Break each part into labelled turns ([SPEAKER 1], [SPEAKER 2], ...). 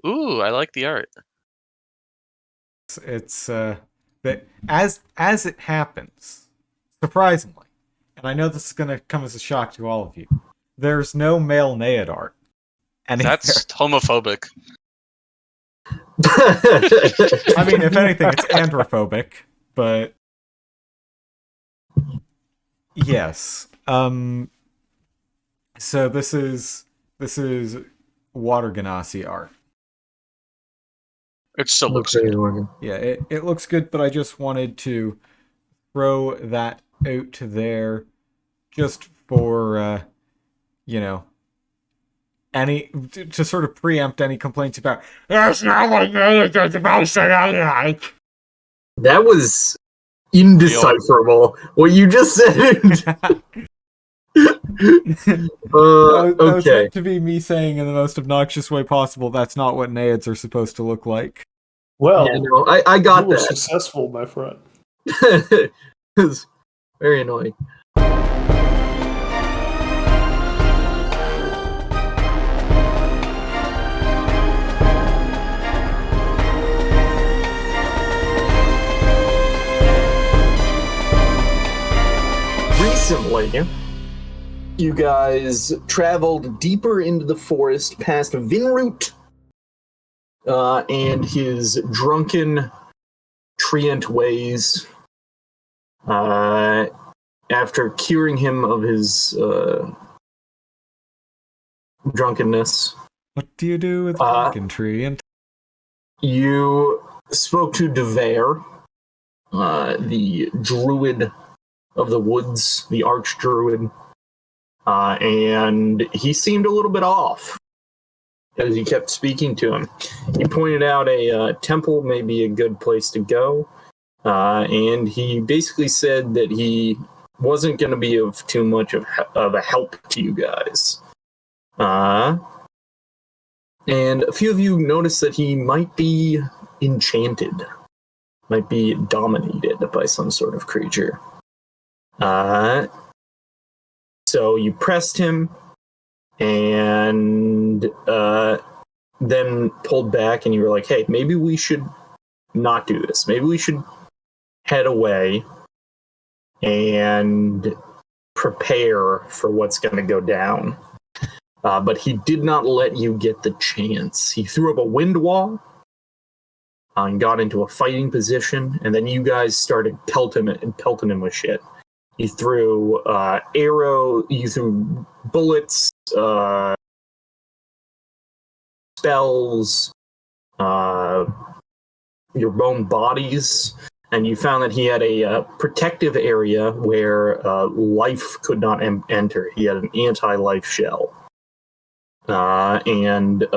[SPEAKER 1] Ooh, I like the art.
[SPEAKER 2] It's that as it happens, surprisingly, and I know this is going to come as a shock to all of you, there's no male Naiad art
[SPEAKER 1] That's
[SPEAKER 2] anywhere.
[SPEAKER 1] homophobic.
[SPEAKER 2] I mean, if anything, it's androphobic, but yes. So this is Water Ganassi art.
[SPEAKER 1] It still looks
[SPEAKER 3] Okay,
[SPEAKER 1] good.
[SPEAKER 3] Morgan.
[SPEAKER 2] Yeah, it looks good, but I just wanted to throw that out to there just for you know any to sort of preempt any complaints about that's not what you're supposed to like.
[SPEAKER 3] That was indecipherable. What you just said.
[SPEAKER 2] That was
[SPEAKER 3] Okay.
[SPEAKER 2] meant to be me saying in the most obnoxious way possible that's not what Naiads are supposed to look like.
[SPEAKER 4] Well,
[SPEAKER 3] Yeah, no, I
[SPEAKER 4] you
[SPEAKER 3] got
[SPEAKER 4] were
[SPEAKER 3] that.
[SPEAKER 4] successful, my friend.
[SPEAKER 3] It's very annoying. Recently, you guys traveled deeper into the forest past Vinroot and his drunken treant ways. After curing him of his drunkenness,
[SPEAKER 2] What do you do with Pumpkin Tree? And
[SPEAKER 3] you spoke to Devere, the druid of the woods, the archdruid, and he seemed a little bit off as you kept speaking to him. He pointed out a temple may be a good place to go, and he basically said that he wasn't going to be of too much of a help to you guys. And a few of you noticed that he might be enchanted, might be dominated by some sort of creature. So you pressed him and then pulled back, and you were like, hey, maybe we should not do this. Maybe we should head away and prepare for what's going to go down. But he did not let you get the chance. He threw up a wind wall and got into a fighting position, and then you guys started pelting him with shit. You threw you threw bullets, spells, your own bodies, and you found that he had a protective area where life could not enter. He had an anti-life shell. And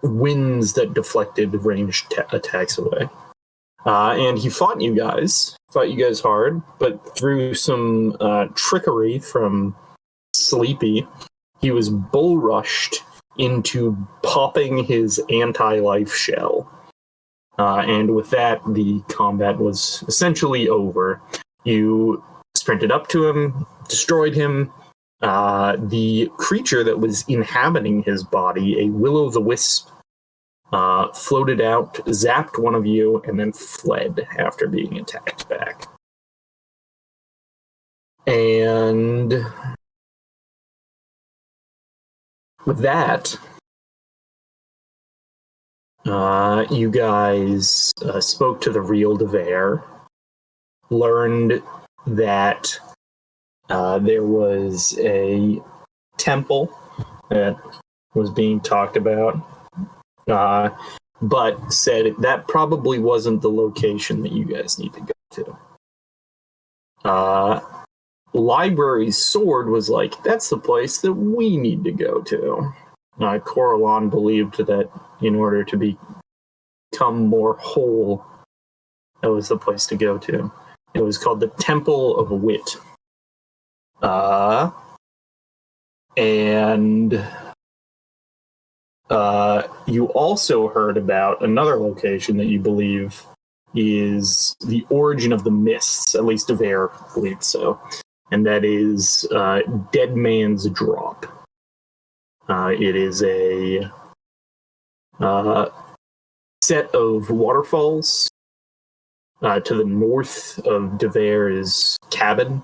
[SPEAKER 3] winds that deflected ranged attacks away. And he fought you guys hard, but through some trickery from Sleepy, he was bull rushed into popping his anti-life shell. And with that, the combat was essentially over. You sprinted up to him, destroyed him. The creature that was inhabiting his body, a will-o'-the-wisp, floated out, zapped one of you, and then fled after being attacked back. And with that, you guys spoke to the real Devere, learned that there was a temple that was being talked about, but said that probably wasn't the location that you guys need to go to. Library's sword was like, that's the place that we need to go to. Coralon believed that in order to become more whole, that was the place to go to. It was called the Temple of Wit. And you also heard about another location that you believe is the origin of the mists, at least Devere believes so, and that is Dead Man's Drop. It is a set of waterfalls. To the north of Devair's cabin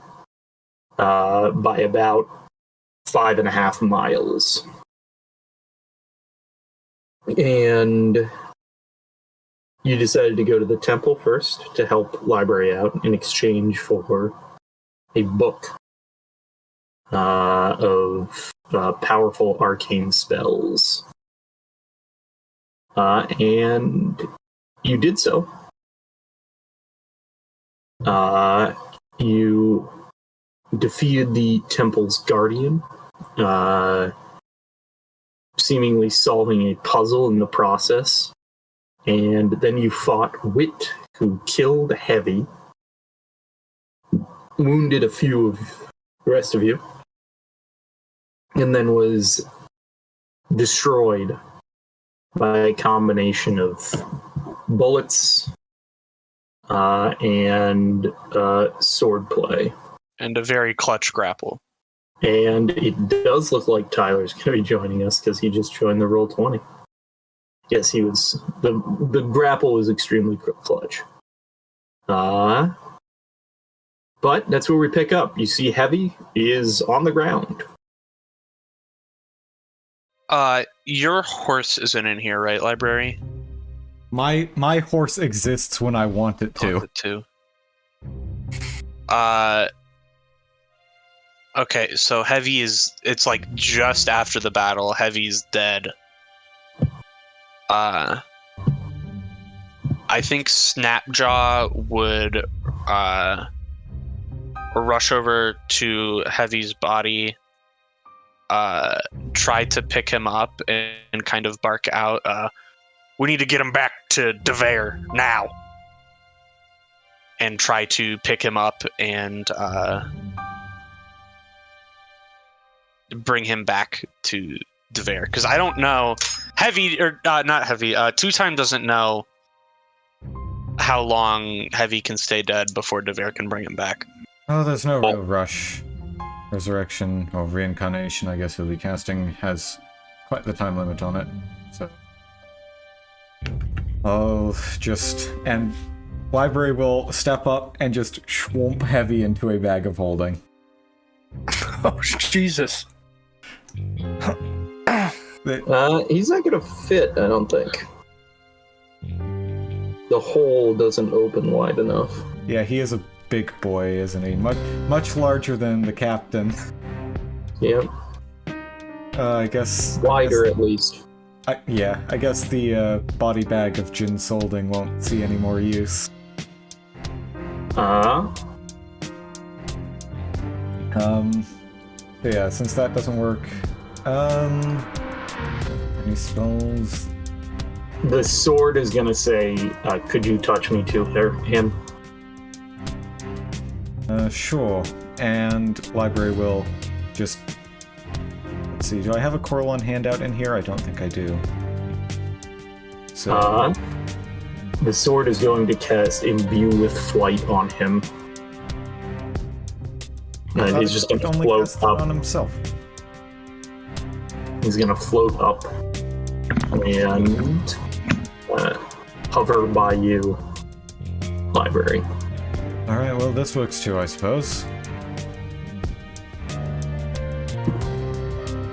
[SPEAKER 3] by about 5.5 miles. And you decided to go to the temple first to help Library out in exchange for a book of powerful arcane spells. And you did so. You defeated the temple's guardian, seemingly solving a puzzle in the process. And then you fought Wit, who killed Heavy, wounded a few of the rest of you, and then was destroyed by a combination of bullets and swordplay.
[SPEAKER 1] And a very clutch grapple.
[SPEAKER 3] And it does look like Tyler's going to be joining us because he just joined the Roll20. Yes, he was. The grapple was extremely clutch. But that's where we pick up. You see Heavy is on the ground.
[SPEAKER 1] Your horse isn't in here, right, Library?
[SPEAKER 2] My horse exists when I want it to.
[SPEAKER 1] Okay, so Heavy it's like just after the battle. Heavy's dead. I think Snapjaw would rush over to Heavy's body, try to pick him up and kind of bark out, we need to get him back to Devair now. And try to pick him up and bring him back to Devair. Because I don't know, not Heavy, Two-Time doesn't know how long Heavy can stay dead before Devair can bring him back.
[SPEAKER 2] Oh, there's no real rush. Resurrection or reincarnation, I guess he'll be casting, has quite the time limit on it. So and Library will step up and just swamp Heavy into a bag of holding.
[SPEAKER 5] Oh, Jesus.
[SPEAKER 3] He's not gonna fit, I don't think. The hole doesn't open wide enough.
[SPEAKER 2] Yeah, he is a big boy, isn't he? Much larger than the captain.
[SPEAKER 3] Yep.
[SPEAKER 2] I guess...
[SPEAKER 3] Wider, at least.
[SPEAKER 2] I guess the body bag of Jin Solding won't see any more use. So yeah, since that doesn't work, any spells?
[SPEAKER 3] The sword is gonna say, could you touch me to him?
[SPEAKER 2] Sure. And Library will just... Let's see, do I have a Corlon handout in here? I don't think I do. So...
[SPEAKER 3] the sword is going to cast Imbue with Flight on him. And he's just going to float up.
[SPEAKER 2] On himself.
[SPEAKER 3] He's going to float up and hover by you, Library.
[SPEAKER 2] Alright, well, this works too, I suppose.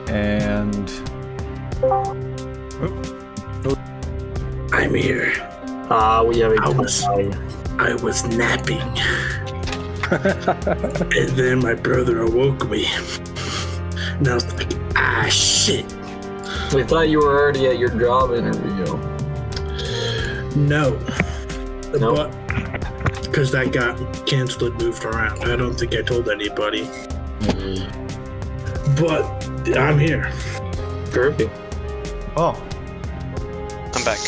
[SPEAKER 2] And...
[SPEAKER 5] I'm here.
[SPEAKER 3] We have
[SPEAKER 5] I was napping. And then my brother awoke me. And I was like, shit.
[SPEAKER 3] We thought you were already at your job interview.
[SPEAKER 5] No.
[SPEAKER 3] Nope.
[SPEAKER 5] Because that got canceled and moved around. I don't think I told anybody.
[SPEAKER 3] Mm-hmm.
[SPEAKER 5] But I'm here.
[SPEAKER 3] Groovy.
[SPEAKER 2] Oh.
[SPEAKER 1] I'm back.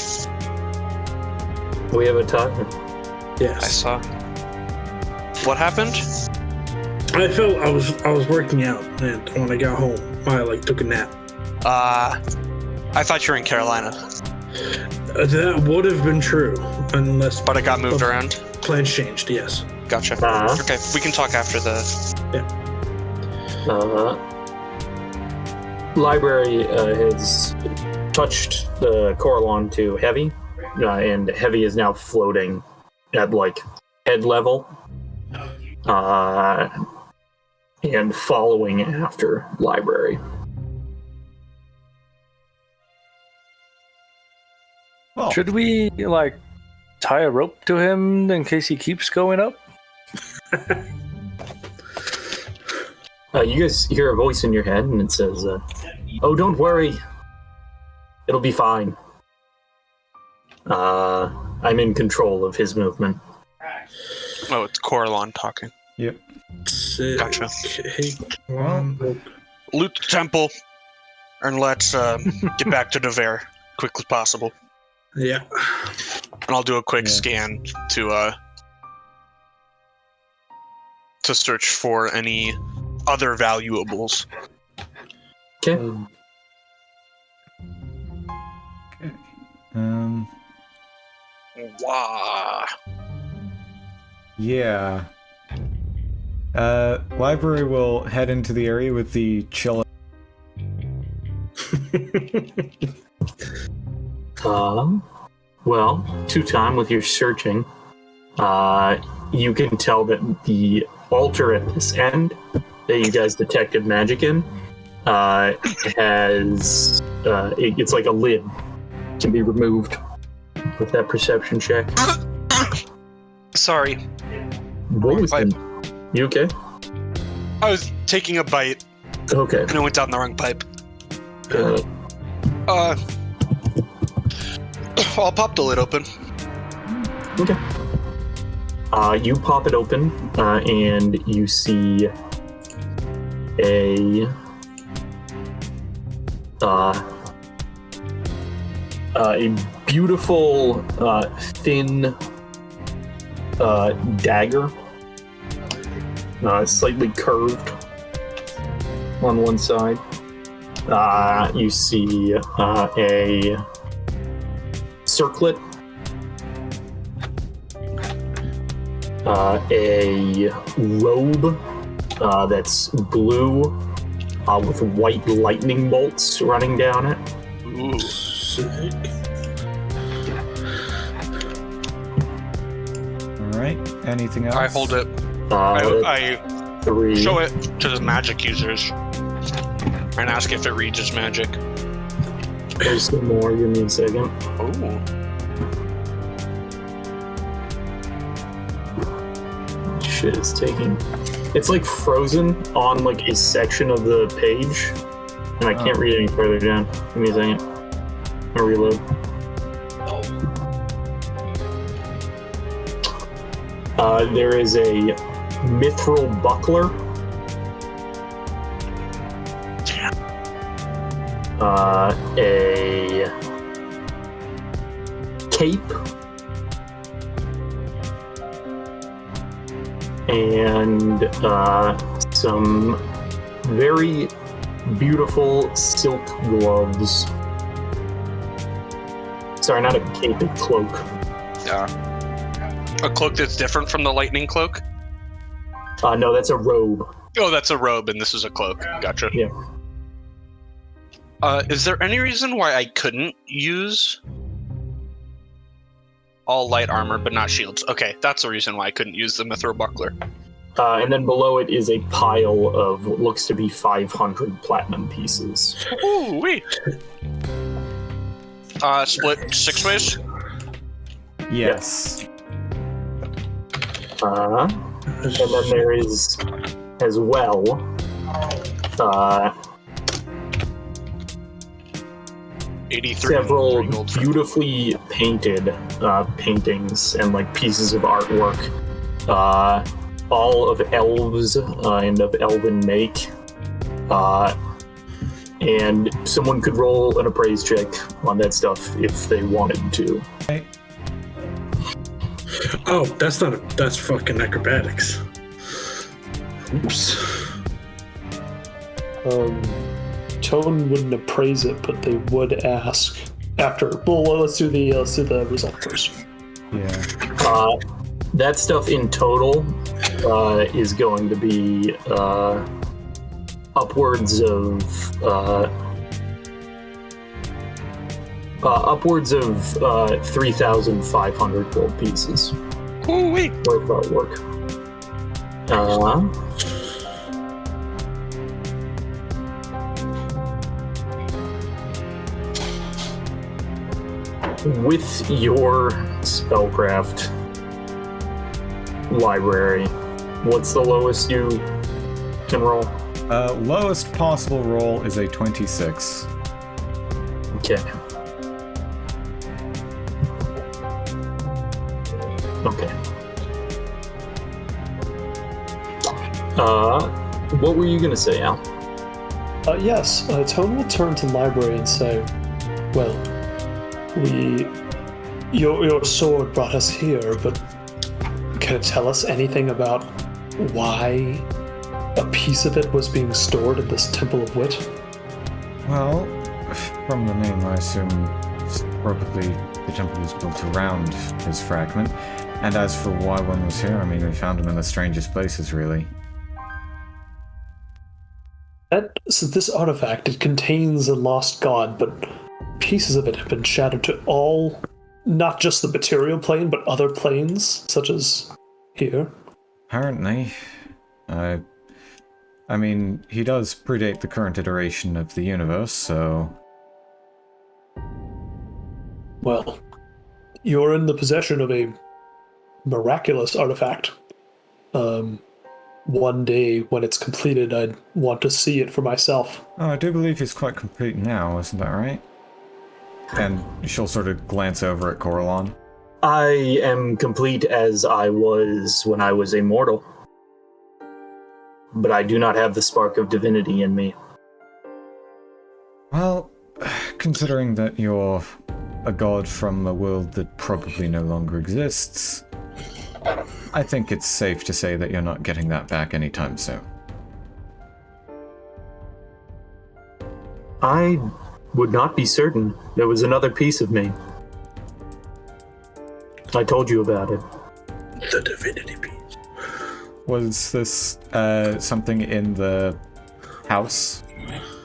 [SPEAKER 3] We have a timer.
[SPEAKER 5] Yes.
[SPEAKER 1] I saw. What happened?
[SPEAKER 5] I felt I was working out, and when I got home, I took a nap.
[SPEAKER 1] I thought you were in Carolina.
[SPEAKER 5] That would have been true, unless.
[SPEAKER 1] But it got moved around.
[SPEAKER 5] Plans changed. Yes.
[SPEAKER 1] Gotcha. Okay, we can talk after the.
[SPEAKER 5] Yeah.
[SPEAKER 3] Library has touched the Coralon to Heavy, and Heavy is now floating at like head level, and following after Library.
[SPEAKER 2] Well,
[SPEAKER 6] Should we like tie a rope to him in case he keeps going up?
[SPEAKER 3] You guys hear a voice in your head, and it says, "Oh, don't worry. It'll be fine. I'm in control of his movement."
[SPEAKER 1] Oh, it's Coralon talking.
[SPEAKER 2] yep.
[SPEAKER 1] Gotcha.
[SPEAKER 5] Okay.
[SPEAKER 1] Loot the temple, and let's get back to Devere quick as possible.
[SPEAKER 5] Yeah.
[SPEAKER 1] And I'll do a quick scan to search for any other valuables.
[SPEAKER 3] Okay.
[SPEAKER 1] Wow.
[SPEAKER 2] Yeah. Library will head into the area with the chill.
[SPEAKER 3] Well, 2-time with your searching, you can tell that the altar at this end that you guys detected magic in has it's like a lid, can be removed with that perception check.
[SPEAKER 1] Sorry,
[SPEAKER 3] What was
[SPEAKER 1] pipe.
[SPEAKER 3] You okay?
[SPEAKER 1] I was taking a bite
[SPEAKER 3] Okay.
[SPEAKER 1] and I went down the wrong pipe.
[SPEAKER 3] Uh,
[SPEAKER 1] I'll pop the lid open.
[SPEAKER 3] Okay. You pop it open, and you see a beautiful, thin dagger, slightly curved on one side. You see a circlet, a robe that's blue with white lightning bolts running down it.
[SPEAKER 1] Ooh.
[SPEAKER 5] Sick.
[SPEAKER 2] Alright, anything else?
[SPEAKER 1] I hold it. I
[SPEAKER 3] 3.
[SPEAKER 1] show it to the magic users and ask if it reads as magic.
[SPEAKER 3] There's some more. Give me a second.
[SPEAKER 1] Ooh.
[SPEAKER 3] Shit is taking. It's like frozen on like a section of the page, and I can't read any further down. Give me a second. I'm gonna reload. There is a mithril buckler. A cape, and some very beautiful silk gloves. Sorry, not a cape, a cloak.
[SPEAKER 1] A cloak that's different from the lightning cloak?
[SPEAKER 3] No, that's a robe.
[SPEAKER 1] Oh, that's a robe, and this is a cloak. Gotcha.
[SPEAKER 3] Yeah.
[SPEAKER 1] Is there any reason why I couldn't use all light armor but not shields? Okay, that's the reason why I couldn't use the mithril buckler.
[SPEAKER 3] And then below it is a pile of what looks to be 500 platinum pieces.
[SPEAKER 1] Ooh, wait. Split 6 ways?
[SPEAKER 2] Yes.
[SPEAKER 3] And then there is, as well,
[SPEAKER 1] 83.
[SPEAKER 3] several
[SPEAKER 1] gold.
[SPEAKER 3] beautifully painted paintings and like pieces of artwork, all of elves and of elven make. And someone could roll an appraise check on that stuff if they wanted to.
[SPEAKER 5] Oh, that's fucking acrobatics. Oops.
[SPEAKER 4] Tone wouldn't appraise it, but they would ask after. Well, let's do the result first.
[SPEAKER 2] Yeah.
[SPEAKER 3] That stuff in total is going to be upwards of upwards of 3,500 gold pieces.
[SPEAKER 1] Ooh-wee.
[SPEAKER 3] Worth artwork. With your spellcraft library, what's the lowest you can roll?
[SPEAKER 2] Lowest possible roll is a 26.
[SPEAKER 3] Okay. Okay. What were you gonna say, Al?
[SPEAKER 4] Yes, Tone will turn to the library and say, well, your sword brought us here, but can it tell us anything about why a piece of it was being stored in this Temple of Wit?
[SPEAKER 2] Well, from the name, I assume probably the temple was built around his fragment. And as for why one was here, I mean, we found him in the strangest places, really.
[SPEAKER 4] So this artifact, it contains a lost god, but pieces of it have been shattered to all, not just the material plane, but other planes, such as here.
[SPEAKER 2] Apparently. I mean, he does predate the current iteration of the universe, so...
[SPEAKER 4] Well, you're in the possession of a miraculous artifact. One day, when it's completed, I'd want to see it for myself.
[SPEAKER 2] Oh, I do believe he's quite complete now, isn't that right? And she'll sort of glance over at Coralon.
[SPEAKER 3] I am complete as I was when I was a mortal. But I do not have the spark of divinity in me.
[SPEAKER 2] Well, considering that you're a god from a world that probably no longer exists, I think it's safe to say that you're not getting that back anytime soon.
[SPEAKER 3] I would not be certain. There was another piece of me. I told you about it.
[SPEAKER 5] The divinity piece.
[SPEAKER 2] Was this something in the house?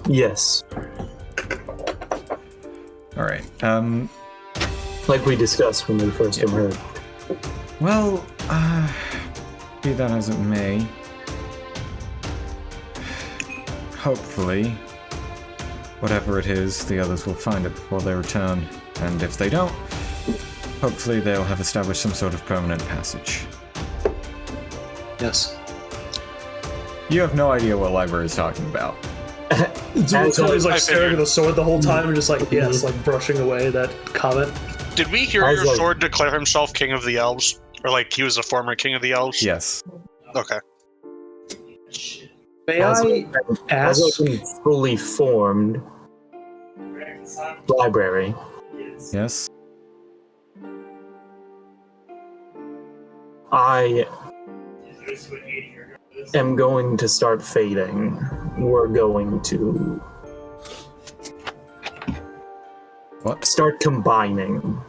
[SPEAKER 3] Yes.
[SPEAKER 2] Alright,
[SPEAKER 3] Like we discussed when we first emerged.
[SPEAKER 2] well, be that as it may, hopefully, whatever it is, the others will find it before they return, and if they don't, hopefully they'll have established some sort of permanent passage.
[SPEAKER 4] Yes.
[SPEAKER 2] You have no idea what library is talking about.
[SPEAKER 4] Tony's like
[SPEAKER 1] I
[SPEAKER 4] staring
[SPEAKER 1] figured.
[SPEAKER 4] at the sword the whole time and just like, yes, like brushing away that comment.
[SPEAKER 1] Did we hear
[SPEAKER 3] I was
[SPEAKER 1] your
[SPEAKER 3] like-
[SPEAKER 1] sword declare himself king of the elves? Or like he was a former king of the elves?
[SPEAKER 2] Yes.
[SPEAKER 1] Okay.
[SPEAKER 4] May
[SPEAKER 3] As
[SPEAKER 4] I ask?
[SPEAKER 3] As a fully formed library,
[SPEAKER 2] Yes?
[SPEAKER 3] I am going to start fading. We're going to
[SPEAKER 2] What?
[SPEAKER 3] start combining.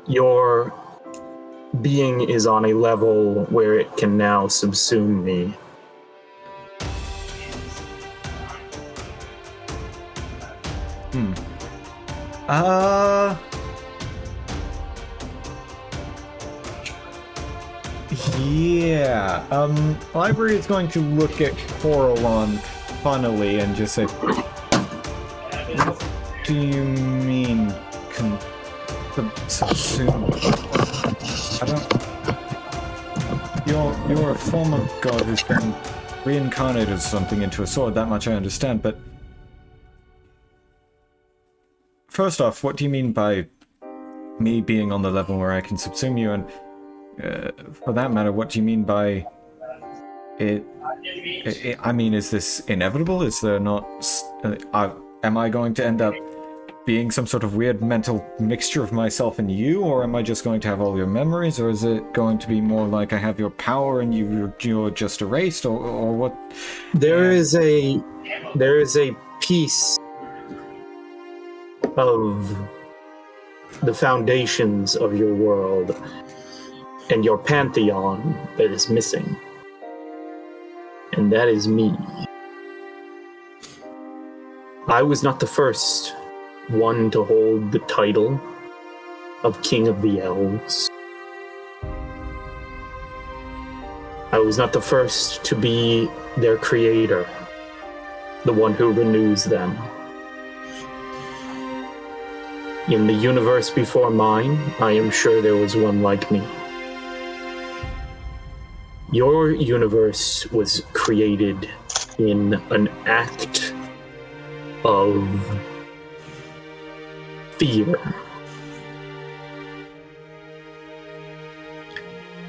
[SPEAKER 3] Your being is on a level where it can now subsume me.
[SPEAKER 2] Yeah. Library is going to look at Coralon funnily and just say, what do you mean, subsume? I don't... You're a former god who's been reincarnated or something into a sword, that much I understand, but... First off, what do you mean by me being on the level where I can subsume you, and for that matter, what do you mean by it? I mean, is this inevitable? Is there not... am I going to end up being some sort of weird mental mixture of myself and you, or am I just going to have all your memories, or is it going to be more like I have your power and you're just erased, or what?
[SPEAKER 3] There is a piece of the foundations of your world and your pantheon that is missing. And that is me. I was not the first one to hold the title of King of the Elves. I was not the first to be their creator, the one who renews them. In the universe before mine, I am sure there was one like me. Your universe was created in an act of fear.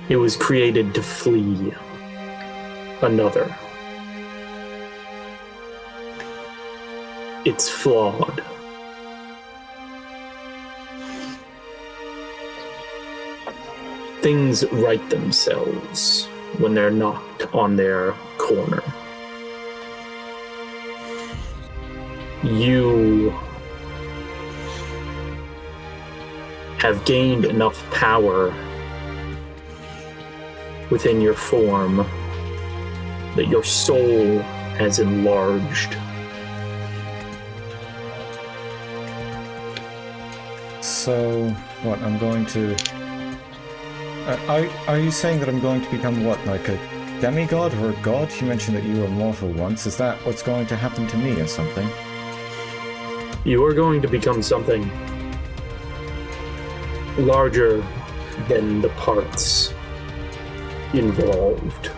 [SPEAKER 3] It was created to flee another. It's flawed. Things right themselves when they're knocked on their corner. You have gained enough power within your form that your soul has enlarged.
[SPEAKER 2] So, what, I'm going to... Are you saying that I'm going to become what, like a demigod or a god? You mentioned that you were mortal once. Is that what's going to happen to me or something?
[SPEAKER 3] You are going to become something larger than the parts involved.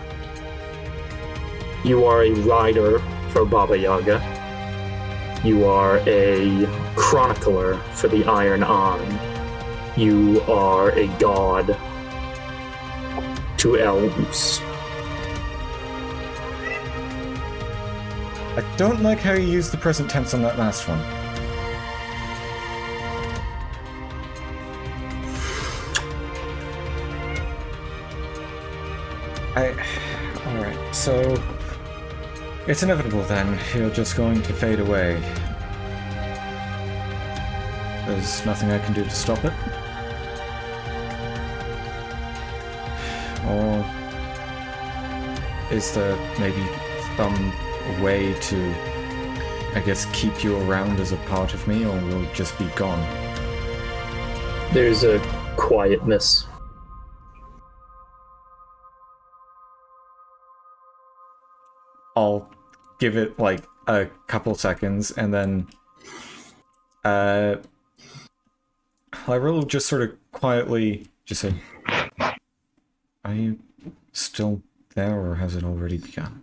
[SPEAKER 3] You are a rider for Baba Yaga. You are a chronicler for the Iron Arm. You are a god to elves.
[SPEAKER 2] I don't like how you used the present tense on that last one. Alright, so... It's inevitable then. You're just going to fade away. There's nothing I can do to stop it. Or... is there maybe some way to, I guess, keep you around as a part of me, or will it just be gone?
[SPEAKER 3] There's a quietness.
[SPEAKER 2] I'll give it like a couple seconds, and then I will just sort of quietly just say, "Are you still there, or has it already begun?"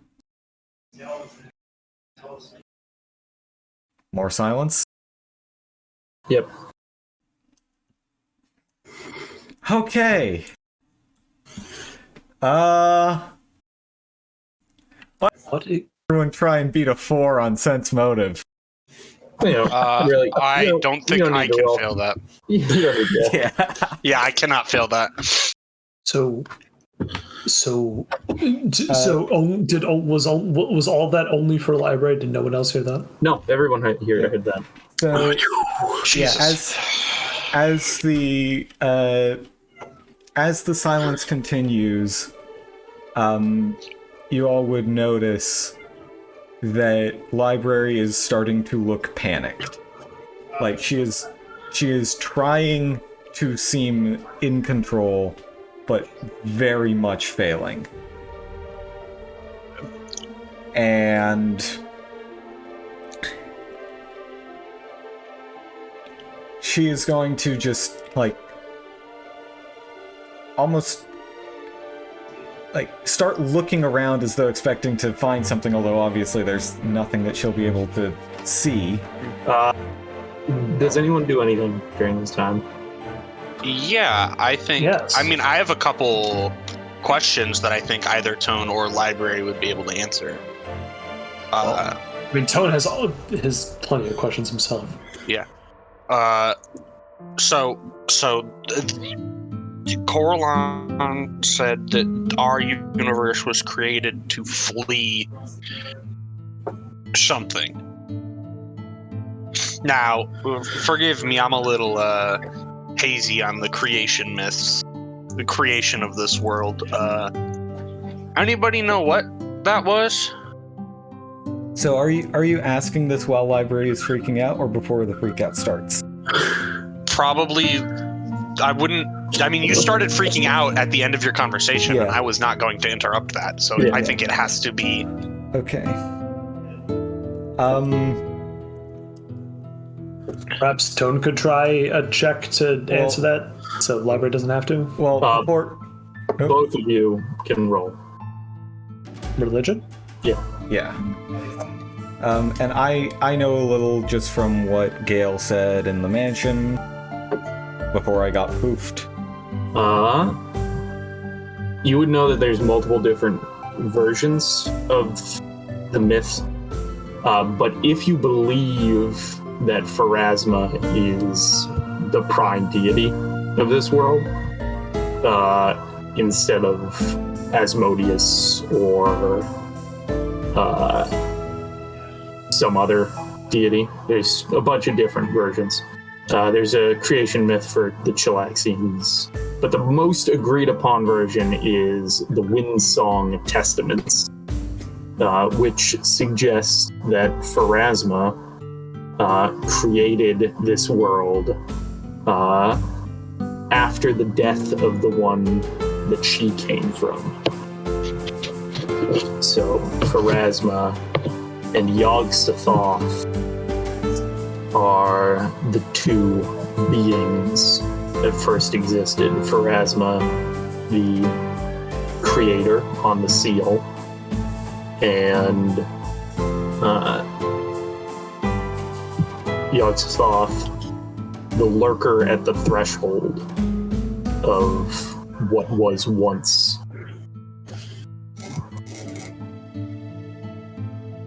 [SPEAKER 2] More silence?
[SPEAKER 3] Yep.
[SPEAKER 2] Okay.
[SPEAKER 4] What?
[SPEAKER 2] Everyone try and beat a 4 on sense motive.
[SPEAKER 3] You know, really,
[SPEAKER 1] I don't think I can
[SPEAKER 3] roll.
[SPEAKER 1] fail that.
[SPEAKER 3] You don't need to roll.
[SPEAKER 2] Yeah.
[SPEAKER 1] Yeah, I cannot fail that.
[SPEAKER 4] So was all that only for library? Did no one else hear that?
[SPEAKER 3] No, everyone here heard that.
[SPEAKER 2] So
[SPEAKER 1] Jesus.
[SPEAKER 2] yeah, as the silence continues, you all would notice that Library is starting to look panicked. Like she is trying to seem in control, but very much failing. And she is going to just, like, almost, like, start looking around as though expecting to find something, although obviously there's nothing that she'll be able to see.
[SPEAKER 3] Does anyone do anything during this time?
[SPEAKER 1] Yeah, I think.
[SPEAKER 4] Yes.
[SPEAKER 1] I mean, I have a couple questions that I think either Tone or Library would be able to answer.
[SPEAKER 4] I mean, Tone has plenty of questions himself.
[SPEAKER 1] Yeah. So Coraline said that our universe was created to flee something. Now, forgive me, I'm a little hazy on the creation myths, the creation of this world. Anybody know what that was?
[SPEAKER 2] So are you asking this while Library is freaking out, or before the freak out starts?
[SPEAKER 1] Probably. I wouldn't. I mean, you started freaking out at the end of your conversation, and
[SPEAKER 2] Yeah.
[SPEAKER 1] I was not going to interrupt that. So
[SPEAKER 3] Yeah.
[SPEAKER 1] I think it has to be.
[SPEAKER 2] Okay.
[SPEAKER 4] Perhaps Tone could try a check to answer that, so Library doesn't have to.
[SPEAKER 2] Well, before...
[SPEAKER 3] Both of you can roll.
[SPEAKER 4] Religion?
[SPEAKER 2] Yeah. And I know a little just from what Gale said in the mansion before I got poofed.
[SPEAKER 3] You would know that there's multiple different versions of the myth, but if you believe that Pharasma is the prime deity of this world, instead of Asmodeus or some other deity. There's a bunch of different versions. There's a creation myth for the Chilaxians, but the most agreed upon version is the Windsong Testaments, which suggests that Pharasma created this world after the death of the one that she came from. So Pharasma and Yog-Sothoth are the two beings that first existed. Pharasma, the creator on the seal, and Yog-Sothoth, the lurker at the threshold of what was once.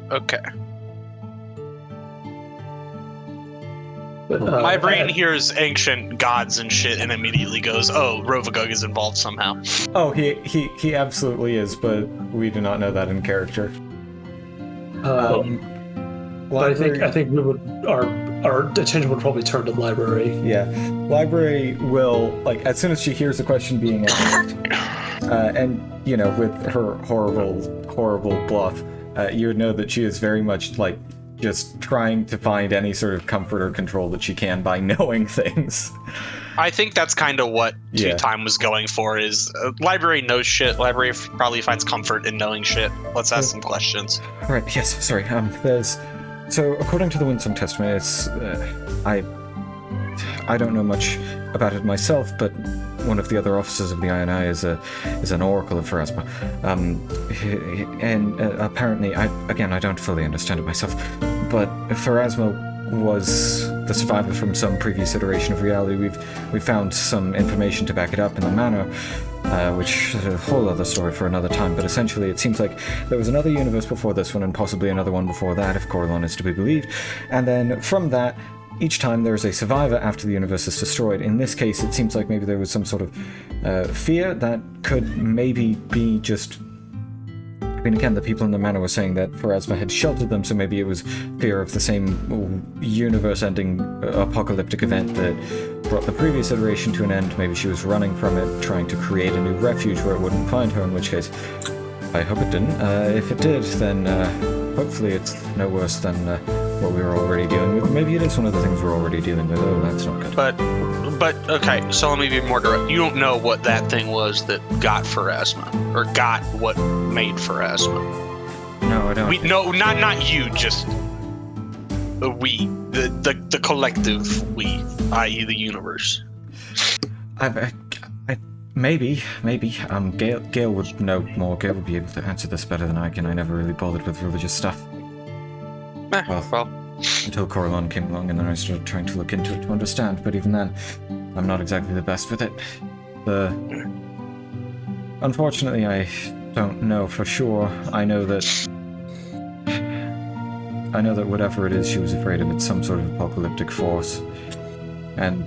[SPEAKER 1] Okay.
[SPEAKER 4] But,
[SPEAKER 1] My brain hears ancient gods and shit and immediately goes, "Oh, Rovagug is involved somehow."
[SPEAKER 2] Oh, he absolutely is, but we do not know that in character.
[SPEAKER 4] But I think we would our attention would probably turn to Library.
[SPEAKER 2] Yeah, Library will, like, as soon as she hears the question being asked, and with her horrible bluff, you would know that she is very much like just trying to find any sort of comfort or control that she can by knowing things.
[SPEAKER 1] I think that's kind of what
[SPEAKER 2] Yeah.
[SPEAKER 1] Two-Time was going for, is Library knows shit. Library probably finds comfort in knowing shit. Let's ask some questions.
[SPEAKER 2] Right, yes, sorry. So according to the Windsong Testament, it's, I don't know much about it myself, but one of the other officers of the INI is an oracle of Pharasma. And apparently, I don't fully understand it myself, but Pharasma was the survivor from some previous iteration of reality. We've found some information to back it up in the manor, which is a whole other story for another time, but essentially it seems like there was another universe before this one and possibly another one before that, if Corellon is to be believed, and then from that, each time there is a survivor after the universe is destroyed. In this case, it seems like maybe there was some sort of fear that could maybe be just... I mean, again, the people in the manor were saying that Pharasma had sheltered them, so maybe it was fear of the same universe-ending apocalyptic event that brought the previous iteration to an end. Maybe she was running from it, trying to create a new refuge where it wouldn't find her, in which case, I hope it didn't. If it did, then hopefully it's no worse than what we were already dealing with. Maybe it is one of the things we're already dealing with. Oh, that's not good.
[SPEAKER 1] But okay, so let me be more direct. You don't know what that thing was that got Pharasma, or got what made Pharasma.
[SPEAKER 2] No, I don't.
[SPEAKER 1] Not you, just we, the collective we, i.e. the universe.
[SPEAKER 2] Maybe. Gail would know more. Gail would be able to answer this better than I can. I never really bothered with religious stuff.
[SPEAKER 1] Well,
[SPEAKER 2] Until Corellon came along, and then I started trying to look into it to understand, but even then, I'm not exactly the best with it. Unfortunately, I don't know for sure. I know that whatever it is she was afraid of, it's some sort of apocalyptic force. And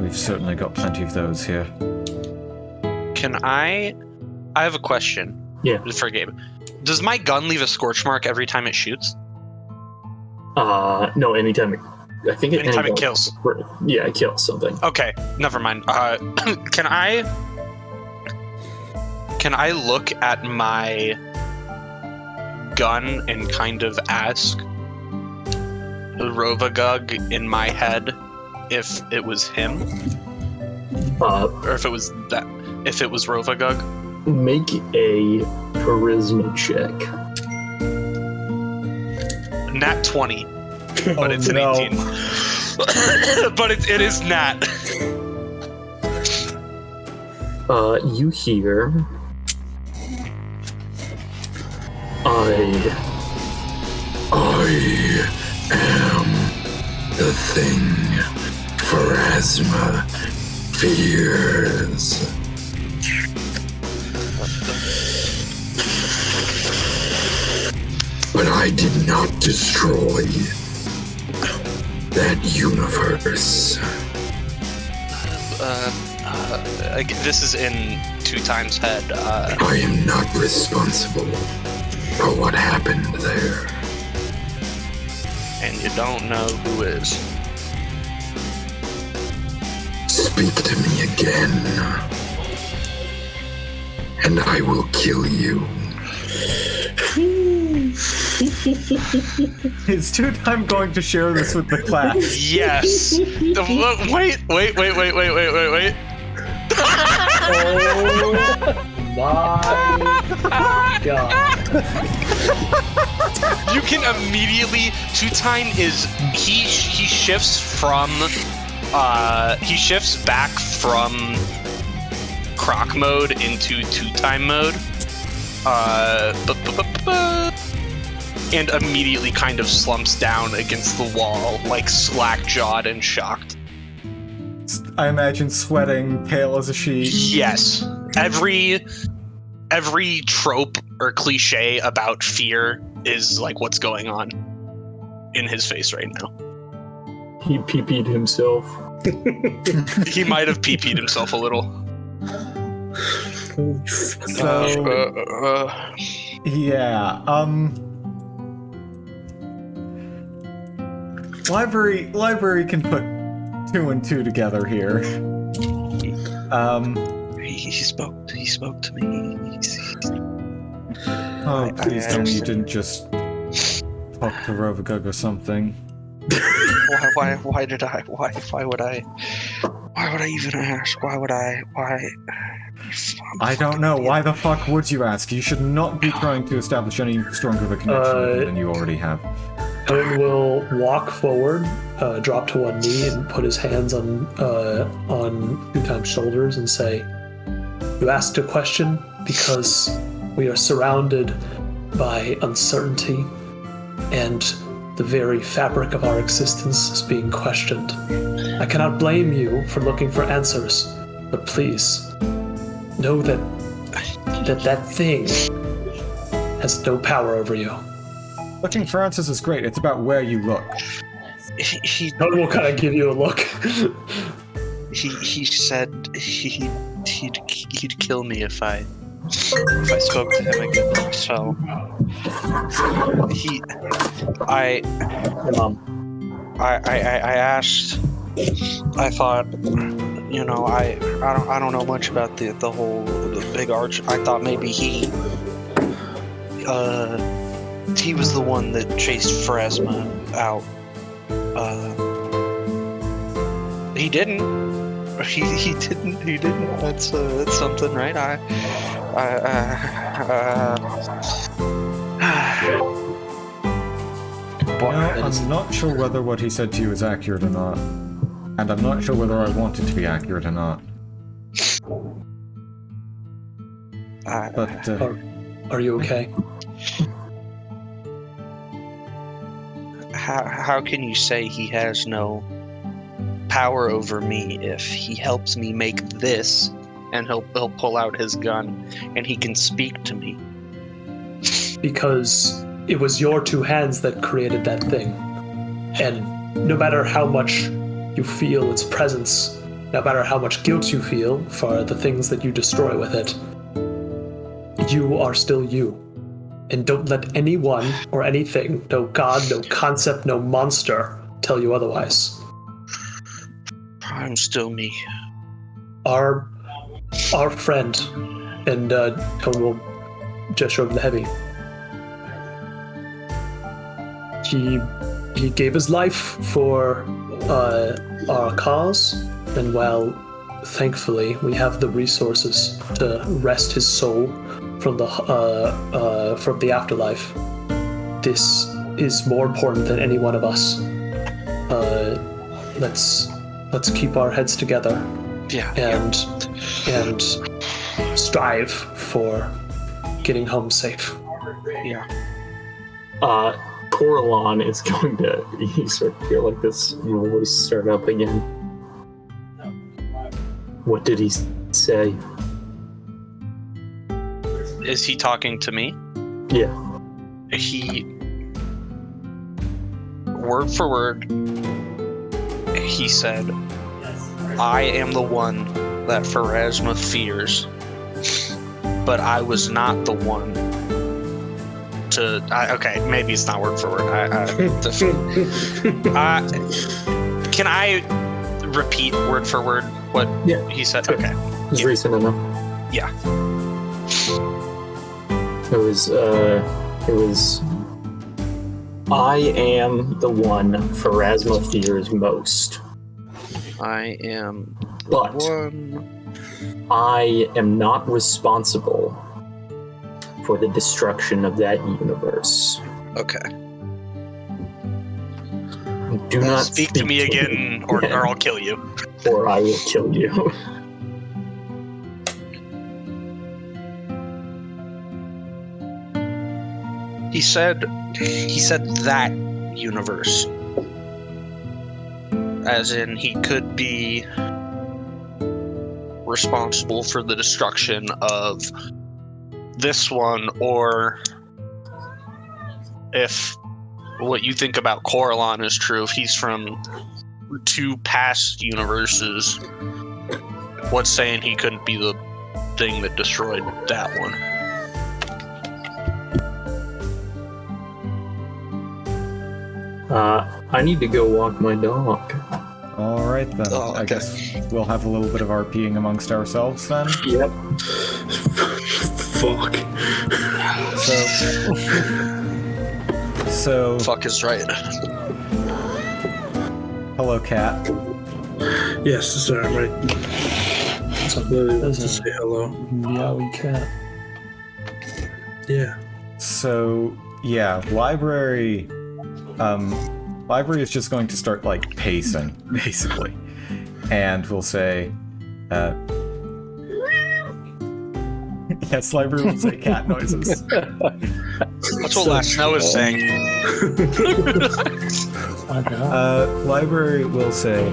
[SPEAKER 2] we've certainly got plenty of those here.
[SPEAKER 1] I have a question.
[SPEAKER 3] Yeah.
[SPEAKER 1] For Gabe. Does my gun leave a scorch mark every time it shoots?
[SPEAKER 3] No, anytime it
[SPEAKER 1] kills.
[SPEAKER 3] Yeah, it kills something.
[SPEAKER 1] Okay, never mind. Can I look at my gun and kind of ask Rovagug in my head if it was him, or if it was Rovagug.
[SPEAKER 3] Make a charisma check.
[SPEAKER 1] Nat 20, but it's an 18. But it is nat.
[SPEAKER 3] You hear. I am the thing Pharasma fears. But I did not destroy that universe.
[SPEAKER 1] This is in 2 times head.
[SPEAKER 3] I am not responsible for what happened there.
[SPEAKER 1] And you don't know who is.
[SPEAKER 3] Speak to me again, and I will kill you.
[SPEAKER 2] Is 2-time going to share this with the class?
[SPEAKER 1] Yes. Wait.
[SPEAKER 4] Oh my god.
[SPEAKER 1] You can immediately 2-time is he shifts from he shifts back from croc mode into 2-time mode. And immediately kind of slumps down against the wall, like slack-jawed and shocked.
[SPEAKER 2] I imagine sweating, pale as a sheet.
[SPEAKER 1] Yes. Every trope or cliche about fear is like what's going on in his face right now.
[SPEAKER 3] He pee-peed himself.
[SPEAKER 1] He might have pee-peed himself a little.
[SPEAKER 2] So, yeah, Library can put 2 and 2 together here.
[SPEAKER 1] He spoke to me.
[SPEAKER 2] Oh, please tell me you didn't just talk to Rovagug or something.
[SPEAKER 1] Why would I even ask? Why?
[SPEAKER 2] I don't know. Why the fuck would you ask? You should not be trying to establish any stronger of a connection than you already have.
[SPEAKER 4] Owen will walk forward, drop to one knee, and put his hands on 2-time's shoulders and say, "You asked a question because we are surrounded by uncertainty, and the very fabric of our existence is being questioned. I cannot blame you for looking for answers, but please know that thing has no power over you."
[SPEAKER 2] Looking for answers is great. It's about where you look.
[SPEAKER 4] Owen will kind of give you a look.
[SPEAKER 1] He said he'd kill me if I spoke to him again. So I asked. I thought, I don't know much about the big arch. I thought maybe he was the one that chased Pharasma out. He didn't. He didn't. That's something, right?
[SPEAKER 2] I'm not sure whether what he said to you is accurate or not. And I'm not sure whether I want it to be accurate or not. But,
[SPEAKER 4] Are you okay?
[SPEAKER 1] How can you say he has no power over me if he helps me make this, and he'll pull out his gun and he can speak to me?
[SPEAKER 4] Because it was your 2 hands that created that thing. And no matter how much you feel its presence, no matter how much guilt you feel for the things that you destroy with it, you are still you. And don't let anyone or anything, no god, no concept, no monster, tell you otherwise.
[SPEAKER 1] I'm still me.
[SPEAKER 4] Our friend, and Tone will gesture over the heavy. he gave his life for our cause, and well, thankfully we have the resources to rest his soul from the afterlife. This is more important than any one of us. Let's keep our heads together.
[SPEAKER 1] Yeah.
[SPEAKER 4] And strive for getting home safe.
[SPEAKER 1] Yeah.
[SPEAKER 3] Coralon is going to. You sort of feel like this voice start up again. What did he say?
[SPEAKER 1] Is he talking to me?
[SPEAKER 3] Yeah.
[SPEAKER 1] He, word for word, he said, I am the one that Pharasma fears, but I was not the one to... okay, maybe it's not word for word. Can I repeat word for word what he said?
[SPEAKER 3] Sure.
[SPEAKER 1] Okay.
[SPEAKER 3] It's recent enough.
[SPEAKER 1] Yeah.
[SPEAKER 3] It was, I am the one Pharasma fears most.
[SPEAKER 1] I am
[SPEAKER 3] But
[SPEAKER 1] one.
[SPEAKER 3] I am not responsible for the destruction of that universe.
[SPEAKER 1] Okay.
[SPEAKER 3] Do not
[SPEAKER 1] Speak to me again, or I'll kill you.
[SPEAKER 3] or I will kill you.
[SPEAKER 1] He said that universe. As in, he could be responsible for the destruction of this one, or if what you think about Coralon is true, if he's from 2 past universes, what's saying he couldn't be the thing that destroyed that one?
[SPEAKER 3] I need to go walk my dog.
[SPEAKER 2] All right then.
[SPEAKER 1] Oh, okay.
[SPEAKER 2] I guess we'll have a little bit of RPing amongst ourselves then.
[SPEAKER 3] Yep.
[SPEAKER 5] Fuck.
[SPEAKER 2] So
[SPEAKER 1] Fuck is right.
[SPEAKER 2] hello, cat.
[SPEAKER 5] Yes, sir. Right. Really wants to say hello.
[SPEAKER 4] Meowie cat.
[SPEAKER 5] Yeah.
[SPEAKER 2] So yeah, library is just going to start like pacing, basically, and we'll say, yes, library will say cat noises.
[SPEAKER 1] That's what Last Snow is saying.
[SPEAKER 2] Library will say,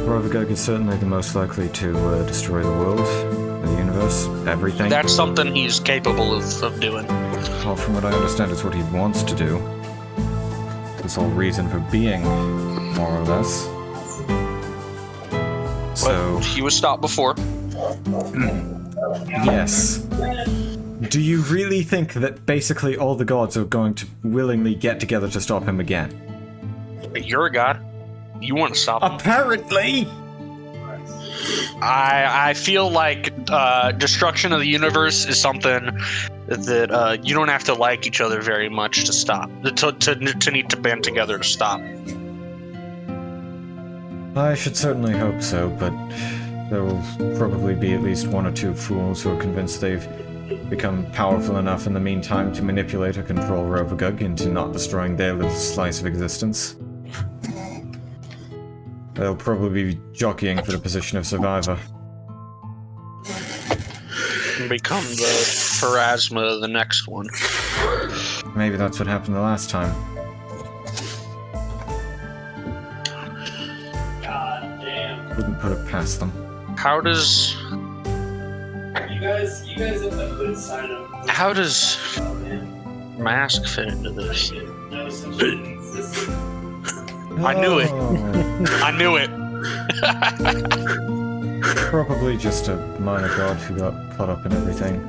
[SPEAKER 2] Robodragon is certainly the most likely to destroy the world, the universe, everything.
[SPEAKER 1] That's something he's capable of doing.
[SPEAKER 2] Well, from what I understand, it's what he wants to do. His whole reason for being, more or less. So,
[SPEAKER 1] But he was stopped before.
[SPEAKER 2] yes. Do you really think that basically all the gods are going to willingly get together to stop him again?
[SPEAKER 1] But you're a god. You want to stop him.
[SPEAKER 2] Apparently!
[SPEAKER 1] I feel like destruction of the universe is something that you don't have to like each other very much to stop. To need to band together to stop.
[SPEAKER 2] I should certainly hope so, but there will probably be at least 1 or 2 fools who are convinced they've become powerful enough in the meantime to manipulate or control Robodragon into not destroying their little slice of existence. They'll probably be jockeying for the position of survivor.
[SPEAKER 1] Become the Pharasma of the next one.
[SPEAKER 2] Maybe that's what happened the last time.
[SPEAKER 7] God damn.
[SPEAKER 2] Wouldn't put it past them.
[SPEAKER 1] How does
[SPEAKER 7] You guys have the hood sign up.
[SPEAKER 1] how does
[SPEAKER 7] Oh, man.
[SPEAKER 1] Mask fit into this?
[SPEAKER 7] That was such a consistent.
[SPEAKER 1] I knew it.
[SPEAKER 2] Oh,
[SPEAKER 1] I knew it.
[SPEAKER 2] probably just a minor god who got caught up in everything.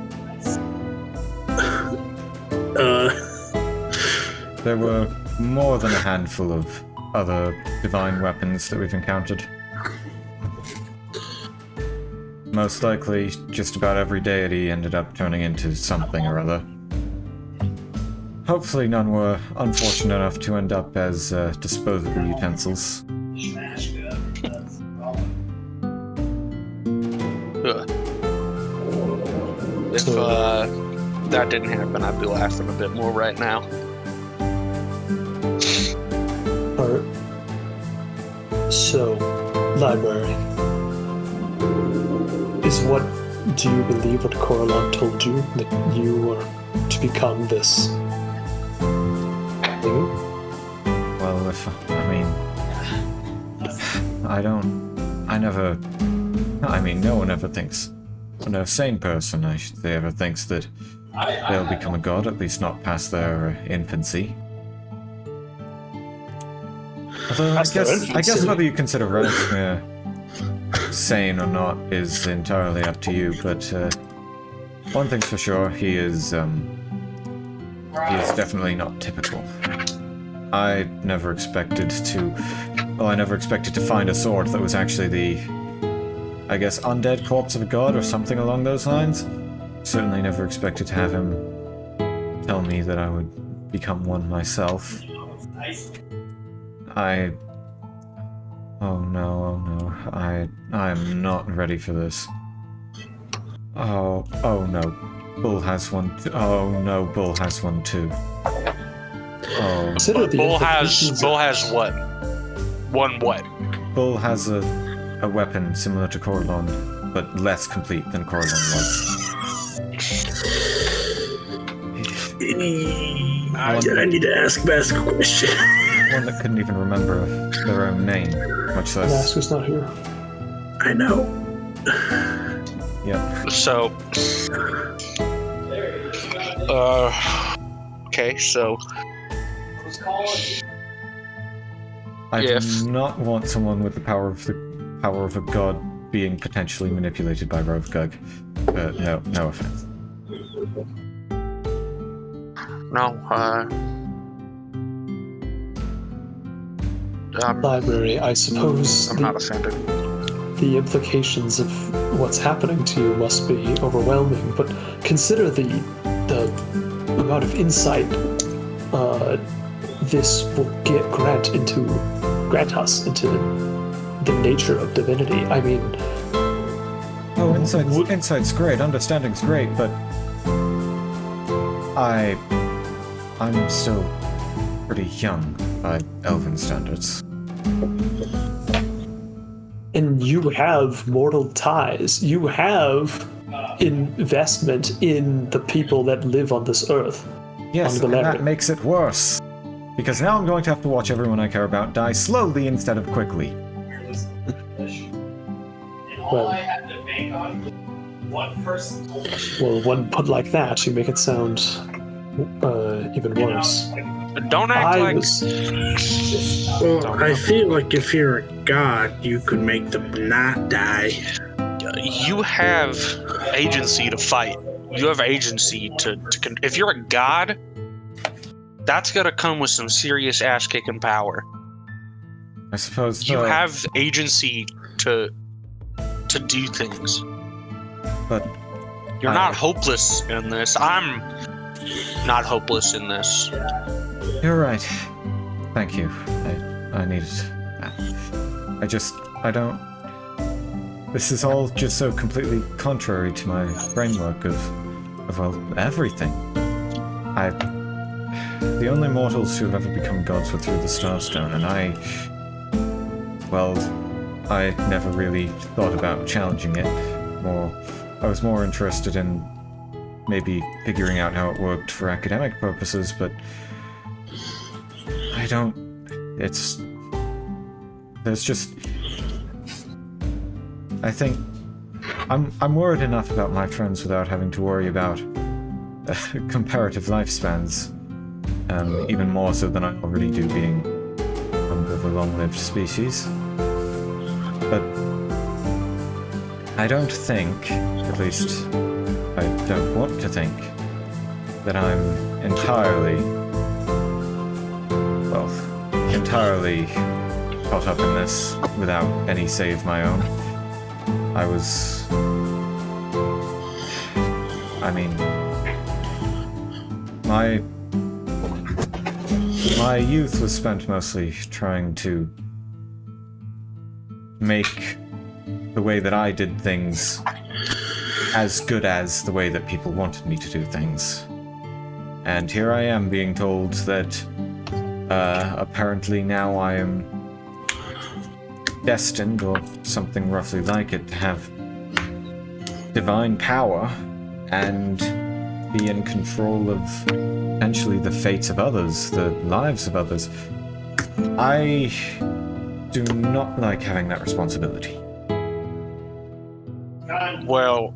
[SPEAKER 2] There were more than a handful of other divine weapons that we've encountered. Most likely, just about every deity ended up turning into something or other. Hopefully none were unfortunate enough to end up as disposable utensils.
[SPEAKER 1] If that didn't happen, I'd be laughing a bit more right now.
[SPEAKER 4] Alright. So, library. Do you believe what Coralon told you? That you were to become this thing?
[SPEAKER 2] Well, no one ever thinks, no sane person, I should say, ever thinks that they'll become a god, at least not past their infancy. Although I guess whether you consider Radismir sane or not is entirely up to you, but one thing's for sure, he is definitely not typical. I never expected to find a sword that was actually the, I guess, undead corpse of a god or something along those lines. Certainly never expected to have him tell me that I would become one myself. Oh no, I'm not ready for this. Oh no, Bull has one. Oh no, Bull has one too. Oh.
[SPEAKER 1] Bull has what? One what?
[SPEAKER 2] Bull has a weapon similar to Coralon, but less complete than Coralon was.
[SPEAKER 5] I need to ask Bask a question.
[SPEAKER 2] One that couldn't even remember their own name, much less.
[SPEAKER 4] Bask is not here.
[SPEAKER 5] I know.
[SPEAKER 2] Yeah.
[SPEAKER 1] So. Okay, so.
[SPEAKER 2] I do not want someone with the power of a god being potentially manipulated by Rovgug. No offense.
[SPEAKER 1] No,
[SPEAKER 4] Library, I suppose
[SPEAKER 1] I'm not offended.
[SPEAKER 4] the implications of what's happening to you must be overwhelming, but consider the amount of insight this will grant us into the nature of divinity. I mean...
[SPEAKER 2] Oh, insight's great, understanding's great, but... I'm still pretty young by Elven standards.
[SPEAKER 4] And you have mortal ties. You have investment in the people that live on this earth.
[SPEAKER 2] Yes, and that makes it worse. Because now I'm going to have to watch everyone I care about die slowly instead of quickly.
[SPEAKER 7] All I had to bank on one person told me.
[SPEAKER 4] Well, one put like that, you make it sound even worse.
[SPEAKER 1] Don't act like...
[SPEAKER 5] Well, I feel like if you're a god, you could make them not die.
[SPEAKER 1] You have agency to fight. You have agency to if you're a god, that's gonna come with some serious ass-kicking power.
[SPEAKER 2] I suppose
[SPEAKER 1] you have agency to do things.
[SPEAKER 2] But
[SPEAKER 1] you're not hopeless in this. I'm not hopeless in this.
[SPEAKER 2] You're right. Thank you. I needed that. I don't... This is all just so completely contrary to my framework of well, everything. The only mortals who have ever become gods were through the Starstone, and I never really thought about challenging it. I was more interested in maybe figuring out how it worked for academic purposes, but I think I'm worried enough about my friends without having to worry about comparative lifespans, even more so than I already do being a bit of a long-lived species. But I don't think, at least I don't want to think, that I'm entirely caught up in this without any say of my own. I was I mean, my youth was spent mostly trying to make the way that I did things as good as the way that people wanted me to do things. And here I am being told that apparently now I am destined, or something roughly like it, to have divine power and be in control of potentially the fates of others, the lives of others. I do not like having that responsibility.
[SPEAKER 1] Well,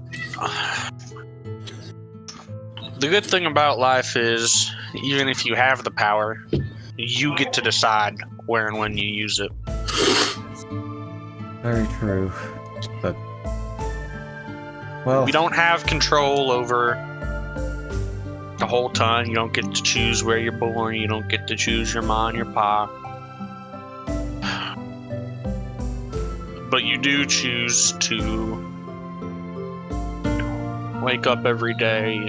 [SPEAKER 1] the good thing about life is, even if you have the power, you get to decide where and when you use it.
[SPEAKER 2] Very true, but... well...
[SPEAKER 1] We don't have control over the whole ton. You don't get to choose where you're born. You don't get to choose your ma and your pa. But you do choose to wake up every day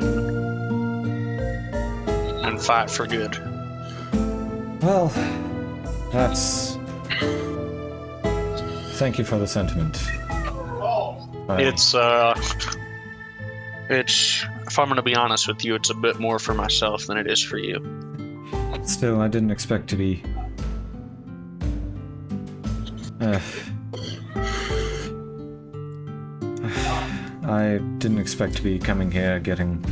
[SPEAKER 1] and fight for good.
[SPEAKER 2] Well, that's... thank you for the sentiment.
[SPEAKER 1] It's, if I'm gonna be honest with you, it's a bit more for myself than it is for you.
[SPEAKER 2] Still, I didn't expect to be... I didn't expect to be coming here getting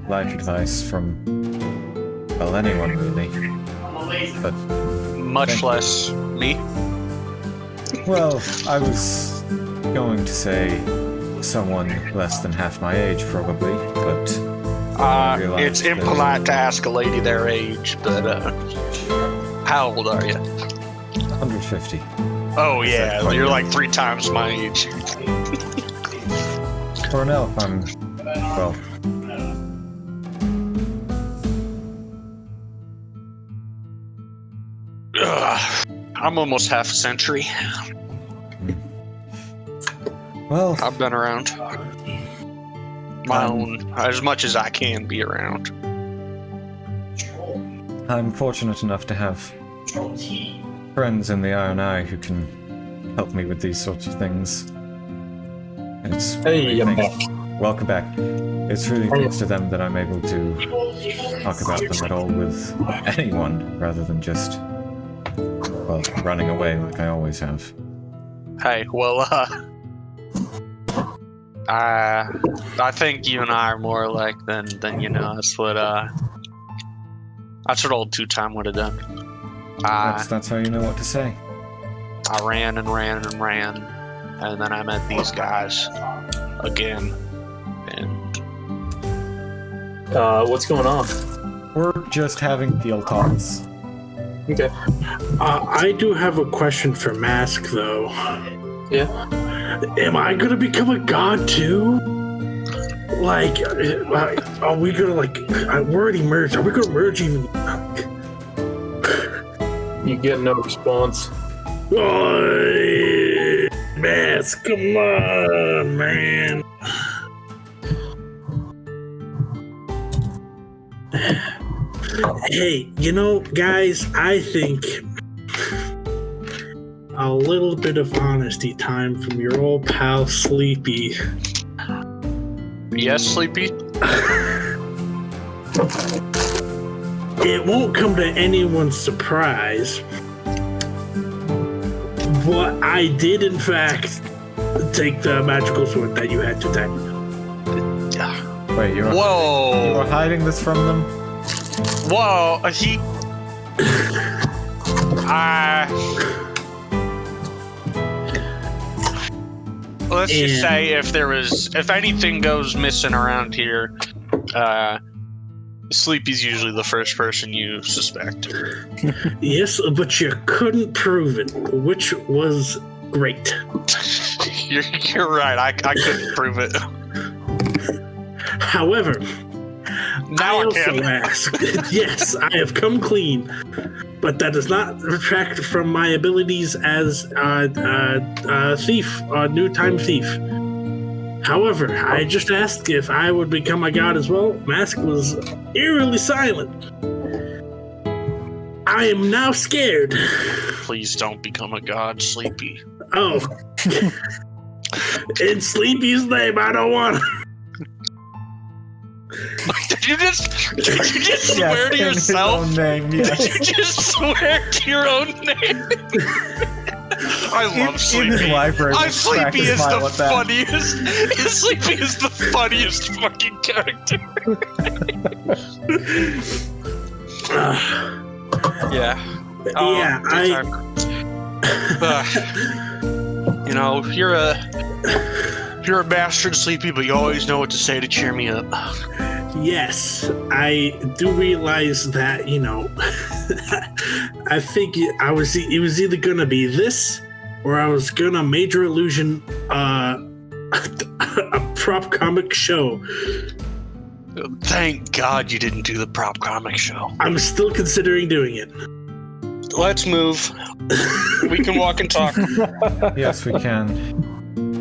[SPEAKER 2] life advice from, well, anyone really. But
[SPEAKER 1] Much less me.
[SPEAKER 2] well, I was going to say someone less than half my age, probably, but I realized
[SPEAKER 1] It's
[SPEAKER 2] that-
[SPEAKER 1] impolite to ask a lady their age, but how old are you?
[SPEAKER 2] 150.
[SPEAKER 1] Oh
[SPEAKER 2] Is that
[SPEAKER 1] yeah,
[SPEAKER 2] quite
[SPEAKER 1] you're
[SPEAKER 2] good?
[SPEAKER 1] like 3 times my age.
[SPEAKER 2] For an elf, I'm, well,
[SPEAKER 1] Ugh, I'm almost half a century.
[SPEAKER 2] well,
[SPEAKER 1] I've been around. My own, as much as I can be around.
[SPEAKER 2] I'm fortunate enough to have friends in the Iron Eye who can help me with these sorts of things. And it's
[SPEAKER 3] Hey,
[SPEAKER 2] really
[SPEAKER 3] I'm
[SPEAKER 2] thanks- Welcome back. It's really thanks to them that I'm able to talk about them at all with anyone, rather than just, well, running away like I always have.
[SPEAKER 1] Hey, well, I think you and I are more alike than you know. That's what old Two-Time would have done.
[SPEAKER 2] That's how you know what to say.
[SPEAKER 1] I ran and ran and ran, and then I met these guys again. And
[SPEAKER 3] What's going on?
[SPEAKER 2] We're just having field talks.
[SPEAKER 3] Okay.
[SPEAKER 5] I do have a question for Mask, though.
[SPEAKER 3] Yeah.
[SPEAKER 5] Am I gonna become a god too? Like, are we gonna we're already merged. Are we gonna merge even?
[SPEAKER 3] You get no response.
[SPEAKER 5] Oh, Mask, come on, man. Hey, guys, I think a little bit of honesty time from your old pal Sleepy.
[SPEAKER 1] yes, Sleepy.
[SPEAKER 5] It won't come to anyone's surprise, but I did in fact take the magical sword that you had to take.
[SPEAKER 2] Wait, you were
[SPEAKER 1] Whoa!
[SPEAKER 2] hiding this from them?
[SPEAKER 1] Whoa! Let's just say if anything goes missing around here, Sleepy's usually the first person you suspect.
[SPEAKER 5] Yes, but you couldn't prove it, which was great.
[SPEAKER 1] You're right. I couldn't prove it.
[SPEAKER 5] However,
[SPEAKER 1] Now I
[SPEAKER 5] also
[SPEAKER 1] can.
[SPEAKER 5] asked, yes, I have come clean, but that does not retract from my abilities as thief, new time thief. However, I just asked if I would become a god as well. Mask was eerily silent. I am now scared.
[SPEAKER 1] Please don't become a god, Sleepy.
[SPEAKER 5] Oh. In Sleepy's name, I don't want to.
[SPEAKER 1] Did you just swear to yourself?
[SPEAKER 2] In his own name, yes.
[SPEAKER 1] Did you just swear to your own name? I love Sleepy.
[SPEAKER 2] In his library,
[SPEAKER 1] Sleepy is the
[SPEAKER 2] at that.
[SPEAKER 1] funniest. Sleepy is the funniest fucking character. Yeah.
[SPEAKER 5] Yeah,
[SPEAKER 1] you know, you're a bastard, Sleepy, but you always know what to say to cheer me up.
[SPEAKER 5] Yes, I do realize that, you know, I think it was either gonna be this, or I was gonna major illusion a prop comic show.
[SPEAKER 1] Thank God you didn't do the prop comic show.
[SPEAKER 5] I'm still considering doing it.
[SPEAKER 1] Let's move. We can walk and talk.
[SPEAKER 2] Yes, we can.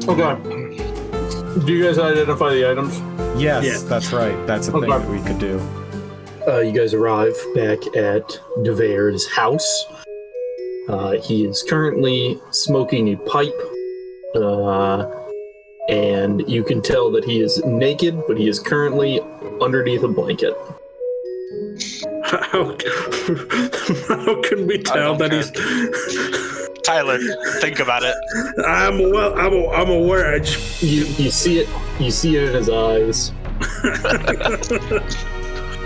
[SPEAKER 3] Okay. Do you guys identify the items?
[SPEAKER 2] Yes,
[SPEAKER 5] Yeah.
[SPEAKER 2] that's right. That's a thing that we could do.
[SPEAKER 3] You guys arrive back at DeVere's house. He is currently smoking a pipe, and you can tell that he is naked, but he is currently underneath a blanket.
[SPEAKER 5] How can we tell that he's?
[SPEAKER 1] Tyler, think about it.
[SPEAKER 5] I'm aware. I just...
[SPEAKER 3] You see it. You see it in his eyes.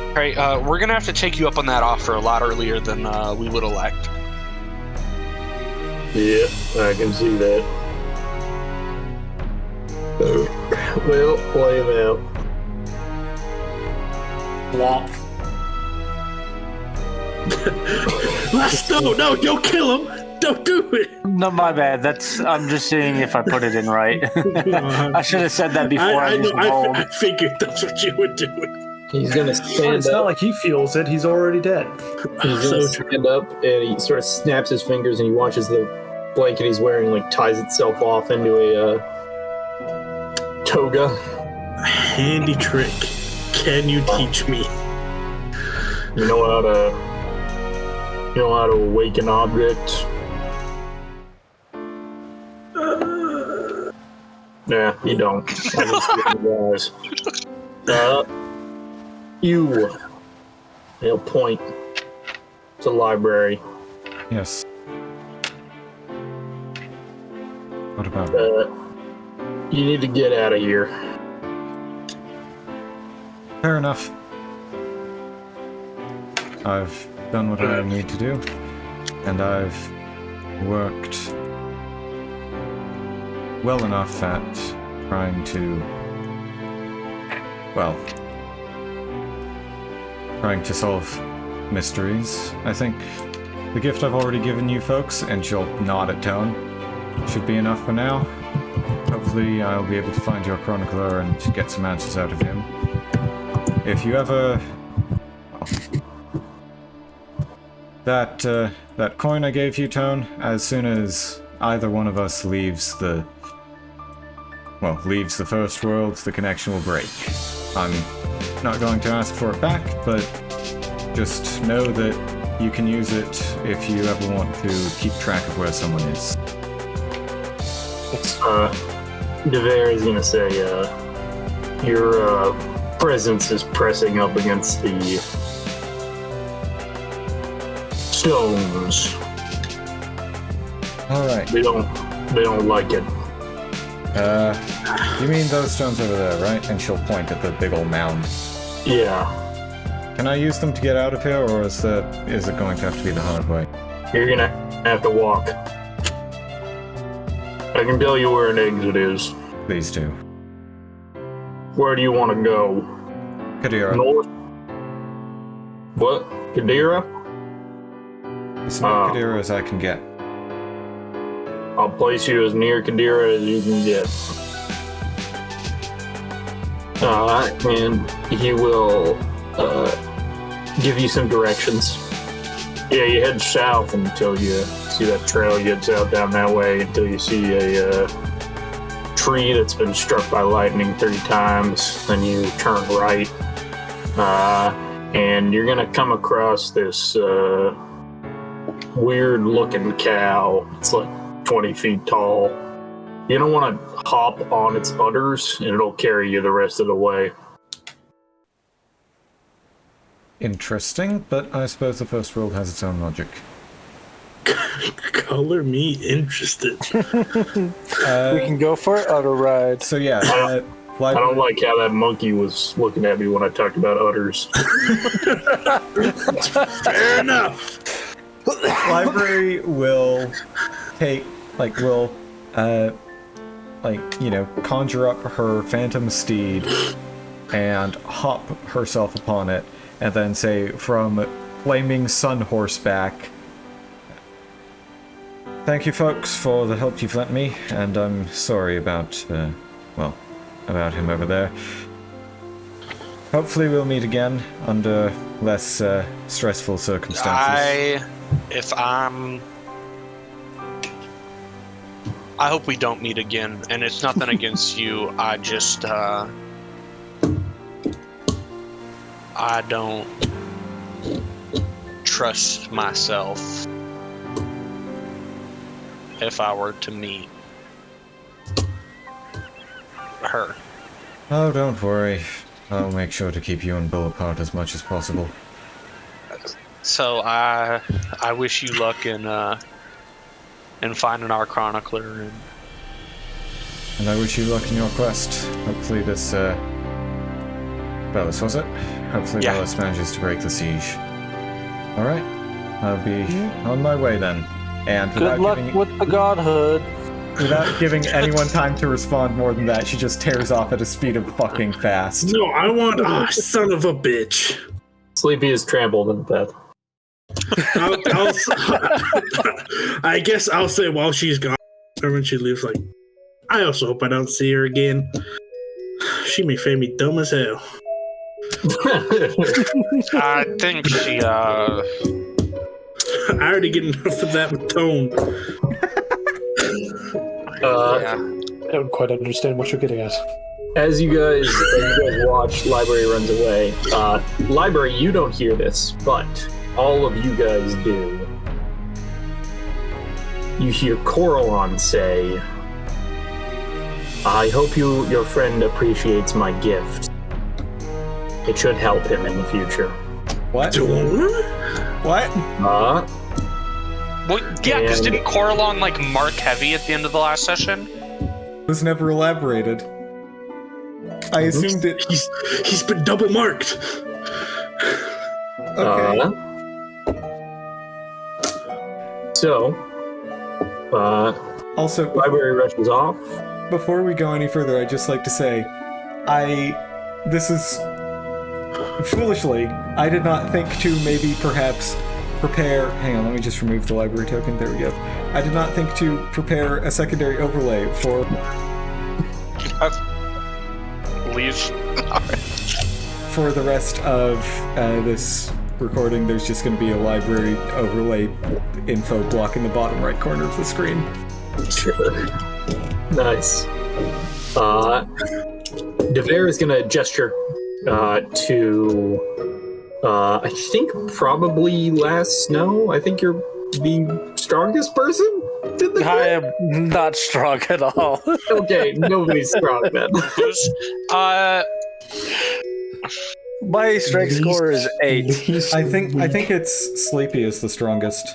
[SPEAKER 1] All right, we're gonna have to take you up on that offer a lot earlier than we would elect.
[SPEAKER 3] Yeah, I can see that. Well, play him out.
[SPEAKER 5] No, don't kill him. Don't do it.
[SPEAKER 6] No, my bad. I'm just seeing if I put it in right. I should have said that before I used the roll.
[SPEAKER 5] I figured that's what you were doing.
[SPEAKER 3] He's gonna stand
[SPEAKER 4] It's
[SPEAKER 3] up.
[SPEAKER 4] not like he feels it. He's already dead.
[SPEAKER 3] He's gonna stand up and he sort of snaps his fingers and he watches the blanket he's wearing like ties itself off into a toga.
[SPEAKER 5] Handy trick. Can you teach me?
[SPEAKER 3] You know how to awaken objects? Nah, you don't. He'll point to the library.
[SPEAKER 2] Yes. What about?
[SPEAKER 3] You need to get out of here.
[SPEAKER 2] Fair enough. I've done what I need to do, and I've worked well enough at trying to solve mysteries. I think the gift I've already given you folks, and she'll nod at Tone, should be enough for now. Hopefully I'll be able to find your chronicler and get some answers out of him. If you ever... That coin I gave you, Tone, as soon as either one of us leaves the first world, the connection will break. I'm not going to ask for it back, but just know that you can use it if you ever want to keep track of where someone is.
[SPEAKER 3] DeVere is gonna say, your presence is pressing up against the stones.
[SPEAKER 2] Alright.
[SPEAKER 3] They don't like it.
[SPEAKER 2] You mean those stones over there, right? And she'll point at the big old mound.
[SPEAKER 3] Yeah.
[SPEAKER 2] Can I use them to get out of here, or is it going to have to be the hard way?
[SPEAKER 3] You're gonna have to walk. I can tell you where an exit is.
[SPEAKER 2] Please do.
[SPEAKER 3] Where do you want to go?
[SPEAKER 2] Kadira.
[SPEAKER 3] North? What? Kadira?
[SPEAKER 2] As near Kadira as I can get.
[SPEAKER 3] I'll place you as near Kadira as you can get. And he will give you some directions. Yeah, you head south until you see that trail gets out down that way until you see a tree that's been struck by lightning 3 times. Then you turn right, and you're gonna come across this weird-looking cow. It's like 20 feet tall. You're gonna want to hop on its udders, and it'll carry you the rest of the way.
[SPEAKER 2] Interesting, but I suppose the first world has its own logic.
[SPEAKER 5] Color me interested.
[SPEAKER 6] We can go for it. Auto ride.
[SPEAKER 2] So yeah,
[SPEAKER 3] I don't like how that monkey was looking at me when I talked about udders.
[SPEAKER 5] Fair enough.
[SPEAKER 2] Library will take, conjure up her phantom steed and hop herself upon it, and then say, from Flaming Sun Horseback, "Thank you, folks, for the help you've lent me, and I'm sorry about him over there. Hopefully we'll meet again under less stressful circumstances."
[SPEAKER 1] I hope we don't meet again, and it's nothing against you. I just, I don't trust myself if I were to meet her.
[SPEAKER 2] Oh, don't worry. I'll make sure to keep you and Bill apart as much as possible.
[SPEAKER 1] So I wish you luck in finding our chronicler,
[SPEAKER 2] And I wish you luck in your quest. Hopefully this, Bellis, was it? Hopefully
[SPEAKER 1] Yeah.
[SPEAKER 2] Bellis manages to break the siege. Alright. I'll be on my way then. And
[SPEAKER 6] Good luck with the godhood.
[SPEAKER 2] without giving anyone time to respond more than that, she just tears off at a speed of fucking fast.
[SPEAKER 5] No, I want. Son of a bitch.
[SPEAKER 3] Sleepy is trampled in death.
[SPEAKER 5] I guess I'll say while she's gone, or when she leaves, like, I also hope I don't see her again. She may find me dumb as hell.
[SPEAKER 1] I think she,
[SPEAKER 5] I already get enough of that with Tone.
[SPEAKER 1] yeah.
[SPEAKER 4] I don't quite understand what you're getting at.
[SPEAKER 3] As you guys watch, Library runs away. Library, you don't hear this, but all of you guys do. You hear Coralon say, "I hope your friend appreciates my gift. It should help him in the future."
[SPEAKER 2] What? What?
[SPEAKER 1] Well, yeah, because
[SPEAKER 3] And-
[SPEAKER 1] didn't Coralon, mark heavy at the end of the last session?
[SPEAKER 2] It was never elaborated. I assumed it.
[SPEAKER 5] He's been double marked.
[SPEAKER 2] Okay.
[SPEAKER 3] So,
[SPEAKER 2] Also,
[SPEAKER 3] Library rushes off.
[SPEAKER 2] before we go any further, I'd just like to say, this is foolishly, I did not think to maybe perhaps prepare, hang on, let me just remove the library token, there we go. I did not think to prepare a secondary overlay for
[SPEAKER 1] Leave.
[SPEAKER 2] the rest of this recording. There's just going to be a library overlay info block in the bottom right corner of the screen.
[SPEAKER 3] Sure. Nice. Devere is gonna gesture to I think probably last snow. I think you're the strongest person in the
[SPEAKER 6] I
[SPEAKER 3] group.
[SPEAKER 6] am not strong at all.
[SPEAKER 3] Okay, nobody's strong then.
[SPEAKER 6] My strength score is 8.
[SPEAKER 2] I think it's Sleepy is the strongest.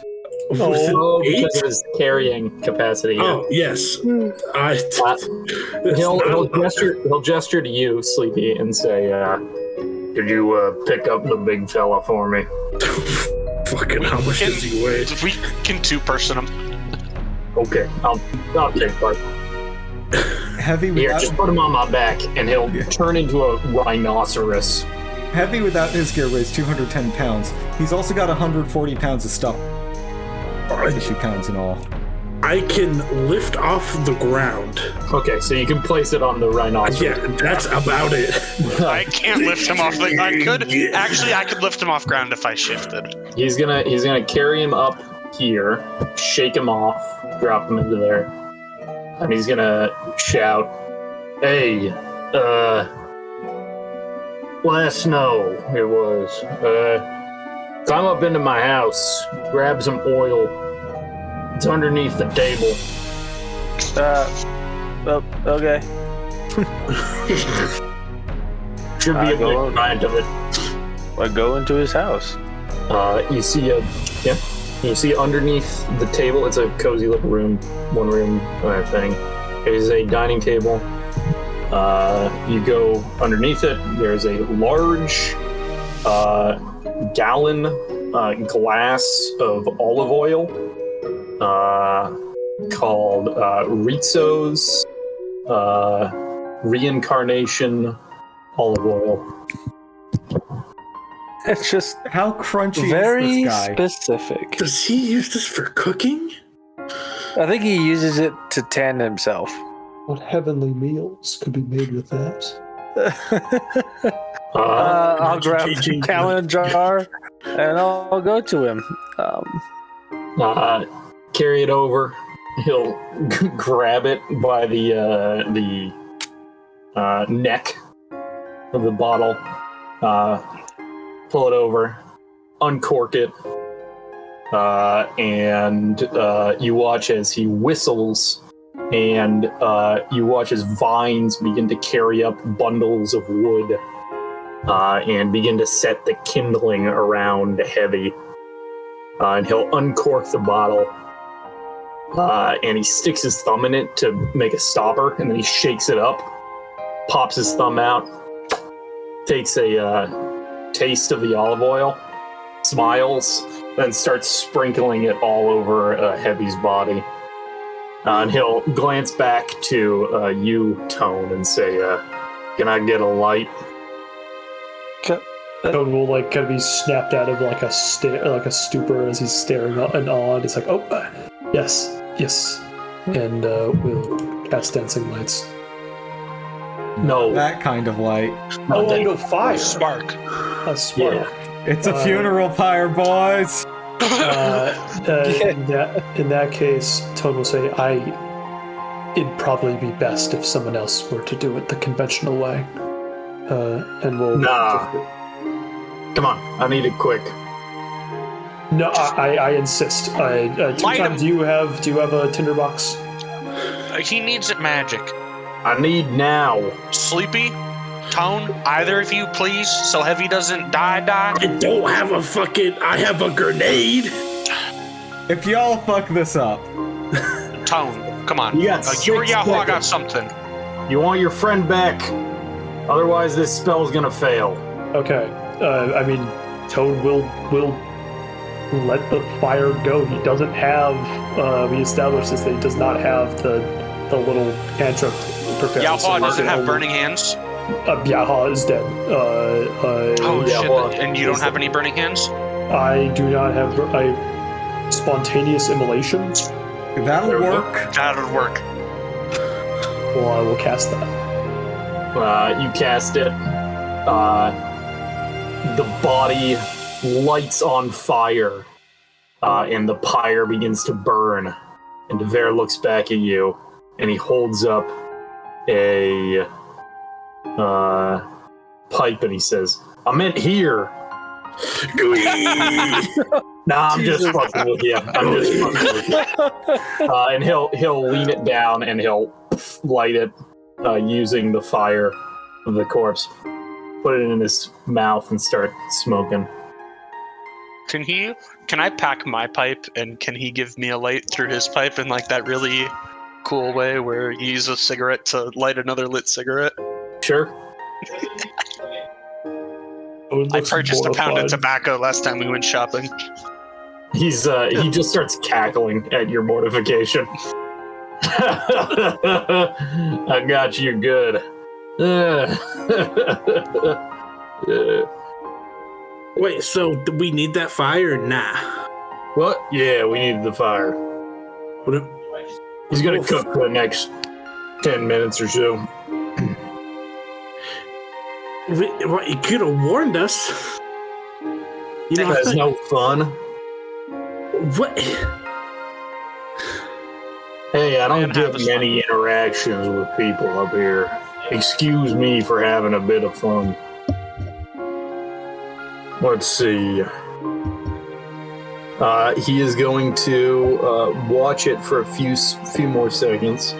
[SPEAKER 3] Oh,
[SPEAKER 5] Eight?
[SPEAKER 3] because of his carrying capacity. Yeah.
[SPEAKER 5] Oh, yes.
[SPEAKER 3] He'll gesture to you, Sleepy, and say, "Did you pick up the big fella for me?"
[SPEAKER 5] Fucking how much does he weigh?
[SPEAKER 1] We can two-person him.
[SPEAKER 3] Okay, I'll take part.
[SPEAKER 2] Heavy
[SPEAKER 3] Here,
[SPEAKER 2] without,
[SPEAKER 3] just put him on my back, and he'll turn into a rhinoceros.
[SPEAKER 2] Heavy without his gear weighs 210 pounds. He's also got 140 pounds of stuff. 50 pounds in all.
[SPEAKER 5] I can lift off the ground.
[SPEAKER 3] Okay, so you can place it on the rhinoceros.
[SPEAKER 5] Yeah, that's about it.
[SPEAKER 1] I can't lift him off. I could lift him off ground if I shifted.
[SPEAKER 3] He's gonna carry him up here, shake him off, drop him into there. And he's gonna shout, "Hey, last snow it was. Climb up into my house, grab some oil. It's underneath the table."
[SPEAKER 6] Okay.
[SPEAKER 3] Should be able to find of it.
[SPEAKER 6] I go into his house.
[SPEAKER 3] You see underneath the table, it's a cozy little room, one room thing. There's a dining table. You go underneath it, there's a large gallon glass of olive oil called Rizzo's Reincarnation Olive Oil.
[SPEAKER 6] It's just
[SPEAKER 2] How crunchy
[SPEAKER 6] very
[SPEAKER 2] is this guy?
[SPEAKER 6] specific.
[SPEAKER 5] Does he use this for cooking?
[SPEAKER 6] I think he uses it to tan himself.
[SPEAKER 4] What heavenly meals could be made with that?
[SPEAKER 6] I'll grab the gallon jar and I'll go to him.
[SPEAKER 3] Carry it over. He'll grab it by the neck of the bottle, pull it over, uncork it, and you watch as he whistles, and you watch as vines begin to carry up bundles of wood and begin to set the kindling around Heavy. And he'll uncork the bottle, and he sticks his thumb in it to make a stopper, and then he shakes it up, pops his thumb out, takes a taste of the olive oil, smiles, then starts sprinkling it all over Heavy's body. And he'll glance back to you, Tone, and say, "Can I get a light?"
[SPEAKER 4] Toad will kind of be snapped out of a stupor as he's staring and awed. It's like, yes, and we'll cast dancing lights.
[SPEAKER 3] No.
[SPEAKER 2] That kind of light.
[SPEAKER 4] No, fire.
[SPEAKER 1] Spark.
[SPEAKER 4] A spark.
[SPEAKER 3] Yeah.
[SPEAKER 2] It's a funeral pyre, boys.
[SPEAKER 4] In that case, Toad will say, it'd probably be best if someone else were to do it the conventional way. And we'll...
[SPEAKER 3] Nah. Come on, I need it quick.
[SPEAKER 4] No, I insist. Time, do you have a tinderbox?
[SPEAKER 1] He needs it magic.
[SPEAKER 3] I need now.
[SPEAKER 1] Sleepy, Tone, either of you, please, so Heavy doesn't die.
[SPEAKER 5] I don't have I have a grenade.
[SPEAKER 2] If y'all fuck this up,
[SPEAKER 1] Tone, come on.
[SPEAKER 3] You got
[SPEAKER 1] you or
[SPEAKER 3] 6
[SPEAKER 1] Yahoo, I got
[SPEAKER 3] seconds.
[SPEAKER 1] something.
[SPEAKER 3] You want your friend back. Otherwise, this spell's gonna fail.
[SPEAKER 4] Okay. Toad will let the fire go. He doesn't have. We established this that he does not have the little cantrip prepared.
[SPEAKER 1] Yahoo doesn't have burning hands.
[SPEAKER 4] Yahoo is dead.
[SPEAKER 1] Shit! And you don't have any burning hands?
[SPEAKER 4] I do not have spontaneous immolation.
[SPEAKER 2] that'll work.
[SPEAKER 1] That'll work.
[SPEAKER 4] Well, I will cast that.
[SPEAKER 3] You cast it. The body lights on fire, and the pyre begins to burn. And Devere looks back at you, and he holds up a pipe, and he says, "I meant here." Nah, I'm just fucking with you. And he'll lean it down and he'll light it using the fire of the corpse. Put it in his mouth and start smoking.
[SPEAKER 1] Can I pack my pipe and can he give me a light through his pipe in that really cool way where you use a cigarette to light another lit cigarette?
[SPEAKER 3] Sure.
[SPEAKER 1] I purchased a pound of tobacco last time we went shopping.
[SPEAKER 3] He just starts cackling at your mortification. I got you good.
[SPEAKER 5] Wait, so do we need that fire? Nah.
[SPEAKER 3] What? Yeah, we need the fire.
[SPEAKER 5] What?
[SPEAKER 3] He's gonna cook for the next 10 minutes or so.
[SPEAKER 5] What, you could have warned us.
[SPEAKER 3] That's no fun.
[SPEAKER 5] What?
[SPEAKER 3] Hey, I don't
[SPEAKER 1] gonna have
[SPEAKER 3] get
[SPEAKER 1] this
[SPEAKER 3] many interactions with people up here. Excuse me for having a bit of fun. Let's see. He is going to watch it for a few more seconds.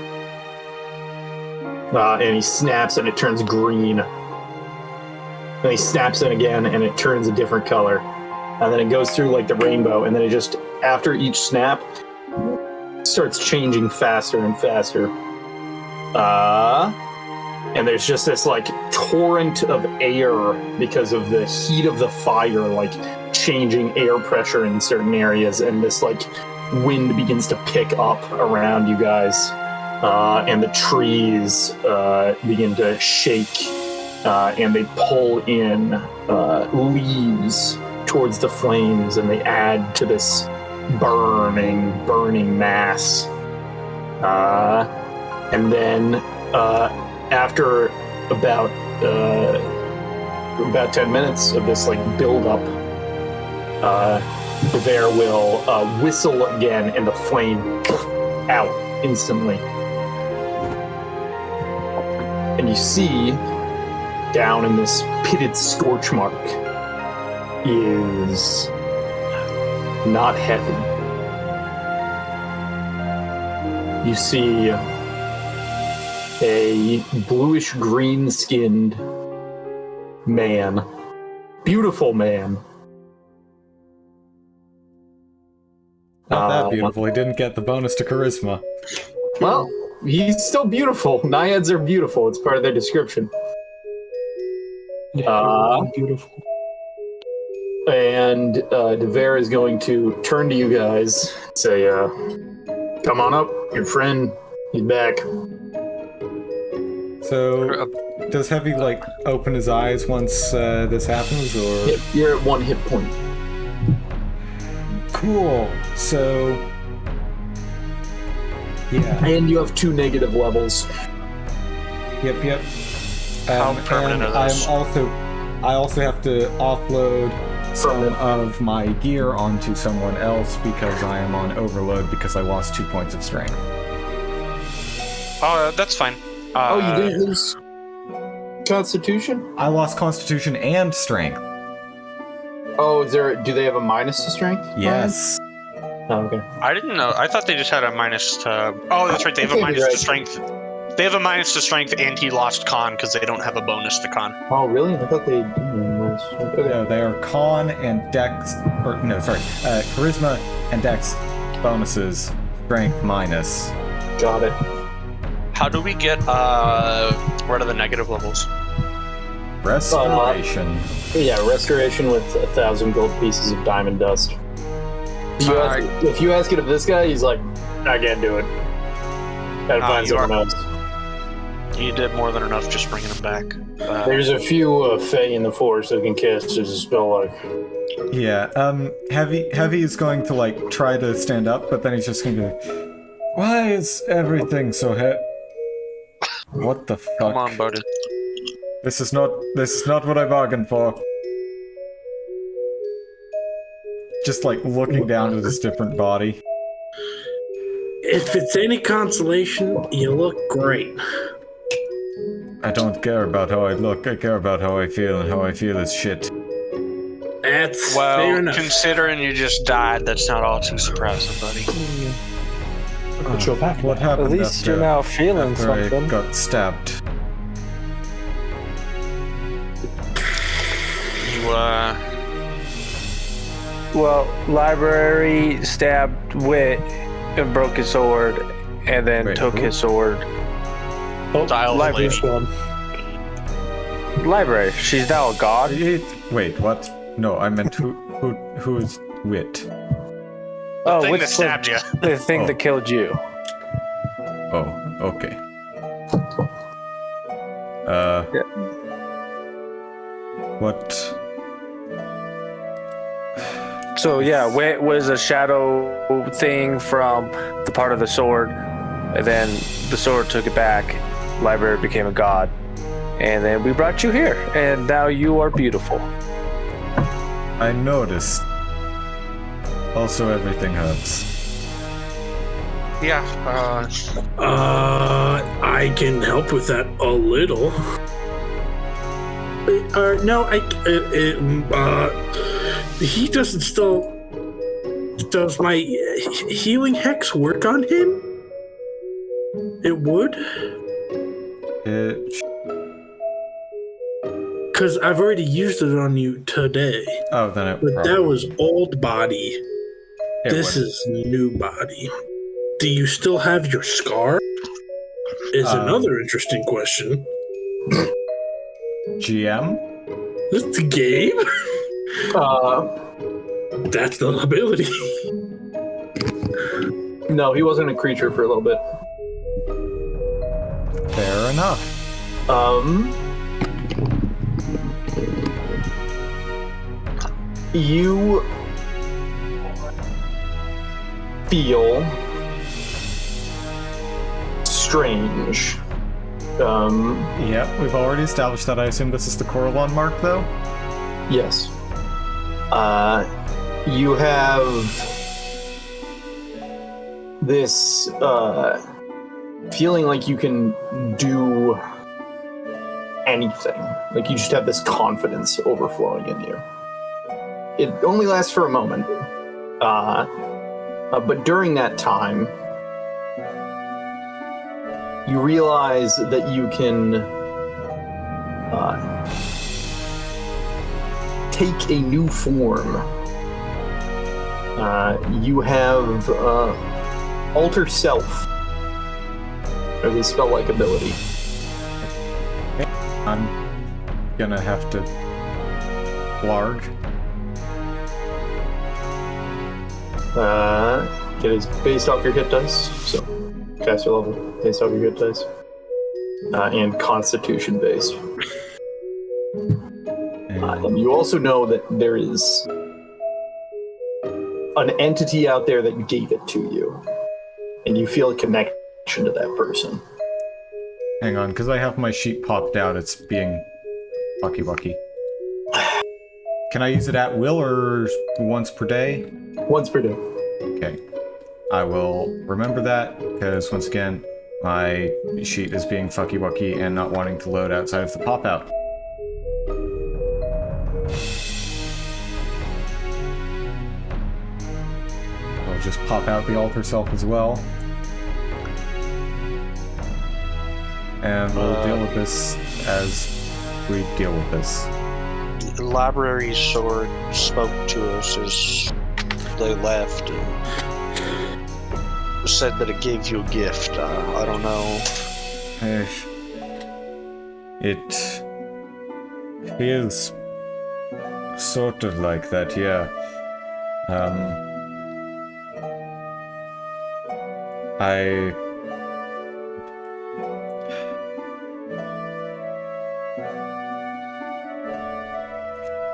[SPEAKER 3] And he snaps and it turns green. Then he snaps it again and it turns a different color. And then it goes through like the rainbow, and then it just, after each snap, starts changing faster and faster. And there's just this like torrent of air because of the heat of the fire, like changing air pressure in certain areas, and this like wind begins to pick up around you guys. And the trees begin to shake, and they pull in leaves towards the flames, and they add to this burning mass. And then after about 10 minutes of this like build up, the bear will whistle again, and the flame out instantly. And you see down in this pitted scorch mark is not heavy. You see a bluish green skinned man. Beautiful man.
[SPEAKER 2] Not that beautiful. He didn't get the bonus to charisma.
[SPEAKER 3] Well, he's still beautiful. Naiads are beautiful. It's part of their description.
[SPEAKER 4] Beautiful.
[SPEAKER 3] And Devere is going to turn to you guys and say, come on up, your friend, he's back.
[SPEAKER 2] So, does Heavy, like, open his eyes once this happens, or...?
[SPEAKER 3] Yep, you're at 1 hit point.
[SPEAKER 2] Cool. So... yeah.
[SPEAKER 3] And you have 2 negative levels.
[SPEAKER 2] Yep.
[SPEAKER 1] How permanent
[SPEAKER 2] and
[SPEAKER 1] are those?
[SPEAKER 2] I also have to offload some of my gear onto someone else because I am on overload because I lost 2 points of strength.
[SPEAKER 1] Oh, that's fine.
[SPEAKER 3] You didn't lose Constitution?
[SPEAKER 2] I lost Constitution and Strength.
[SPEAKER 3] Oh, do they have a minus to strength?
[SPEAKER 2] Yes.
[SPEAKER 3] Oh, okay.
[SPEAKER 1] I didn't know. I thought they just had a minus to... Oh, that's right. They have a minus to strength. They have a minus to strength, and he lost con because they don't have a bonus to con.
[SPEAKER 3] Oh, really? I thought they did have a minus to strength. Okay.
[SPEAKER 2] No, they are Con and Dex... Charisma and Dex bonuses. Strength minus.
[SPEAKER 3] Got it.
[SPEAKER 1] How do we get rid of the negative levels?
[SPEAKER 2] Restoration.
[SPEAKER 3] Yeah, restoration with 1,000 gold pieces of diamond dust. If you ask it of this guy, he's like, I can't do it. Gotta find someone else.
[SPEAKER 1] You did more than enough just bringing him back.
[SPEAKER 3] There's a few Fae in the forest that can cast as a spell like.
[SPEAKER 2] Yeah, Heavy is going to, like, try to stand up, but then he's just going to be like, why is everything so heavy? What the fuck?
[SPEAKER 1] Come on, buddy.
[SPEAKER 2] This is not what I bargained for. Just like looking down at this different body.
[SPEAKER 5] If it's any consolation, you look great.
[SPEAKER 2] I don't care about how I look, I care about how I feel, and how I feel is shit.
[SPEAKER 5] That's fair
[SPEAKER 1] Well,
[SPEAKER 5] enough.
[SPEAKER 1] considering you just died, that's not all too surprising, buddy.
[SPEAKER 4] Put your back.
[SPEAKER 2] What happened
[SPEAKER 6] At least
[SPEAKER 2] after,
[SPEAKER 6] you're now feeling
[SPEAKER 2] after I
[SPEAKER 6] something.
[SPEAKER 2] got stabbed?
[SPEAKER 1] You,
[SPEAKER 6] Well, Library stabbed Wit and broke his sword, and then
[SPEAKER 2] Wait,
[SPEAKER 6] took
[SPEAKER 2] who?
[SPEAKER 6] his sword.
[SPEAKER 1] Dial
[SPEAKER 6] Library.
[SPEAKER 1] lady.
[SPEAKER 6] Library. She's now a god.
[SPEAKER 2] Wait, what? No, I meant who is Wit?
[SPEAKER 6] Oh,
[SPEAKER 1] thing that
[SPEAKER 6] Wit's
[SPEAKER 1] stabbed you.
[SPEAKER 6] the thing
[SPEAKER 2] Oh.
[SPEAKER 6] that killed you.
[SPEAKER 2] Oh, okay. What?
[SPEAKER 6] So yeah, Wit was a shadow thing from the part of the sword, and then the sword took it back. Library became a god, and then we brought you here, and now you are beautiful.
[SPEAKER 2] I noticed. Also, everything hurts.
[SPEAKER 1] Yeah.
[SPEAKER 5] I can help with that a little. No, he doesn't still. Does my healing hex work on him? It would? Because I've already used it on you today.
[SPEAKER 2] Oh, then it
[SPEAKER 5] But
[SPEAKER 2] probably...
[SPEAKER 5] that was old body. This
[SPEAKER 2] wouldn't.
[SPEAKER 5] is new body. Do you still have your scar? Is another interesting question.
[SPEAKER 2] GM?
[SPEAKER 5] This is Gabe? That's the ability.
[SPEAKER 3] No, he wasn't a creature for a little bit.
[SPEAKER 2] Fair enough.
[SPEAKER 3] You feel strange.
[SPEAKER 2] Yep, we've already established that. I assume this is the Coralon mark, though?
[SPEAKER 3] Yes. You have this feeling like you can do anything. Like you just have this confidence overflowing in you. It only lasts for a moment. But during that time, you realize that you can take a new form. You have Alter Self, or the spell-like ability.
[SPEAKER 2] I'm gonna have to blarg.
[SPEAKER 3] It is based off your hit dice, so caster level based off your hit dice, and Constitution based. And you also know that there is an entity out there that gave it to you, and you feel a connection to that person.
[SPEAKER 2] Hang on, because I have my sheet popped out, it's being wucky. Can I use it at will or once per day?
[SPEAKER 3] Once per day.
[SPEAKER 2] Okay. I will remember that, because once again, my sheet is being fucky wucky and not wanting to load outside of the pop-out. I'll just pop out the alter self as well. And we'll deal with this as we deal with this.
[SPEAKER 8] The library sword spoke to us as they left and said that it gave you a gift. I don't know.
[SPEAKER 2] It feels sort of like that, yeah.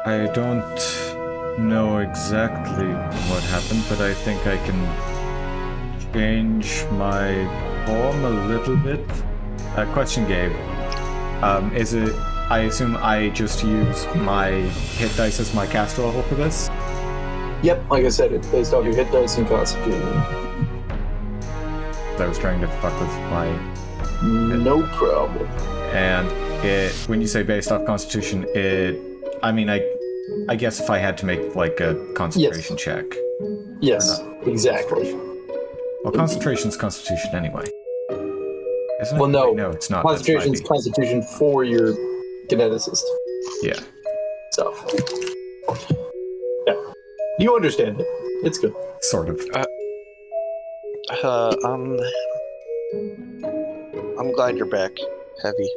[SPEAKER 2] I don't know exactly what happened, but I think I can change my form a little bit. Question, Gabe. Is it... I assume I just use my hit dice as my caster level for this?
[SPEAKER 3] Yep, like I said, it's based off your hit dice and Constitution.
[SPEAKER 2] I was trying to fuck with my...
[SPEAKER 3] No problem.
[SPEAKER 2] And when you say based off Constitution, I guess if I had to make like a concentration check.
[SPEAKER 3] Yes, exactly.
[SPEAKER 2] Well, concentration's Constitution anyway. Isn't it?
[SPEAKER 3] Well, no.
[SPEAKER 2] Wait, no, it's not.
[SPEAKER 3] Concentration's Constitution for your geneticist
[SPEAKER 2] Yeah.
[SPEAKER 3] stuff. Yeah. You understand it. It's good.
[SPEAKER 2] Sort of.
[SPEAKER 8] I'm glad you're back, Heavy.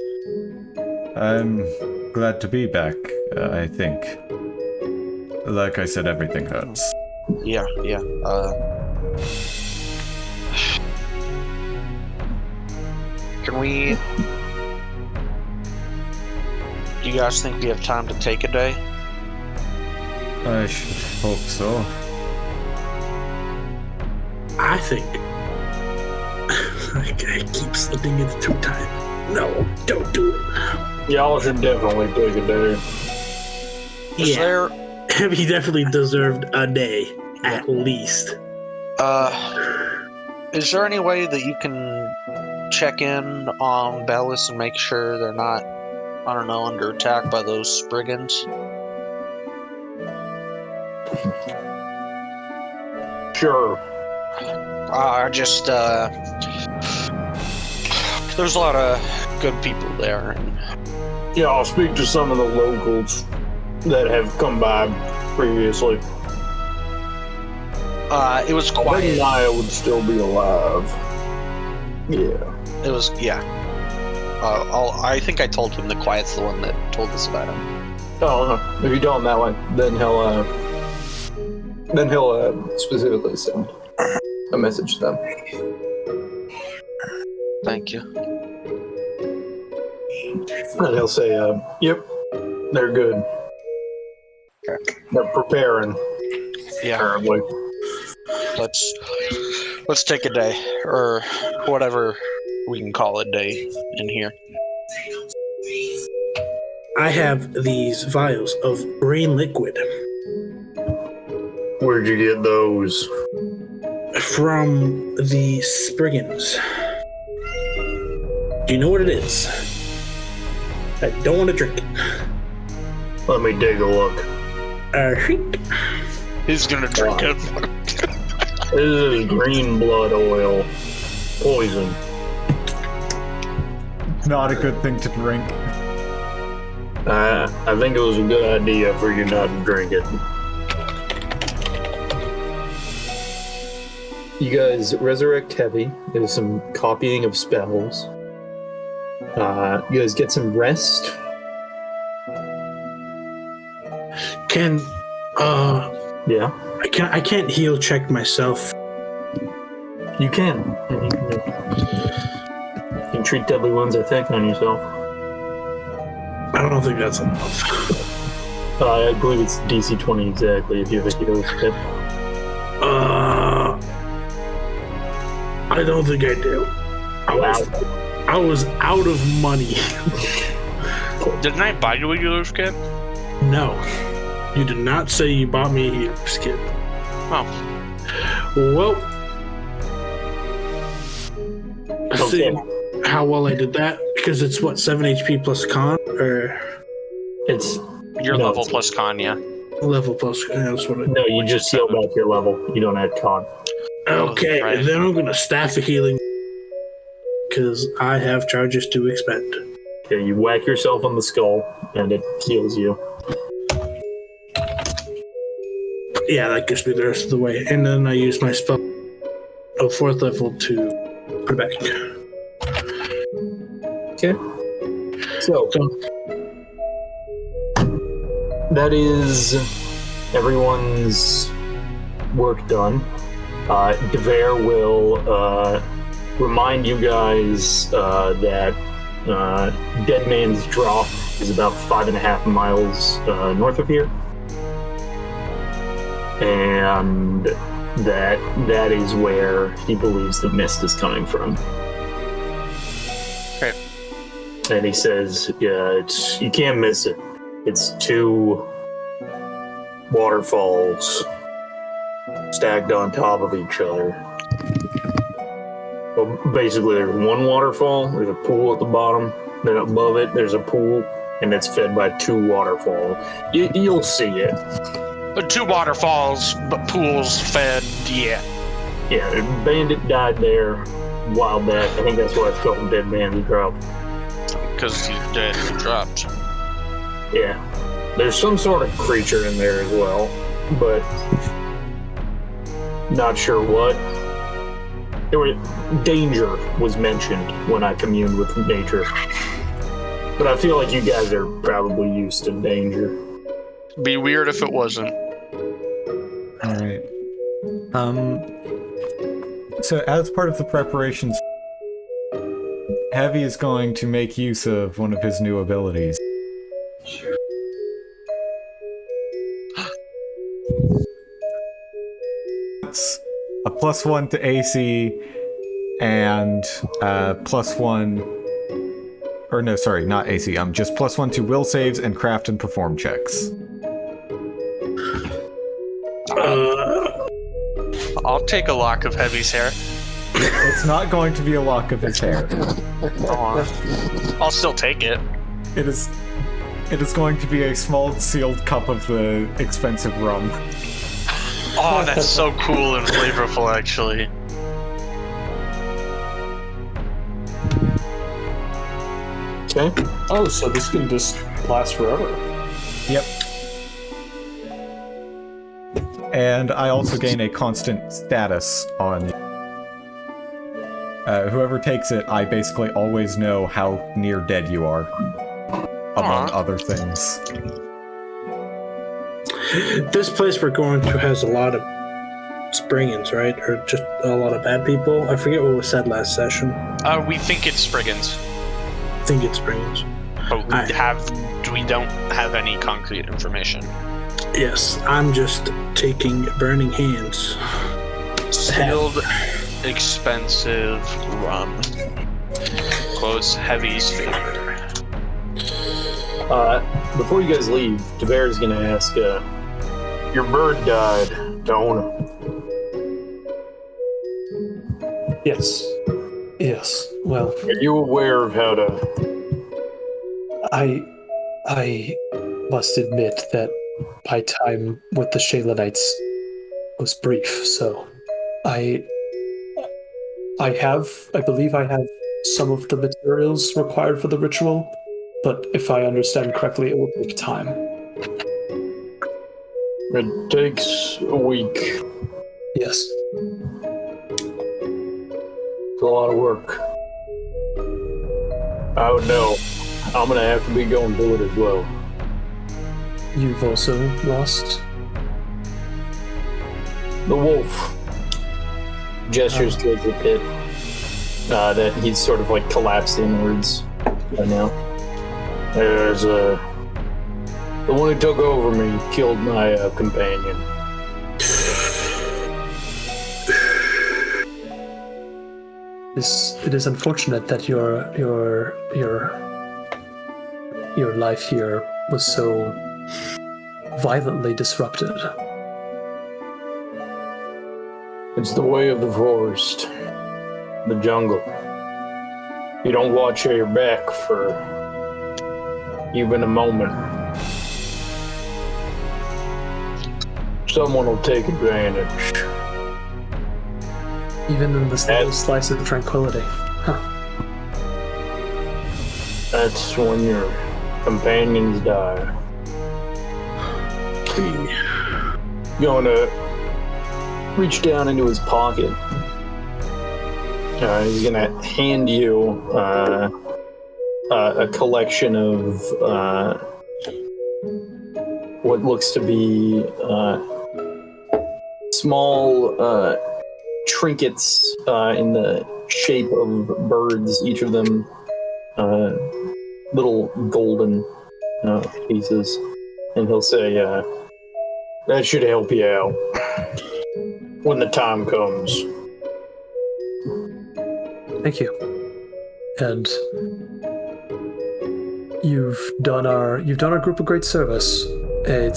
[SPEAKER 2] I'm glad to be back, I think. Like I said, everything hurts.
[SPEAKER 8] Yeah. Can we... Do you guys think we have time to take a day?
[SPEAKER 2] I should hope so.
[SPEAKER 5] I think... I keep slipping into 2 times. No, don't do it.
[SPEAKER 3] Y'all should definitely take a day.
[SPEAKER 8] Is there...
[SPEAKER 5] Heavy definitely deserved a day, at least.
[SPEAKER 8] Is there any way that you can check in on Bellis and make sure they're not, I don't know, under attack by those brigands?
[SPEAKER 3] Sure.
[SPEAKER 8] There's a lot of good people there, and
[SPEAKER 3] Yeah, I'll speak to some of the locals that have come by previously.
[SPEAKER 8] it was
[SPEAKER 3] I think
[SPEAKER 8] quiet.
[SPEAKER 3] Naya would still be alive. Yeah.
[SPEAKER 8] It was, yeah. I think I told him the Quiet's the one that told us about him.
[SPEAKER 3] Oh, if you tell him that way, then he'll specifically send a message to them.
[SPEAKER 8] Thank you.
[SPEAKER 3] And he'll say, yep, they're good.
[SPEAKER 8] Okay.
[SPEAKER 3] They're preparing
[SPEAKER 8] Yeah.
[SPEAKER 3] terribly.
[SPEAKER 8] Let's take a day, or whatever we can call a day in here.
[SPEAKER 5] I have these vials of brain liquid
[SPEAKER 3] Where'd you get those?
[SPEAKER 5] from the Spriggans. Do you know what it is? I don't want to drink it.
[SPEAKER 3] Let me take a look.
[SPEAKER 5] Shriek.
[SPEAKER 1] He's gonna drink it.
[SPEAKER 3] This is green blood oil. Poison.
[SPEAKER 2] Not a good thing to drink.
[SPEAKER 3] I think it was a good idea for you not to drink it. You guys resurrect Heavy. There's some copying of spells. You guys get some rest.
[SPEAKER 5] Can
[SPEAKER 3] Yeah,
[SPEAKER 5] I can't heal check myself.
[SPEAKER 3] you can. You can treat deadly wounds, I think, on yourself.
[SPEAKER 5] I don't think that's enough.
[SPEAKER 3] I believe it's DC 20 exactly if you have a heal tip.
[SPEAKER 5] I don't think I do. I was out of money.
[SPEAKER 1] Didn't I buy you a healer's kit?
[SPEAKER 5] No, you did not say you bought me a healer's kit.
[SPEAKER 1] Oh.
[SPEAKER 5] Well,
[SPEAKER 3] Okay.
[SPEAKER 5] see how well I did that, because it's what, 7 HP plus con, or
[SPEAKER 3] It's
[SPEAKER 1] Your
[SPEAKER 3] No,
[SPEAKER 1] level
[SPEAKER 3] it's-
[SPEAKER 1] plus con, yeah.
[SPEAKER 5] level plus. That's what.
[SPEAKER 3] no, you just heal back your level. You don't add con.
[SPEAKER 5] Okay,
[SPEAKER 1] right.
[SPEAKER 5] then I'm gonna staff a healing because I have charges to expend.
[SPEAKER 3] Okay, you whack yourself on the skull, and it heals you.
[SPEAKER 5] Yeah, that gets me the rest of the way, and then I use my spell of 4th level to put it back.
[SPEAKER 3] Okay. So that is everyone's work done. Devere will remind you guys that Dead Man's Drop is about 5.5 miles north of here, and that is where he believes the mist is coming from.
[SPEAKER 1] Okay.
[SPEAKER 3] And he says, "Yeah, you can't miss it. It's 2 waterfalls stacked on top of each other. Well, basically, there's one waterfall, there's a pool at the bottom, then above it, there's a pool, and it's fed by 2 waterfalls. You'll see it.
[SPEAKER 1] 2 waterfalls, but pools fed, yeah.
[SPEAKER 3] Yeah, a bandit died there a while back. I think that's why it's called Dead Man's Drop.
[SPEAKER 1] Because he's dead and dropped.
[SPEAKER 3] Yeah. There's some sort of creature in there as well, but not sure what. Danger was mentioned when I communed with nature. But I feel like you guys are probably used to danger.
[SPEAKER 1] Be weird if it wasn't.
[SPEAKER 2] All right. So as part of the preparations, Heavy is going to make use of one of his new abilities. It's a +1 to AC and +1, or no, sorry, not AC. Just +1 to will saves and craft and perform checks.
[SPEAKER 1] I'll take a lock of Heavy's hair.
[SPEAKER 2] It's not going to be a lock of his hair.
[SPEAKER 1] I'll still take it.
[SPEAKER 2] It is going to be a small sealed cup of the expensive rum.
[SPEAKER 1] Oh, that's so cool and flavorful, actually.
[SPEAKER 3] Okay.
[SPEAKER 4] Oh, so this can just last forever.
[SPEAKER 2] Yep. And I also gain a constant status on whoever takes it. I basically always know how near dead you are, among other things.
[SPEAKER 5] This place we're going to has a lot of Spriggans, right? Or just a lot of bad people? I forget what was said last session.
[SPEAKER 1] We think it's Spriggans,
[SPEAKER 5] I think it's Spriggans.
[SPEAKER 1] but we don't have any concrete information.
[SPEAKER 5] Yes, I'm just taking Burning Hands.
[SPEAKER 1] Sealed, expensive rum. Close Heavy's favor.
[SPEAKER 3] Before you guys leave, Tavera's gonna ask, your bird died, don't it?
[SPEAKER 4] Yes. Yes. Well,
[SPEAKER 3] Are you aware of how to...
[SPEAKER 4] I must admit that my time with the Shalanites was brief, so I believe I have some of the materials required for the ritual, but if I understand correctly, it will take time.
[SPEAKER 3] It takes a week.
[SPEAKER 4] Yes.
[SPEAKER 3] It's a lot of work. Oh no, I'm gonna have to be going through it as well.
[SPEAKER 4] You've also lost?
[SPEAKER 3] The wolf gestures towards the pit that he's sort of like collapsed inwards right now. There's the one who took over me killed my companion.
[SPEAKER 4] It is unfortunate that your life here was so violently disrupted.
[SPEAKER 3] It's the way of the forest, the jungle. You don't watch your back for even a moment. Someone will take advantage.
[SPEAKER 4] Even in this little slice of tranquility. Huh.
[SPEAKER 3] That's when your companions die. Gonna reach down into his pocket. He's gonna hand you a collection of what looks to be small trinkets in the shape of birds, each of them little golden pieces. And he'll say, that should help you out when the time comes.
[SPEAKER 4] Thank you. And you've done our group a great service. It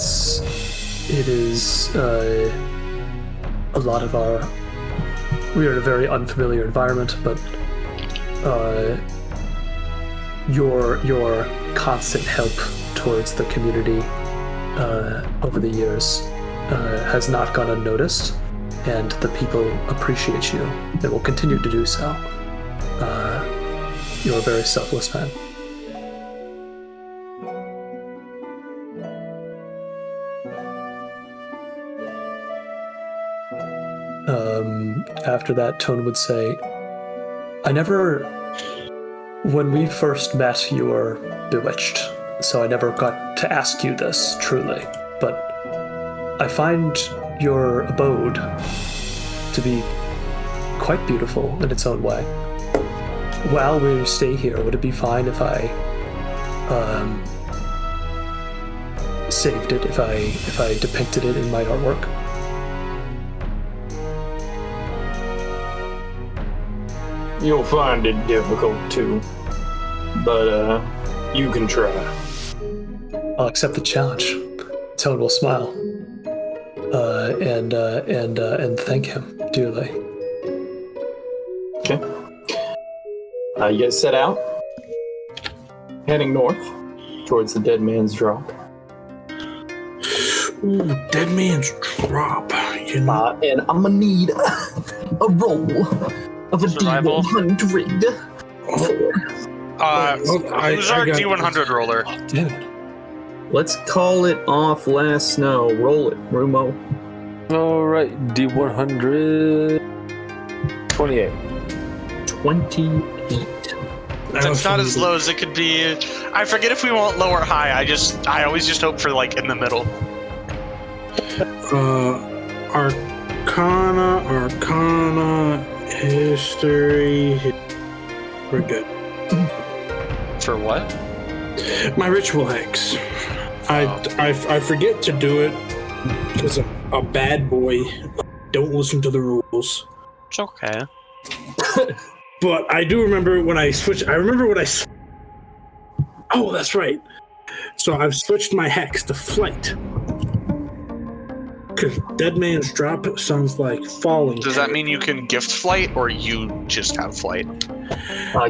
[SPEAKER 4] is a lot of our. We are in a very unfamiliar environment, but your constant help towards the community over the years has not gone unnoticed, and the people appreciate you and will continue to do so. You're a very selfless man. After that, Tone would say, when we first met, you were bewitched, so I never got to ask you this, truly, but I find your abode to be quite beautiful in its own way. While we stay here, would it be fine if I saved it, if I depicted it in my artwork?
[SPEAKER 3] You'll find it difficult too, but you can try.
[SPEAKER 4] I'll accept the challenge. Toad will smile, and thank him dearly.
[SPEAKER 3] Okay. You guys set out, heading north towards the Dead Man's Drop.
[SPEAKER 5] Ooh, Dead Man's Drop. You know,
[SPEAKER 3] And I'm gonna need a roll of a
[SPEAKER 1] Survival?
[SPEAKER 3] D100.
[SPEAKER 1] Who's our D100 roller?
[SPEAKER 4] Damn it.
[SPEAKER 3] Let's call it off last snow. Roll it, Rumo.
[SPEAKER 6] All right, D100. 28.
[SPEAKER 3] 28.
[SPEAKER 1] It's not as low as it could be. I forget if we want low or high. I always just hope for like in the middle.
[SPEAKER 5] Arcana, History. We're good.
[SPEAKER 1] For what?
[SPEAKER 5] My ritual hex. I forget to do it because I'm a bad boy. Don't listen to the rules.
[SPEAKER 1] It's okay.
[SPEAKER 5] But I do remember when I switched. Oh, that's right. So I've switched my hex to flight. Because Dead Man's Drop sounds like falling.
[SPEAKER 1] Does that mean you can gift flight or you just have flight?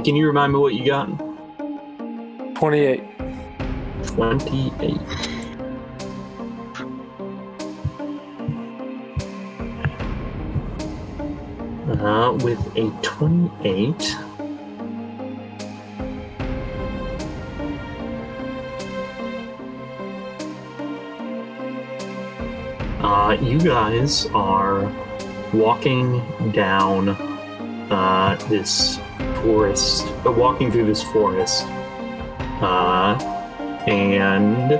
[SPEAKER 3] Can you remind me what you got?
[SPEAKER 6] 28.
[SPEAKER 3] 28. With a 28. You guys are walking down this forest, walking through this forest, and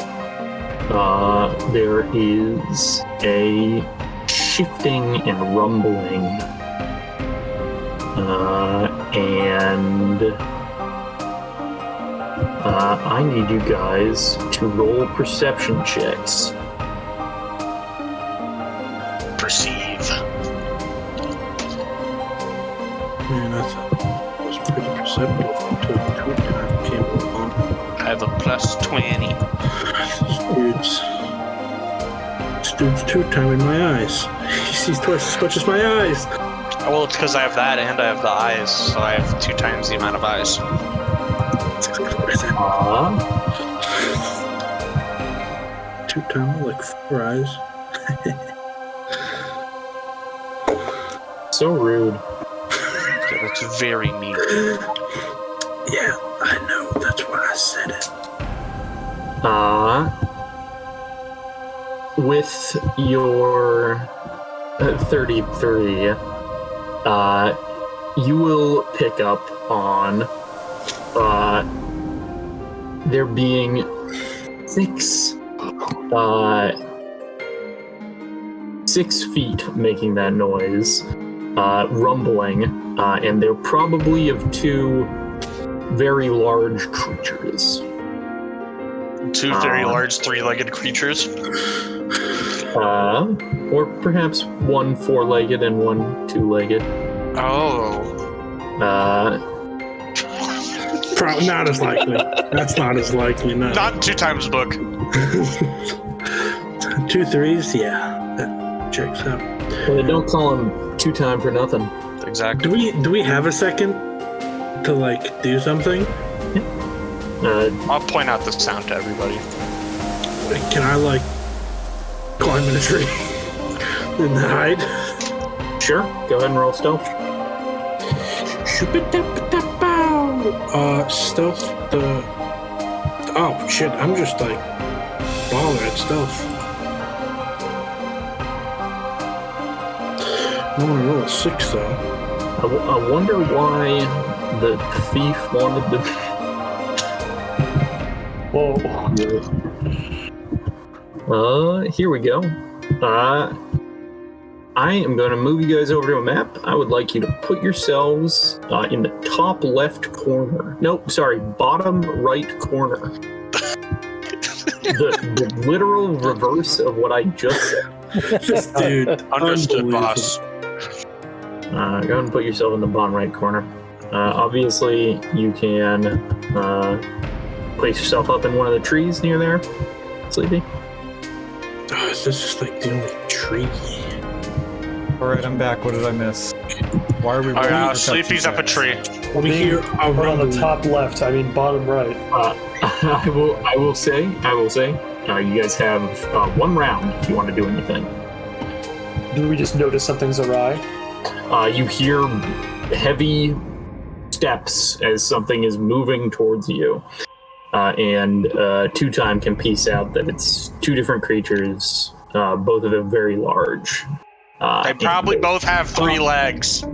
[SPEAKER 3] there is a shifting and rumbling, and I need you guys to roll perception checks.
[SPEAKER 1] Perceive.
[SPEAKER 5] Man, that was pretty perceptive until the two time came along.
[SPEAKER 1] I have a plus 20.
[SPEAKER 5] This dude's two-time in my eyes. He sees twice as much as my eyes.
[SPEAKER 1] Well, it's because I have that and I have the eyes, so I have 2 times the amount of eyes.
[SPEAKER 5] That's exactly what I said. Two-time, like 4 eyes.
[SPEAKER 3] So rude.
[SPEAKER 1] Yeah, that's very mean.
[SPEAKER 5] Yeah, I know. That's why I said it.
[SPEAKER 3] With your 33, you will pick up on there being 6 feet making that noise, rumbling, and they're probably of 2 very large creatures.
[SPEAKER 1] 2 very large 3-legged creatures.
[SPEAKER 3] Or perhaps 1 4-legged and 1 2-legged.
[SPEAKER 1] Oh.
[SPEAKER 5] Probably not as likely. That's not as likely, no.
[SPEAKER 1] Not 2 times book.
[SPEAKER 5] 2 3s, yeah. That checks out.
[SPEAKER 3] Well, they don't call them 2-time for nothing.
[SPEAKER 1] Exactly.
[SPEAKER 5] Do we have a second to like do something?
[SPEAKER 1] I'll point out the sound to everybody.
[SPEAKER 5] Can I like climb in a tree and hide?
[SPEAKER 3] Sure, go ahead and roll stealth.
[SPEAKER 5] Stealth. Oh shit! I'm just like baller at stealth. I want to roll a 6 though.
[SPEAKER 3] I wonder why the thief wanted to.
[SPEAKER 4] Whoa.
[SPEAKER 3] Here we go. I am going to move you guys over to a map. I would like you to put yourselves in the top left corner. Nope, sorry, bottom right corner. the literal reverse of what I just said.
[SPEAKER 5] This dude.
[SPEAKER 1] Understood, boss.
[SPEAKER 3] Go ahead and put yourself in the bottom right corner. Obviously, you can place yourself up in one of the trees near there. Sleepy.
[SPEAKER 5] Oh, this is like the only tree.
[SPEAKER 2] Alright, I'm back. What did I miss? Why are we
[SPEAKER 1] Oh, yeah,
[SPEAKER 2] perception
[SPEAKER 1] Sleepy's up a
[SPEAKER 2] checks?
[SPEAKER 1] tree.
[SPEAKER 5] We hear a
[SPEAKER 4] But on
[SPEAKER 5] rumble.
[SPEAKER 4] the top left, I mean bottom right.
[SPEAKER 3] I will say, you guys have 1 round if you want to do anything.
[SPEAKER 4] Do we just notice something's awry?
[SPEAKER 3] You hear heavy steps as something is moving towards you. And Two-Time can piece out that it's 2 different creatures, both of them very large.
[SPEAKER 1] They probably both have 3 legs.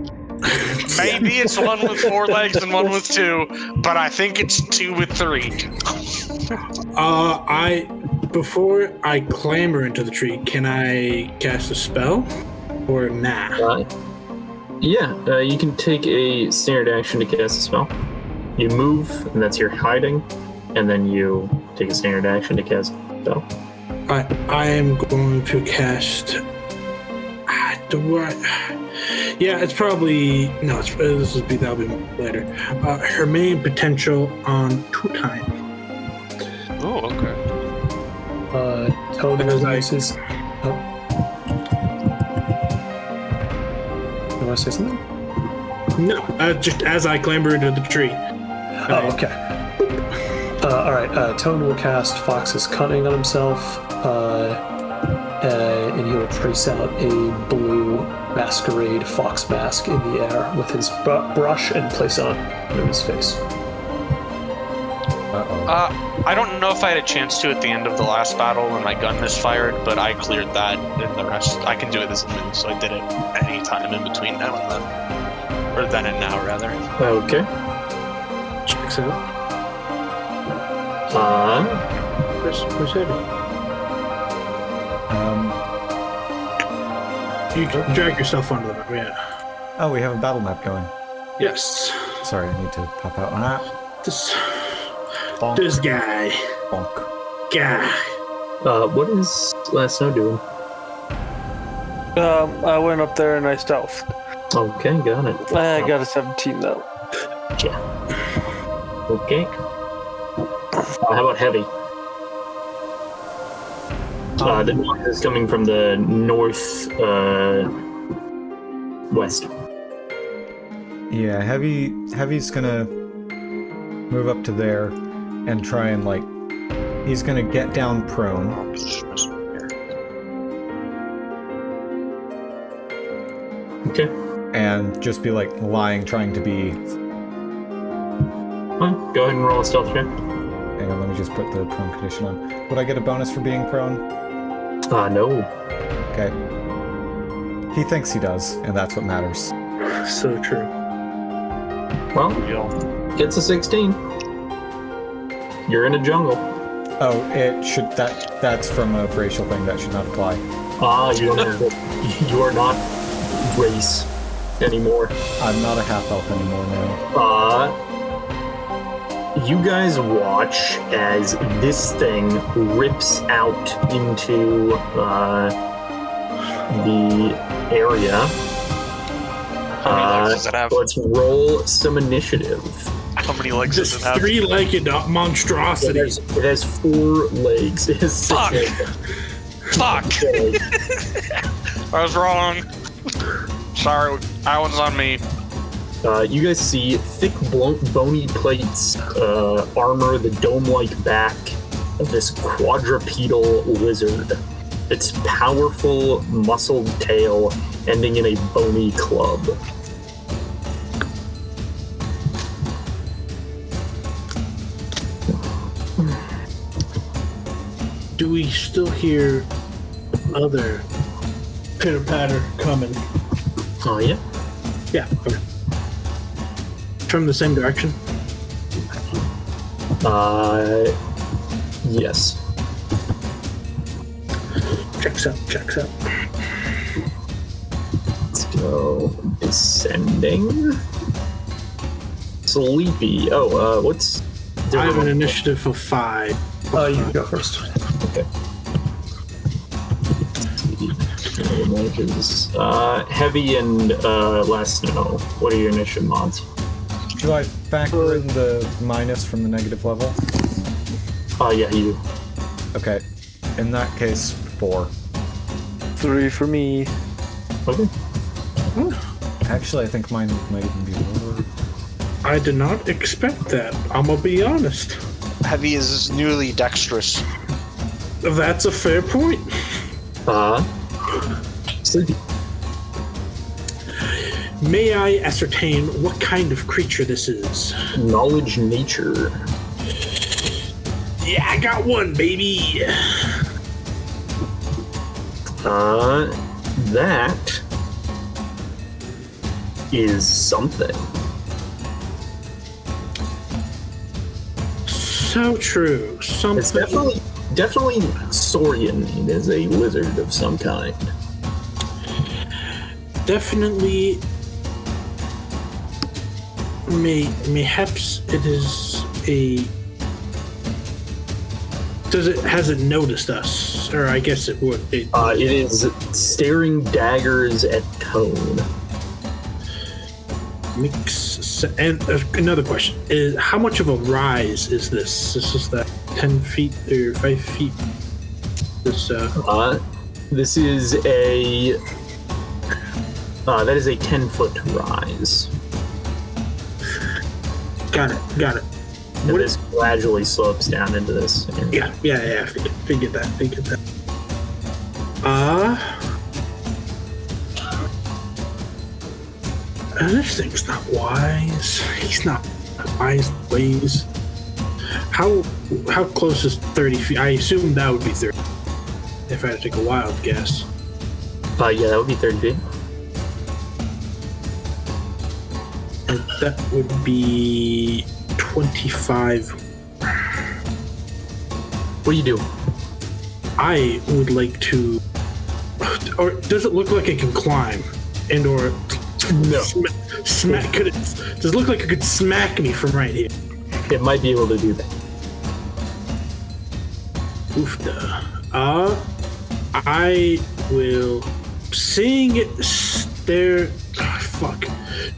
[SPEAKER 1] Maybe it's one with 4 legs and one with 2, but I think it's 2 with 3.
[SPEAKER 5] Before I clamber into the tree, can I cast a spell? Or nah?
[SPEAKER 3] Yeah, you can take a standard action to cast a spell. You move, and that's your hiding, and then you take a standard action to cast a spell.
[SPEAKER 5] I am going to cast. Yeah, it's probably no. That'll be later. Her main potential on Two-Time.
[SPEAKER 1] Oh, okay.
[SPEAKER 4] Tone
[SPEAKER 5] Because I-
[SPEAKER 4] uses. You want to say something?
[SPEAKER 5] No, just as I clamber into the tree.
[SPEAKER 4] Oh, okay. Alright, Tone will cast Fox's Cunning on himself, and he will trace out a blue masquerade fox mask in the air with his brush and place it on his face.
[SPEAKER 2] Uh-oh.
[SPEAKER 1] I don't know if I had a chance to at the end of the last battle when my gun misfired, but I cleared that, and the rest I can do it as a move, so I did it any time in between now and then, or then and now rather.
[SPEAKER 3] Okay.
[SPEAKER 5] Checks out. Where's Eddie? You can drag yourself onto the map, yeah.
[SPEAKER 2] Oh, we have a battle map going.
[SPEAKER 5] Yes.
[SPEAKER 2] Sorry, I need to pop out on that.
[SPEAKER 5] This
[SPEAKER 2] Bonk.
[SPEAKER 5] guy.
[SPEAKER 2] Bonk.
[SPEAKER 5] Guy.
[SPEAKER 3] What is Last Snow doing?
[SPEAKER 6] I went up there and I stealthed.
[SPEAKER 3] Okay, got it.
[SPEAKER 6] I got a 17 though.
[SPEAKER 3] Yeah. Okay. How about Heavy? The noise is coming from the north west.
[SPEAKER 2] Yeah, Heavy's gonna move up to there and try and he's gonna get down prone.
[SPEAKER 3] Okay.
[SPEAKER 2] And just be lying, trying to be.
[SPEAKER 3] Well, go ahead and roll a stealth check.
[SPEAKER 2] Hang on, let me just put the prone condition on. Would I get a bonus for being prone?
[SPEAKER 3] No.
[SPEAKER 2] Okay. He thinks he does, and that's what matters.
[SPEAKER 5] So true.
[SPEAKER 3] Well, gets a 16. You're in a jungle.
[SPEAKER 2] Oh, it should that's from a racial thing that should not apply.
[SPEAKER 3] You are not race anymore.
[SPEAKER 2] I'm not a half elf anymore now.
[SPEAKER 3] You guys watch as this thing rips out into the area.
[SPEAKER 1] How many legs does it have?
[SPEAKER 3] Let's roll some initiative.
[SPEAKER 1] How many legs does
[SPEAKER 5] This
[SPEAKER 1] it have?
[SPEAKER 5] 3-legged monstrosity.
[SPEAKER 3] It has 4 legs. It has 6
[SPEAKER 1] Fuck.
[SPEAKER 3] legs.
[SPEAKER 1] Fuck! I was wrong. Sorry, that one's on me.
[SPEAKER 3] You guys see thick, bony plates armor the dome-like back of this quadrupedal lizard. Its powerful, muscled tail ending in a bony club.
[SPEAKER 5] Do we still hear other pitter-patter coming?
[SPEAKER 3] Oh, yeah?
[SPEAKER 5] Yeah, okay. From the same direction?
[SPEAKER 3] Yes.
[SPEAKER 5] Checks out.
[SPEAKER 3] Let's go descending. Sleepy. Oh, what's...
[SPEAKER 5] I have an initiative of 5.
[SPEAKER 4] You can go first.
[SPEAKER 3] Okay. Heavy and Last Snow. What are your initiative mods?
[SPEAKER 2] Do I factor in the minus from the negative level?
[SPEAKER 3] Yeah, you do.
[SPEAKER 2] Okay. In that case, 4.
[SPEAKER 6] 3 for me.
[SPEAKER 3] Okay.
[SPEAKER 2] Actually, I think mine might even be lower.
[SPEAKER 5] I did not expect that. I'm gonna be honest.
[SPEAKER 8] Heavy is newly dexterous.
[SPEAKER 5] That's a fair point.
[SPEAKER 3] Sleepy.
[SPEAKER 5] May I ascertain what kind of creature this is?
[SPEAKER 3] Knowledge nature.
[SPEAKER 5] Yeah, I got one, baby.
[SPEAKER 3] That is something.
[SPEAKER 5] So true. Something.
[SPEAKER 3] It's definitely Saurian. It is a lizard of some kind.
[SPEAKER 5] Definitely. Mayhaps it is a. Has it noticed us? Or I guess it would. It
[SPEAKER 3] is staring daggers at Tone.
[SPEAKER 5] And another question is, how much of a rise is this? This is that 10 feet or 5 feet? This
[SPEAKER 3] is a that is a 10-foot rise.
[SPEAKER 5] Got it.
[SPEAKER 3] And this gradually slopes down into this area.
[SPEAKER 5] Yeah. Figured that. This thing's not wise. He's not wise ways. How close is 30 feet? I assume that would be 30. If I had to take a wild guess.
[SPEAKER 3] Yeah, that would be 30 feet.
[SPEAKER 5] And that would be 25.
[SPEAKER 3] What do you do?
[SPEAKER 5] I would like to. Or does it look like it can climb? And or
[SPEAKER 3] No.
[SPEAKER 5] Smack? Does it look like it could smack me from right here?
[SPEAKER 3] It might be able to do that.
[SPEAKER 5] Oofda. I will. Seeing it stare. Oh, fuck.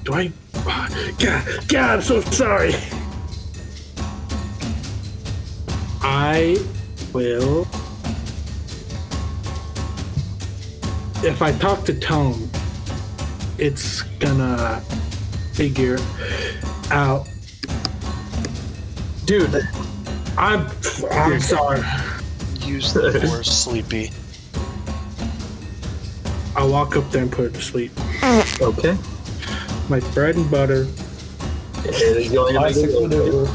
[SPEAKER 5] Do I? God, I'm so sorry. I will. If I talk to Tone, it's gonna figure out.
[SPEAKER 3] Dude,
[SPEAKER 5] I'm sorry.
[SPEAKER 8] Use the force, Sleepy.
[SPEAKER 5] I'll walk up there and put it to sleep.
[SPEAKER 3] okay.
[SPEAKER 5] My bread and butter.
[SPEAKER 3] It is going to make
[SPEAKER 4] Classic maneuver.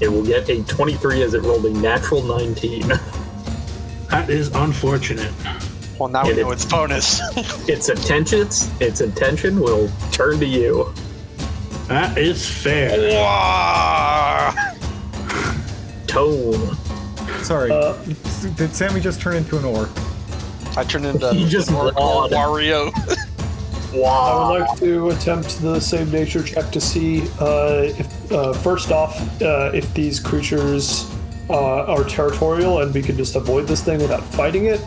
[SPEAKER 3] It will get a 23 as it rolled a natural 19.
[SPEAKER 5] That is unfortunate.
[SPEAKER 8] Well, now we know its bonus.
[SPEAKER 3] Its attention will turn to you.
[SPEAKER 5] That is fair.
[SPEAKER 3] Tone.
[SPEAKER 2] Sorry, did Sammy just turn into an orc?
[SPEAKER 8] I turned into
[SPEAKER 3] He just wawed.
[SPEAKER 8] Wario.
[SPEAKER 4] I would like to attempt the same nature check to see if, first off, if these creatures are territorial and we can just avoid this thing without fighting it.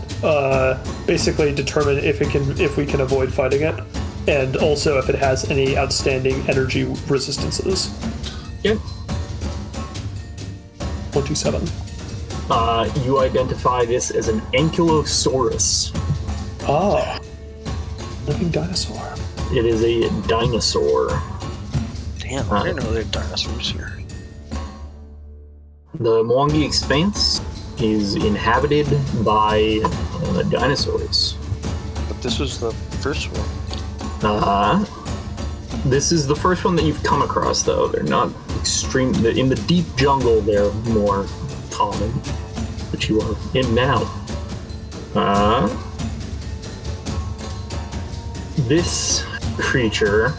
[SPEAKER 4] Basically, determine if we can avoid fighting it, and also if it has any outstanding energy resistances.
[SPEAKER 3] Yep.
[SPEAKER 4] 27.
[SPEAKER 3] You identify this as an Ankylosaurus.
[SPEAKER 4] Ah. Living dinosaur.
[SPEAKER 3] It is a dinosaur.
[SPEAKER 8] Damn, I didn't know there were dinosaurs here.
[SPEAKER 3] The Mwangi Expanse is inhabited by dinosaurs.
[SPEAKER 8] But this was the first one.
[SPEAKER 3] This is the first one that you've come across, though. They're not extreme. In the deep jungle, they're more common, which you are in now. This creature,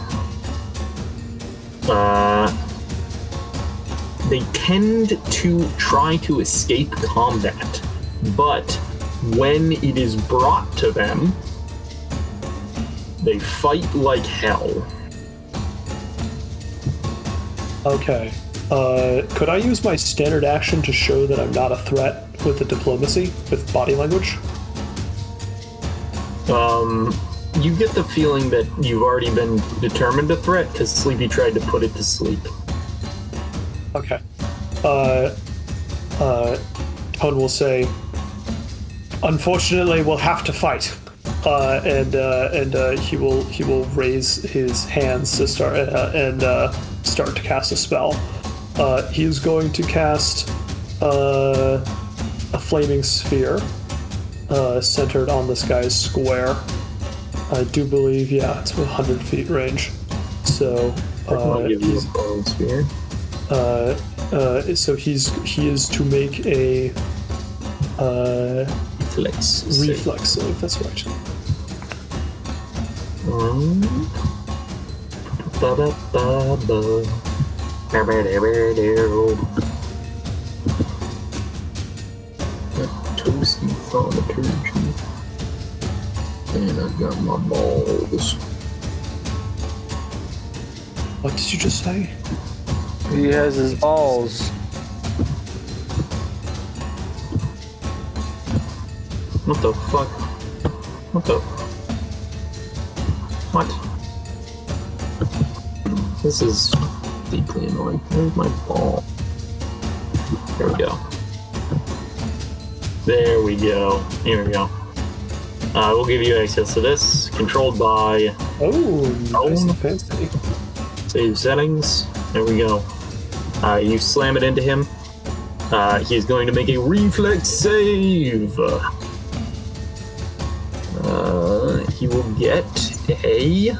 [SPEAKER 3] they tend to try to escape combat, but when it is brought to them, they fight like hell.
[SPEAKER 4] Okay. Could I use my standard action to show that I'm not a threat with the diplomacy, with body language?
[SPEAKER 3] You get the feeling that you've already been determined a threat because Sleepy tried to put it to sleep.
[SPEAKER 4] Okay. Tone will say, unfortunately, we'll have to fight. and he will raise his hands to start start to cast a spell. He is going to cast a flaming sphere centered on this guy's square. I do believe, it's 100 feet range. So he's he is to make a reflex save. That's right.
[SPEAKER 3] Toasty thaumaturgy. And I've got my balls.
[SPEAKER 4] What did you just say?
[SPEAKER 6] He has his balls.
[SPEAKER 3] What the fuck? What? This is deeply annoying. Where's my ball? There we go. There we go. Here we go. We'll give you access to this. Controlled by...
[SPEAKER 4] Oh, nice and fancy.
[SPEAKER 3] Save settings. There we go. You slam it into him. He is going to make a reflex save. He will get a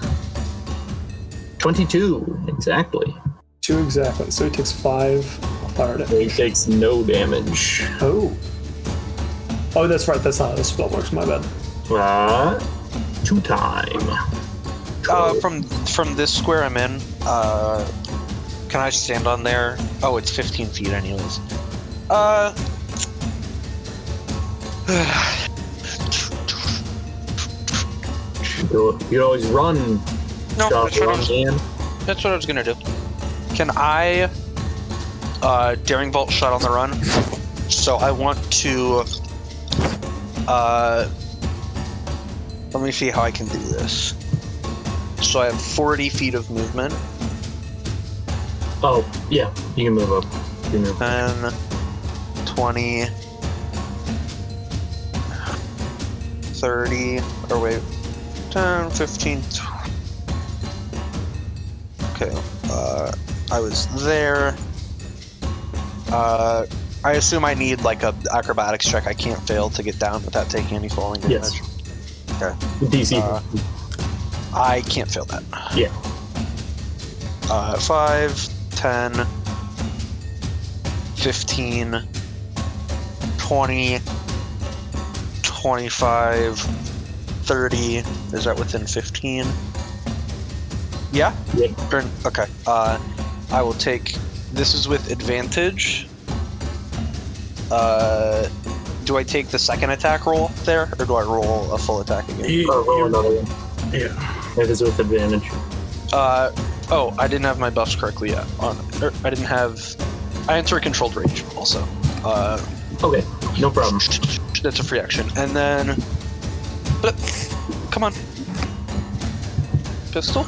[SPEAKER 3] 22, exactly.
[SPEAKER 4] 2 exactly. So he takes 5 fire damage.
[SPEAKER 3] He takes no damage.
[SPEAKER 4] Oh, that's right. That's not how the spell works. My bad.
[SPEAKER 3] 2 time.
[SPEAKER 8] From this square I'm in, can I stand on there? Oh, it's 15 feet anyways.
[SPEAKER 3] You could always run.
[SPEAKER 8] No, that's
[SPEAKER 3] Run
[SPEAKER 8] what I was gonna do. Can I daring bolt shot on the run? So I want to let me see how I can do this. So I have 40 feet of movement.
[SPEAKER 3] Oh, yeah, you can move up.
[SPEAKER 8] 10, 20, 30, or wait, 10, 15, okay, I was there. I assume I need like a acrobatics check I can't fail to get down without taking any falling damage.
[SPEAKER 3] Yes.
[SPEAKER 8] Okay.
[SPEAKER 3] DC.
[SPEAKER 8] I can't fail that.
[SPEAKER 3] Yeah.
[SPEAKER 8] 5, 10, 15, 20, 25, 30. Is that within 15? Yeah?
[SPEAKER 3] Yep.
[SPEAKER 8] Okay. I will take... This is with advantage. Do I take the second attack roll there, or do I roll a full attack again?
[SPEAKER 3] Roll another one.
[SPEAKER 5] Yeah.
[SPEAKER 3] It is with advantage.
[SPEAKER 8] Oh, I didn't have my buffs correctly yet. I didn't have... I enter a controlled rage also.
[SPEAKER 3] Okay, no problem.
[SPEAKER 8] That's a free action. And then... Come on. Pistol?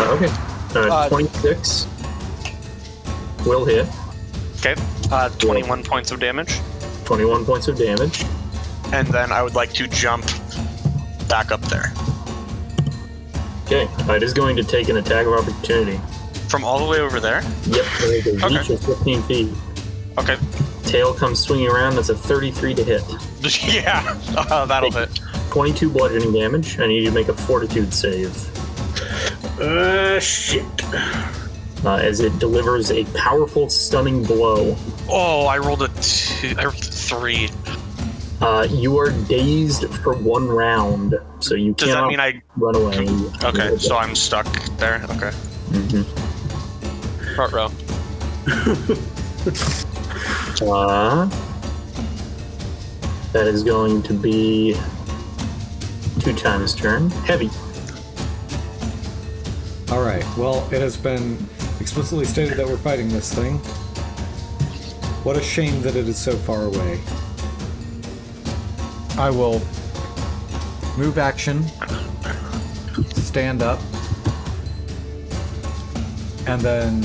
[SPEAKER 3] Okay. 26 will hit.
[SPEAKER 8] Okay. 21 points of damage.
[SPEAKER 3] 21 points of damage.
[SPEAKER 1] And then I would like to jump back up there.
[SPEAKER 3] Okay, it is going to take an attack of opportunity.
[SPEAKER 1] From all the way over there?
[SPEAKER 3] Yep, there's a reach of 15 feet.
[SPEAKER 1] Okay.
[SPEAKER 3] Tail comes swinging around, that's a 33 to hit.
[SPEAKER 1] Yeah, that'll hit.
[SPEAKER 3] 22 bludgeoning damage. I need you to make a fortitude save.
[SPEAKER 5] Shit.
[SPEAKER 3] As it delivers a powerful, stunning blow.
[SPEAKER 1] Oh, I rolled a 2. I rolled a 3.
[SPEAKER 3] You are dazed for 1 round, so you
[SPEAKER 1] Does that
[SPEAKER 3] cannot
[SPEAKER 1] mean I...
[SPEAKER 3] run away.
[SPEAKER 1] Okay, so I'm stuck there. Okay.
[SPEAKER 3] Mm-hmm.
[SPEAKER 1] Front row.
[SPEAKER 3] That is going to be 2 times turn. Heavy.
[SPEAKER 2] Alright, well, it has been explicitly stated that we're fighting this thing. What a shame that it is so far away. I will move action, stand up, and then,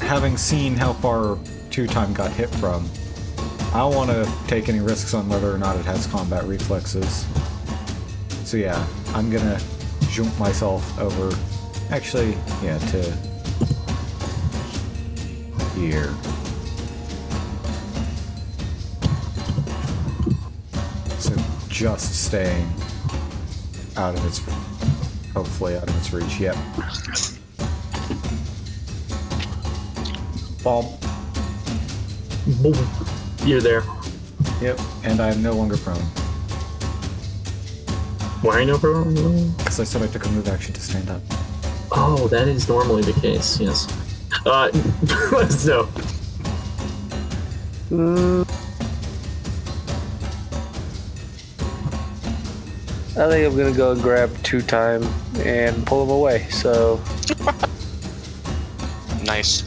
[SPEAKER 2] having seen how far 2-time got hit from, I don't want to take any risks on whether or not it has combat reflexes. So yeah, I'm gonna jump myself over. Actually, yeah, to here. So just staying out of its, hopefully out of its reach. Yep. Bob.
[SPEAKER 3] Boom. You're there.
[SPEAKER 2] Yep. And I'm no longer prone.
[SPEAKER 3] Why are you no problem?
[SPEAKER 2] Because I said I took a move action to stand up.
[SPEAKER 3] Oh, that is normally the case, yes. Let us know.
[SPEAKER 6] I think I'm gonna go and grab 2-time and pull him away. So,
[SPEAKER 1] Nice.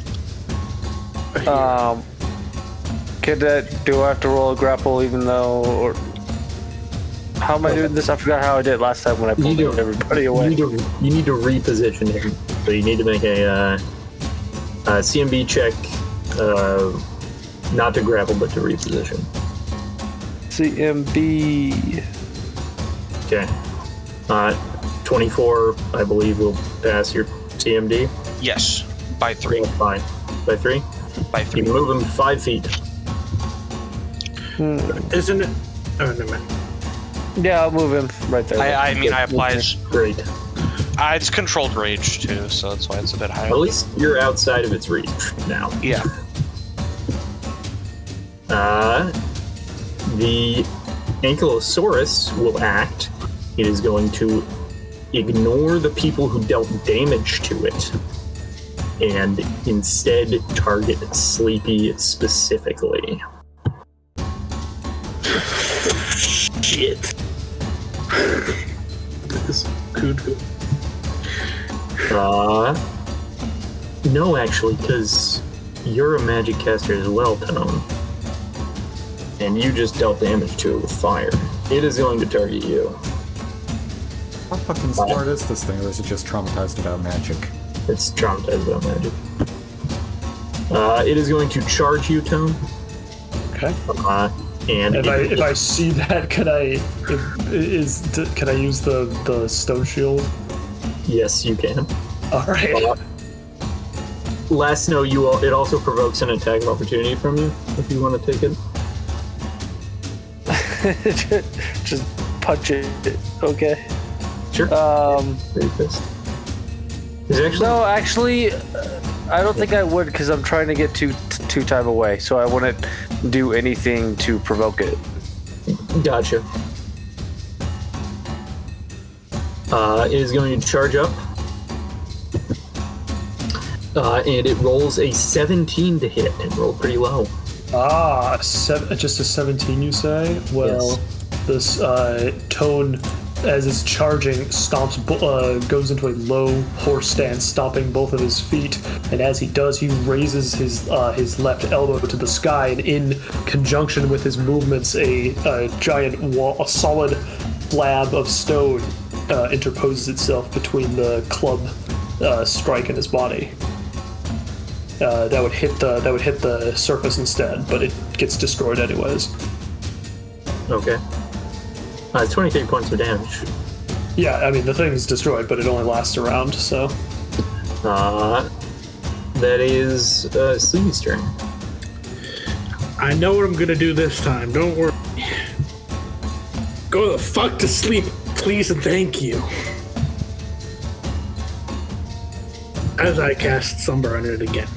[SPEAKER 6] do I have to roll a grapple even though, or how am I doing this? I forgot how I did last time when I pulled everybody away.
[SPEAKER 3] You need to reposition him. So you need to make a CMB check, not to grapple, but to reposition.
[SPEAKER 6] CMB.
[SPEAKER 3] Okay. 24, I believe, will pass your CMD.
[SPEAKER 1] Yes. By 3.
[SPEAKER 3] Yeah, fine. By 3?
[SPEAKER 1] By
[SPEAKER 3] You
[SPEAKER 1] 3.
[SPEAKER 3] can move him 5 feet.
[SPEAKER 5] Isn't it? Oh, never mind.
[SPEAKER 6] Yeah, I'll move him right there.
[SPEAKER 1] I mean, I applies.
[SPEAKER 3] Great.
[SPEAKER 1] It's controlled rage too, so that's why it's a bit higher.
[SPEAKER 3] At least you're outside of its reach now.
[SPEAKER 1] Yeah.
[SPEAKER 3] The Ankylosaurus will act. It is going to ignore the people who dealt damage to it and instead target Sleepy specifically.
[SPEAKER 5] Shit. This could go.
[SPEAKER 3] No, actually, because you're a magic caster as well, Tone. And you just dealt damage to it with fire. It is going to target you.
[SPEAKER 2] How fucking smart is this thing, or is it just traumatized about magic?
[SPEAKER 3] It's traumatized about magic. It is going to charge you, Tone.
[SPEAKER 4] Okay.
[SPEAKER 3] And
[SPEAKER 4] If I see that, can I use the stone shield?
[SPEAKER 3] yes, you can.
[SPEAKER 4] All right.
[SPEAKER 3] Last note, it also provokes an attack of opportunity from you if you want to take it.
[SPEAKER 6] Just punch it. Okay.
[SPEAKER 3] Sure. Very fast.
[SPEAKER 6] No, actually, I don't think I would because I'm trying to get 2-time away, so I wouldn't do anything to provoke it.
[SPEAKER 3] Gotcha. It is going to charge up. And it rolls a 17 to hit. It rolled pretty low.
[SPEAKER 4] Just a 17, you say? Well,
[SPEAKER 3] Yes.
[SPEAKER 4] this Tone, as it's charging, stomps, goes into a low horse stance, stomping both of his feet. And as he does, he raises his left elbow to the sky, and in conjunction with his movements, a giant wall, a solid slab of stone, interposes itself between the club strike and his body. That would hit the surface instead, but it gets destroyed anyways.
[SPEAKER 3] Okay. It's 23 points of damage.
[SPEAKER 4] Yeah, I mean the thing's destroyed, but it only lasts a round, so.
[SPEAKER 3] That is Sleepy's turn.
[SPEAKER 5] I know what I'm gonna do this time. Don't worry. Go the fuck to sleep, please and thank you. As I cast Slumber on it again.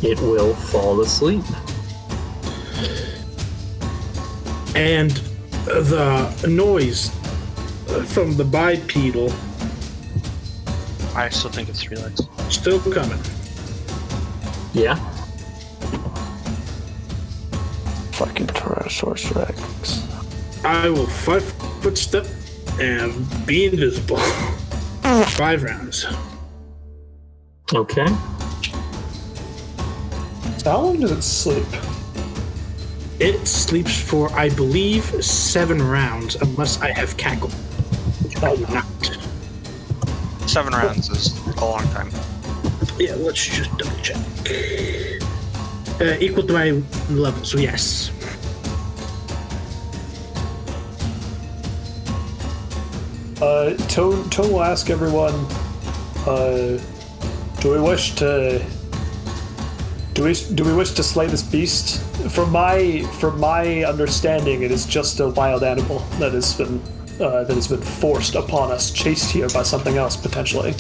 [SPEAKER 3] It will fall asleep.
[SPEAKER 5] And the noise from the bipedal
[SPEAKER 1] I still think it's 3 legs.
[SPEAKER 5] still coming.
[SPEAKER 3] Yeah.
[SPEAKER 6] Fucking Tyrannosaurus Rex.
[SPEAKER 5] I will 5-foot step and be invisible. 5 rounds.
[SPEAKER 3] Okay.
[SPEAKER 4] How long does it sleep?
[SPEAKER 5] It sleeps for, I believe, 7 rounds, unless I have cackle. Which I do not.
[SPEAKER 1] 7 rounds is a long time.
[SPEAKER 5] Yeah, let's just double check. equal to my level, so yes.
[SPEAKER 4] Tone will ask everyone, do we wish to slay this beast? From my understanding, it is just a wild animal that has been forced upon us, chased here by something else potentially.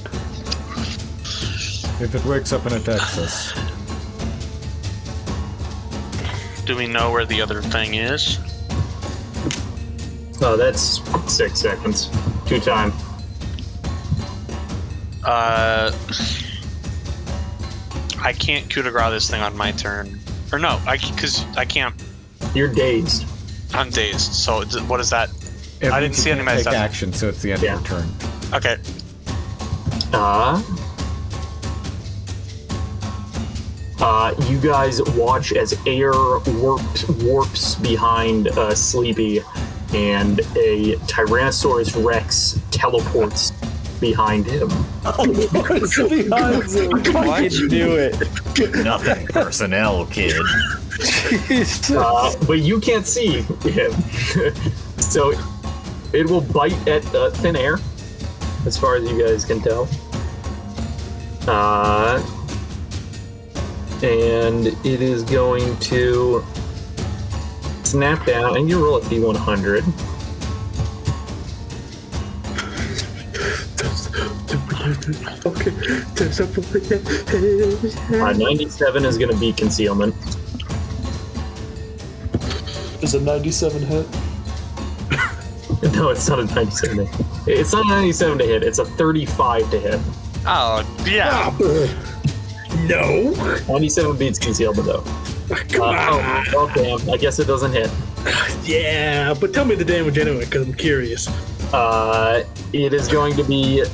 [SPEAKER 2] If it wakes up and attacks us.
[SPEAKER 1] Do we know where the other thing is?
[SPEAKER 3] Oh, that's 6 seconds. 2 time.
[SPEAKER 1] I can't coup de grace this thing on my turn. Or no, because I can't.
[SPEAKER 3] You're dazed.
[SPEAKER 1] I'm dazed. So what is that?
[SPEAKER 2] It
[SPEAKER 1] I
[SPEAKER 2] means
[SPEAKER 1] didn't see
[SPEAKER 2] you
[SPEAKER 1] any
[SPEAKER 2] can't
[SPEAKER 1] of my
[SPEAKER 2] take
[SPEAKER 1] stuff.
[SPEAKER 2] action, so it's the end
[SPEAKER 3] Yeah.
[SPEAKER 2] of your turn.
[SPEAKER 1] Okay.
[SPEAKER 3] You guys watch as air warps behind Sleepy, and a Tyrannosaurus Rex teleports behind him.
[SPEAKER 6] Why'd you do it?
[SPEAKER 2] Nothing personnel, kid.
[SPEAKER 3] But you can't see him. So it will bite at thin air, as far as you guys can tell. And it is going to snap down, and you roll a D100.
[SPEAKER 5] Okay.
[SPEAKER 3] 97 is going to be concealment.
[SPEAKER 4] Is a 97 hit?
[SPEAKER 3] No, it's not a 97 to hit. It's not a 97 to hit. It's a 35 to hit.
[SPEAKER 1] Oh, yeah.
[SPEAKER 5] No.
[SPEAKER 3] 97 beats concealment, though.
[SPEAKER 5] Come on.
[SPEAKER 3] Oh, damn. I guess it doesn't hit.
[SPEAKER 5] Yeah, but tell me the damage anyway, because I'm curious.
[SPEAKER 3] It is going to be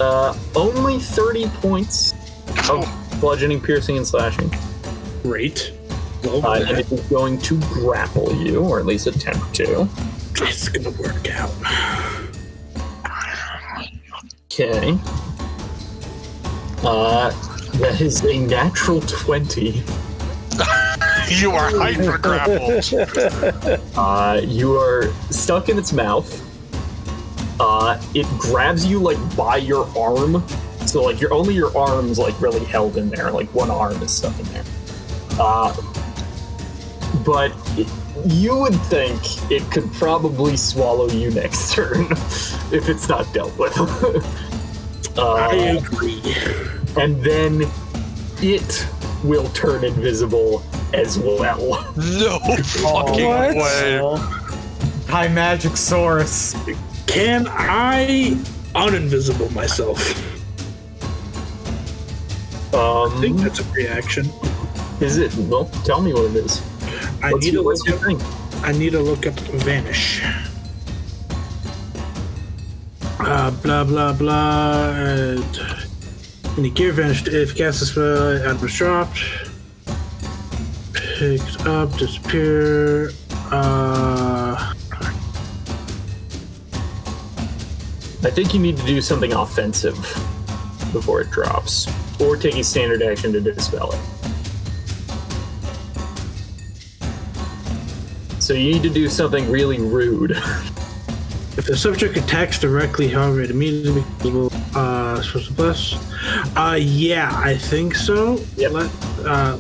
[SPEAKER 3] only 30 points of bludgeoning, piercing, and slashing.
[SPEAKER 5] Great. Well,
[SPEAKER 3] And it is going to grapple you, or at least attempt to.
[SPEAKER 5] it's gonna work out.
[SPEAKER 3] Okay. That is a natural 20.
[SPEAKER 1] You are hyper grappled.
[SPEAKER 3] You are stuck in its mouth. It grabs you like by your arm, so like only your arm's like really held in there, like one arm is stuck in there. But you would think it could probably swallow you next turn if it's not dealt with.
[SPEAKER 5] I agree.
[SPEAKER 3] And then it will turn invisible as well.
[SPEAKER 1] No fucking way.
[SPEAKER 2] Hi, Magicsaurus.
[SPEAKER 5] Can I uninvisible myself? I think that's a reaction.
[SPEAKER 3] Is it? Well, tell me what it is.
[SPEAKER 5] I need to
[SPEAKER 3] what's
[SPEAKER 5] look
[SPEAKER 3] your
[SPEAKER 5] up.
[SPEAKER 3] thing?
[SPEAKER 5] I need to look up vanish. Blah blah blah. When you gear vanish, if you cast a spell, item is dropped. Picked up, disappear.
[SPEAKER 3] I think you need to do something offensive before it drops, or take a standard action to dispel it. So you need to do something really rude.
[SPEAKER 5] If the subject attacks directly, however, it immediately will supposed to bless. Yeah, I think so.
[SPEAKER 3] Yep.
[SPEAKER 5] Let's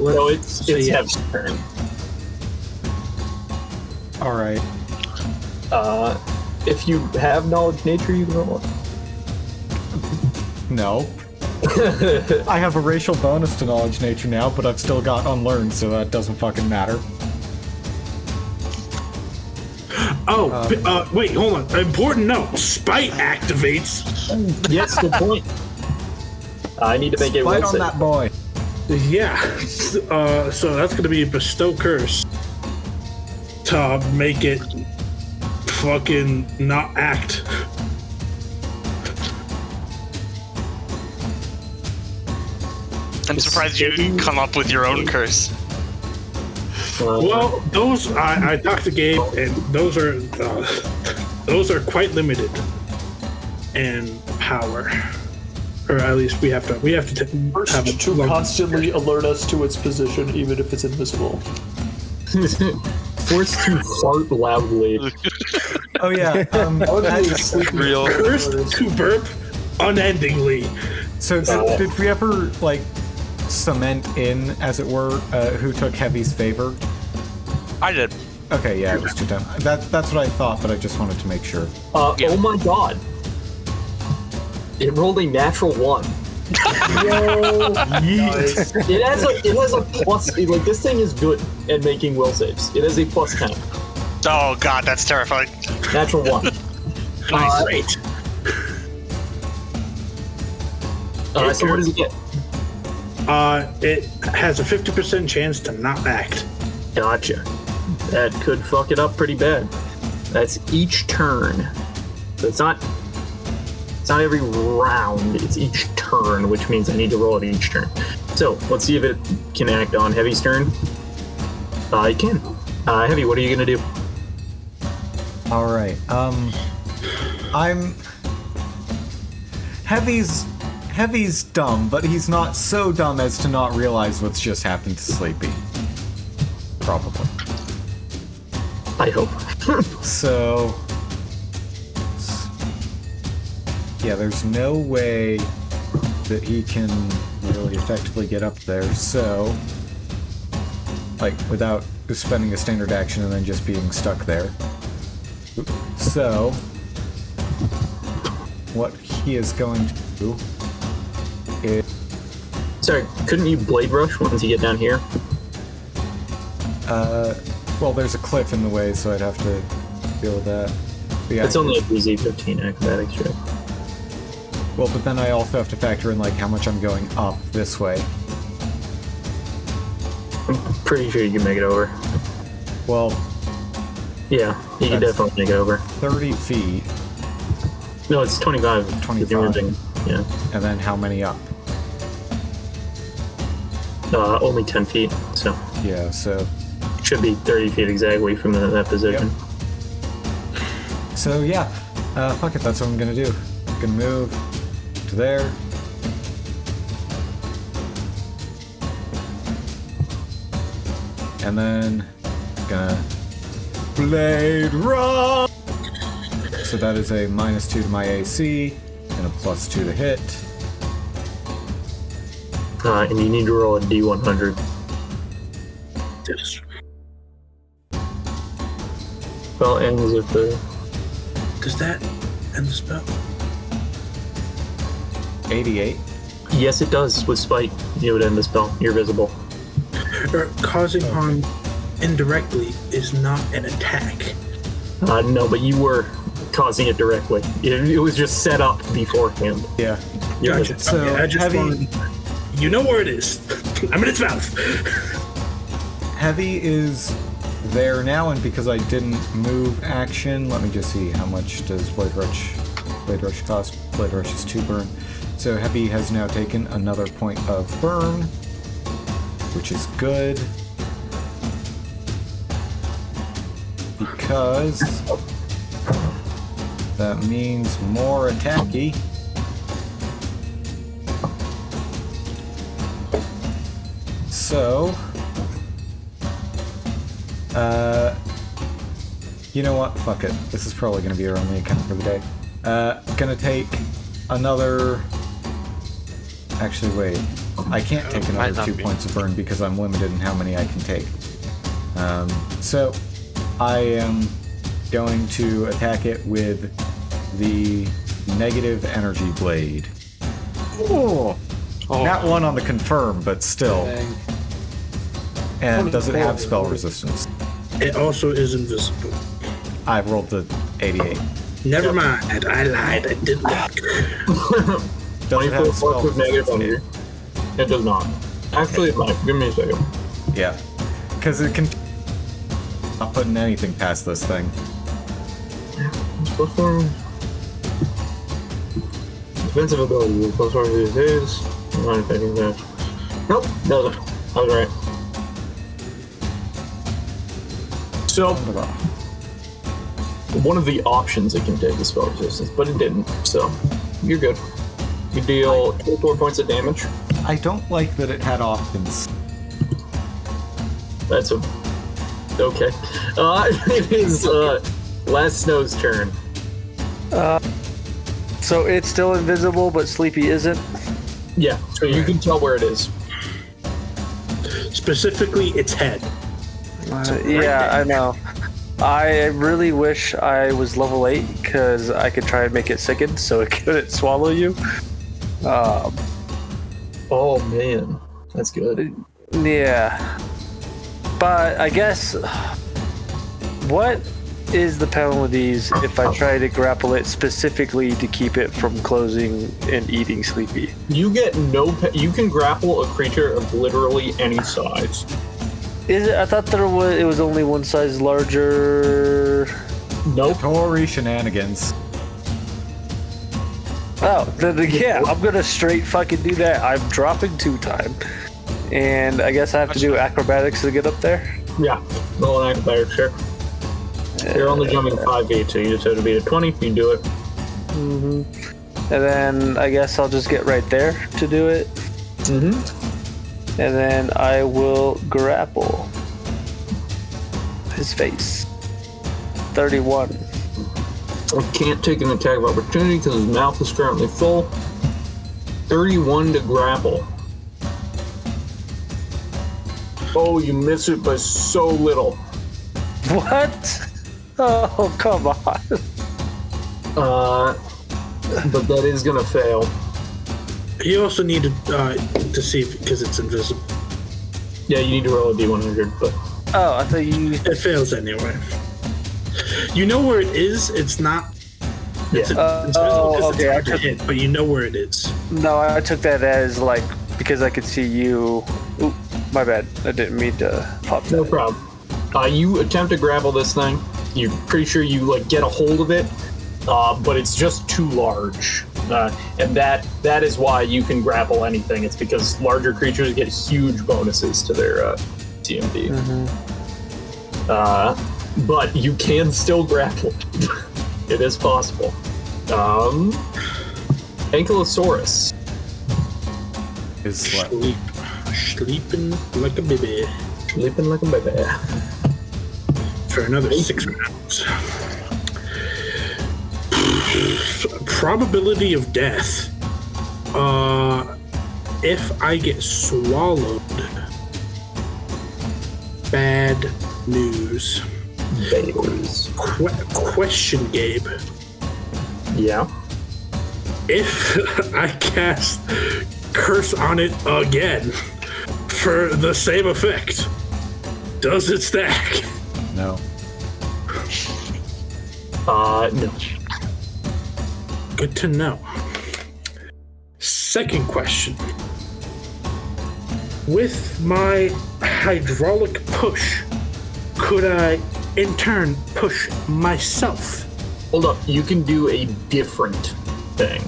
[SPEAKER 3] So it's
[SPEAKER 5] say yeah.
[SPEAKER 3] Heav's turn.
[SPEAKER 2] All right.
[SPEAKER 3] If you have knowledge nature, you can roll it.
[SPEAKER 2] No. I have a racial bonus to knowledge nature now, but I've still got unlearned, so that doesn't fucking matter.
[SPEAKER 5] Wait, hold on. Important note: Spite activates.
[SPEAKER 3] Yes, good point. I need to make it
[SPEAKER 2] Fight
[SPEAKER 3] one
[SPEAKER 2] on that boy.
[SPEAKER 5] Yeah. So that's gonna be bestow curse to make it fucking not act.
[SPEAKER 1] I'm surprised you didn't come up with your own curse.
[SPEAKER 5] Well, those I talked to Gabe, and those are quite limited in power. or at least we have to have it
[SPEAKER 4] To constantly alert us to its position, even if it's invisible.
[SPEAKER 3] Forced to fart loudly.
[SPEAKER 2] Oh yeah.
[SPEAKER 1] Real.
[SPEAKER 5] First to burp unendingly.
[SPEAKER 2] So did we ever like cement in, as it were, who took Heavy's favor?
[SPEAKER 1] I did.
[SPEAKER 2] Okay, yeah, it was 2 times. That's what I thought, but I just wanted to make sure.
[SPEAKER 3] Oh my god. It rolled a natural 1.
[SPEAKER 2] Yeet.
[SPEAKER 3] It has a plus. Like, this thing is good at making will saves. It has a plus 10.
[SPEAKER 1] Oh god, that's terrifying.
[SPEAKER 3] Natural 1.
[SPEAKER 5] Nice. Great.
[SPEAKER 3] So what does it get?
[SPEAKER 5] It has a 50% chance to not act.
[SPEAKER 3] Gotcha. That could fuck it up pretty bad. That's each turn. So it's not every round, it's each turn, which means I need to roll it each turn. So let's see if it can act on Heavy's turn. It can. Heavy, what are you gonna do?
[SPEAKER 2] All right. Heavy's dumb, but he's not so dumb as to not realize what's just happened to Sleepy. Probably.
[SPEAKER 3] I hope.
[SPEAKER 2] So, yeah, there's no way that he can really effectively get up there, so, like, without spending a standard action and then just being stuck there. So, what he is going to do is...
[SPEAKER 3] Sorry, couldn't you blade rush once you get down here?
[SPEAKER 2] Well, there's a cliff in the way, so I'd have to deal with that. But yeah,
[SPEAKER 3] It's only a PZ-15 acrobatics check.
[SPEAKER 2] well, but then I also have to factor in, like, how much I'm going up this way.
[SPEAKER 3] I'm pretty sure you can make it over.
[SPEAKER 2] Well,
[SPEAKER 3] Yeah, you can
[SPEAKER 2] That's-
[SPEAKER 3] definitely make it over.
[SPEAKER 2] 30 feet,
[SPEAKER 3] No, it's 25.
[SPEAKER 2] 25.
[SPEAKER 3] Yeah.
[SPEAKER 2] and then how many up?
[SPEAKER 3] Only 10 feet, so
[SPEAKER 2] Yeah, so...
[SPEAKER 3] it should be 30 feet exactly from that position.
[SPEAKER 2] So, yeah. Fuck it, that's what I'm gonna do. I'm gonna move to there. And then... gonna... Blade Run! So that is a -2 to my AC, and a +2 to hit.
[SPEAKER 3] And you need to roll a D100. Well, ends if the...
[SPEAKER 5] Does that end the spell?
[SPEAKER 2] 88.
[SPEAKER 3] Yes, it does. With Spite, you would end the spell. You're visible.
[SPEAKER 5] Or causing harm indirectly is not an attack.
[SPEAKER 3] No, but you were causing it directly. It was just set up beforehand.
[SPEAKER 2] Yeah.
[SPEAKER 3] You're
[SPEAKER 5] Gotcha.
[SPEAKER 2] So,
[SPEAKER 5] Okay, I just
[SPEAKER 2] Heavy-
[SPEAKER 5] wanted... You know where it is. I'm in its mouth.
[SPEAKER 2] Heavy is there now, and because I didn't move action, let me just see how much does Blade Rush cost. Blade Rush is 2 burn. So Heavy has now taken another point of burn, which is good. Because that means more attacky. So, you know what? Fuck it. This is probably going to be our only account for the day. Gonna take another... Actually, wait. I can't take
[SPEAKER 1] Might
[SPEAKER 2] another
[SPEAKER 1] not
[SPEAKER 2] 2
[SPEAKER 1] be.
[SPEAKER 2] points of burn because I'm limited in how many I can take. So, I am going to attack it with the negative energy blade. Oh! Not one on the confirm, but still. And does it have spell resistance?
[SPEAKER 5] It also is invisible.
[SPEAKER 2] I rolled the 88.
[SPEAKER 5] Never mind. I lied. I didn't look.
[SPEAKER 2] Does it have
[SPEAKER 3] 24
[SPEAKER 2] spell
[SPEAKER 3] plus with negative on
[SPEAKER 2] resistance?
[SPEAKER 3] you. It does not. Actually, it might. Give me a second.
[SPEAKER 2] Yeah. Because it can... Not putting anything past this thing.
[SPEAKER 3] It's plus 4. Defensive ability. Plus 4 these days. Not affecting that. Nope, doesn't. I was right. So, one of the options it can take is spell resistance, but it didn't, so you're good. You deal 24 points of damage.
[SPEAKER 2] I don't like that it had options.
[SPEAKER 3] That's a... Okay. It is Last Snow's turn.
[SPEAKER 6] So it's still invisible, but Sleepy isn't?
[SPEAKER 3] Yeah, so you can tell where it is.
[SPEAKER 5] Specifically, its head.
[SPEAKER 6] Yeah, I know. I really wish I was level 8 because I could try and make it sickened so it couldn't swallow you.
[SPEAKER 3] Oh man, that's good.
[SPEAKER 6] Yeah. But I guess, what is the penalties if I try to grapple it specifically to keep it from closing and eating Sleepy?
[SPEAKER 3] You get you can grapple a creature of literally any size.
[SPEAKER 6] Is it? I thought it was only one size larger.
[SPEAKER 3] Nope.
[SPEAKER 2] Tory shenanigans.
[SPEAKER 6] Oh, then yeah, I'm gonna straight fucking do that. I'm dropping 2 time. And I guess I have to do acrobatics to get up there?
[SPEAKER 3] Yeah, roll an acrobatics check. You're only jumping 5 feet, so you just have to beat a 20. You can do it.
[SPEAKER 6] Mm-hmm. And then I guess I'll just get right there to do it.
[SPEAKER 3] Mm-hmm.
[SPEAKER 6] And then I will grapple his face. 31.
[SPEAKER 3] I can't take an attack of opportunity because his mouth is currently full. 31 to grapple. Oh, you miss it by so little.
[SPEAKER 6] What? Oh, come on.
[SPEAKER 3] But that is gonna fail.
[SPEAKER 5] You also need to see because it's invisible.
[SPEAKER 3] Yeah, you need to roll a d100, but...
[SPEAKER 6] Oh, I thought you...
[SPEAKER 5] It fails anyway. You know where it is. It's not.
[SPEAKER 3] Yeah.
[SPEAKER 5] It's invisible because
[SPEAKER 6] okay,
[SPEAKER 5] it's hard to hit, but you know where it is.
[SPEAKER 6] No, I took that as like because I could see you. Oop, my bad. I didn't mean to pop that.
[SPEAKER 3] No problem. You attempt to grapple this thing. You're pretty sure you like get a hold of it, but it's just too large. And that is why you can grapple anything. It's because larger creatures get huge bonuses to their TMD.
[SPEAKER 6] Mm-hmm.
[SPEAKER 3] But you can still grapple. It is possible. Ankylosaurus
[SPEAKER 2] Is what?
[SPEAKER 5] Sleeping like a baby
[SPEAKER 3] sleeping like a baby.
[SPEAKER 5] for another 6 rounds. Probability of death. If I get swallowed, bad news.
[SPEAKER 3] Babies.
[SPEAKER 5] Question, Gabe.
[SPEAKER 3] Yeah.
[SPEAKER 5] If I cast Curse on it again for the same effect, does it stack?
[SPEAKER 2] No.
[SPEAKER 3] No.
[SPEAKER 5] Good to know. Second question. With my hydraulic push, could I in turn push myself?
[SPEAKER 3] Hold up. You can do a different thing.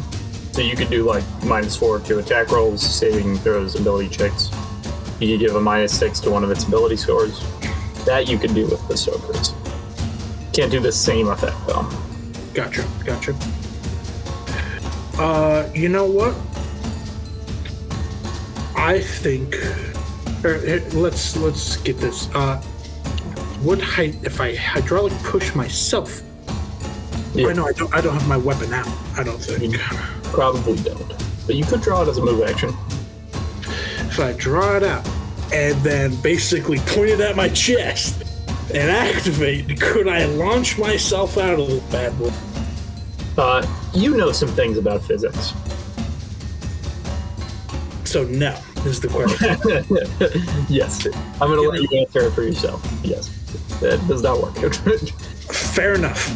[SPEAKER 3] So you can do like -4 to attack rolls, saving throws, ability checks. You can give a -6 to one of its ability scores. That you can do with the Soakers. Can't do the same effect though.
[SPEAKER 5] Gotcha. You know what? I think. Let's get this. If I hydraulic push myself?
[SPEAKER 3] Yeah.
[SPEAKER 5] Wait, no, I don't have my weapon out. I don't think.
[SPEAKER 3] Probably don't. But you could draw it as a move action.
[SPEAKER 5] If I draw it out and then basically point it at my chest and activate, could I launch myself out of this bad boy?
[SPEAKER 3] You know some things about physics.
[SPEAKER 5] So no, is the question.
[SPEAKER 3] Yes. I'm going to let you answer it for yourself. Yes. That does not work.
[SPEAKER 5] Fair enough.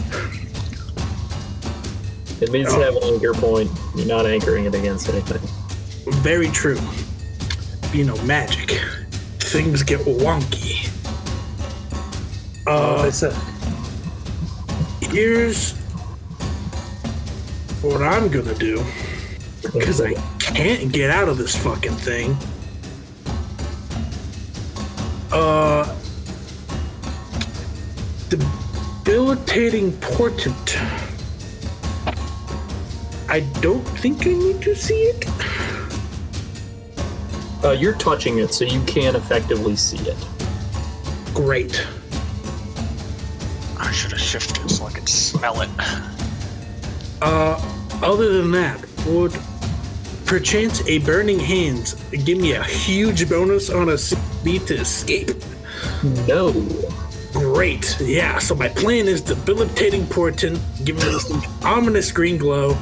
[SPEAKER 3] It needs to have an anchor point. You're not anchoring it against anything.
[SPEAKER 5] Very true. You know, magic. Things get wonky.
[SPEAKER 4] I said.
[SPEAKER 5] Here's what I'm gonna do. Because I can't get out of this fucking thing. Debilitating portent. I don't think I need to see it.
[SPEAKER 3] You're touching it, so you can effectively see it.
[SPEAKER 5] Great.
[SPEAKER 1] I should have shifted so I could smell it.
[SPEAKER 5] Other than that, would perchance a burning hand give me a huge bonus on a CB to escape?
[SPEAKER 3] No.
[SPEAKER 5] Great. Yeah, so my plan is debilitating portent, giving me some ominous green glow,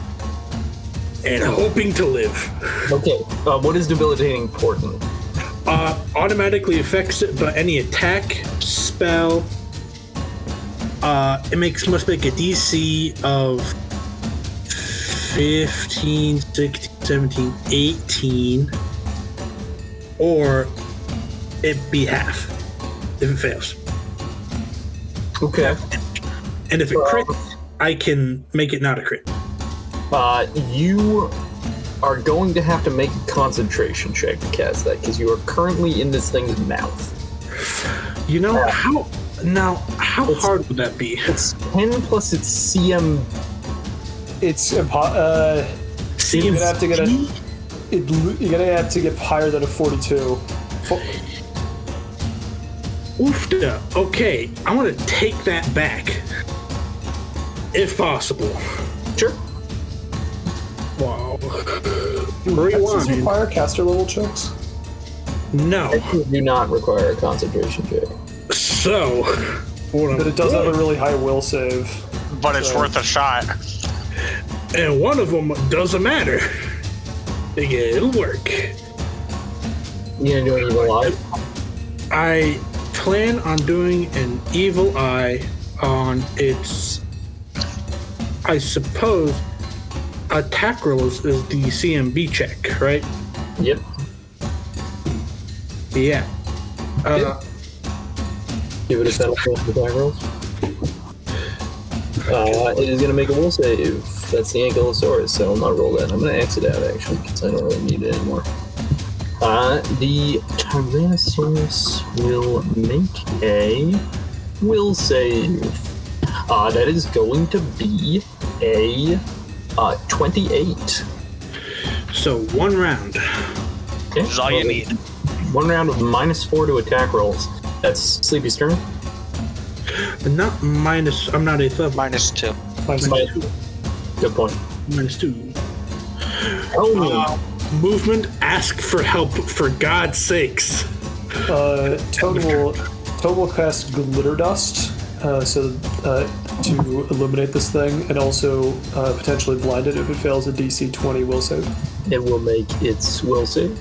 [SPEAKER 5] and hoping to live.
[SPEAKER 3] Okay, what is debilitating portent?
[SPEAKER 5] Automatically affects it, but any attack, spell, it must make a DC of 15, 16, 17, 18, or it be half if it fails.
[SPEAKER 3] Okay.
[SPEAKER 5] And if it crits, I can make it not a crit.
[SPEAKER 3] You are going to have to make a concentration check to cast that, because you are currently in this thing's mouth.
[SPEAKER 5] You know, how hard would that be?
[SPEAKER 3] It's 10 plus its CM.
[SPEAKER 4] It's you're gonna have to get you're gonna have to get higher than a 42.
[SPEAKER 5] Oofda. Okay, I want to take that back, if possible.
[SPEAKER 3] Sure.
[SPEAKER 5] Wow.
[SPEAKER 4] Does this require caster level checks?
[SPEAKER 5] No.
[SPEAKER 3] You do not require a concentration check.
[SPEAKER 5] So,
[SPEAKER 4] but it does have a really high will save.
[SPEAKER 1] But it's worth a shot.
[SPEAKER 5] And one of them doesn't matter. It'll work.
[SPEAKER 3] You gonna do an evil eye?
[SPEAKER 5] I plan on doing an evil eye on its, I suppose, attack rolls is the CMB check, right?
[SPEAKER 3] Yep.
[SPEAKER 5] Yeah.
[SPEAKER 3] Give it a settle for the attack rolls. It is going to make a will save. That's the Ankylosaurus, so I'll not roll that. I'm going to exit out, actually, because I don't really need it anymore. The Tyrannosaurus will make a will save. That is going to be a 28.
[SPEAKER 5] So 1 round.
[SPEAKER 3] Okay.
[SPEAKER 1] This is all you need.
[SPEAKER 3] 1 round of -4 to attack rolls. That's Sleepy's turn.
[SPEAKER 5] Not minus, I'm not a thug.
[SPEAKER 8] -2.
[SPEAKER 3] Good point.
[SPEAKER 5] -2.
[SPEAKER 3] Oh,
[SPEAKER 5] Movement, ask for help, for God's sakes.
[SPEAKER 4] Total will cast glitter dust, to illuminate this thing, and also potentially blind it if it fails a DC 20 will save.
[SPEAKER 3] it will make its will save.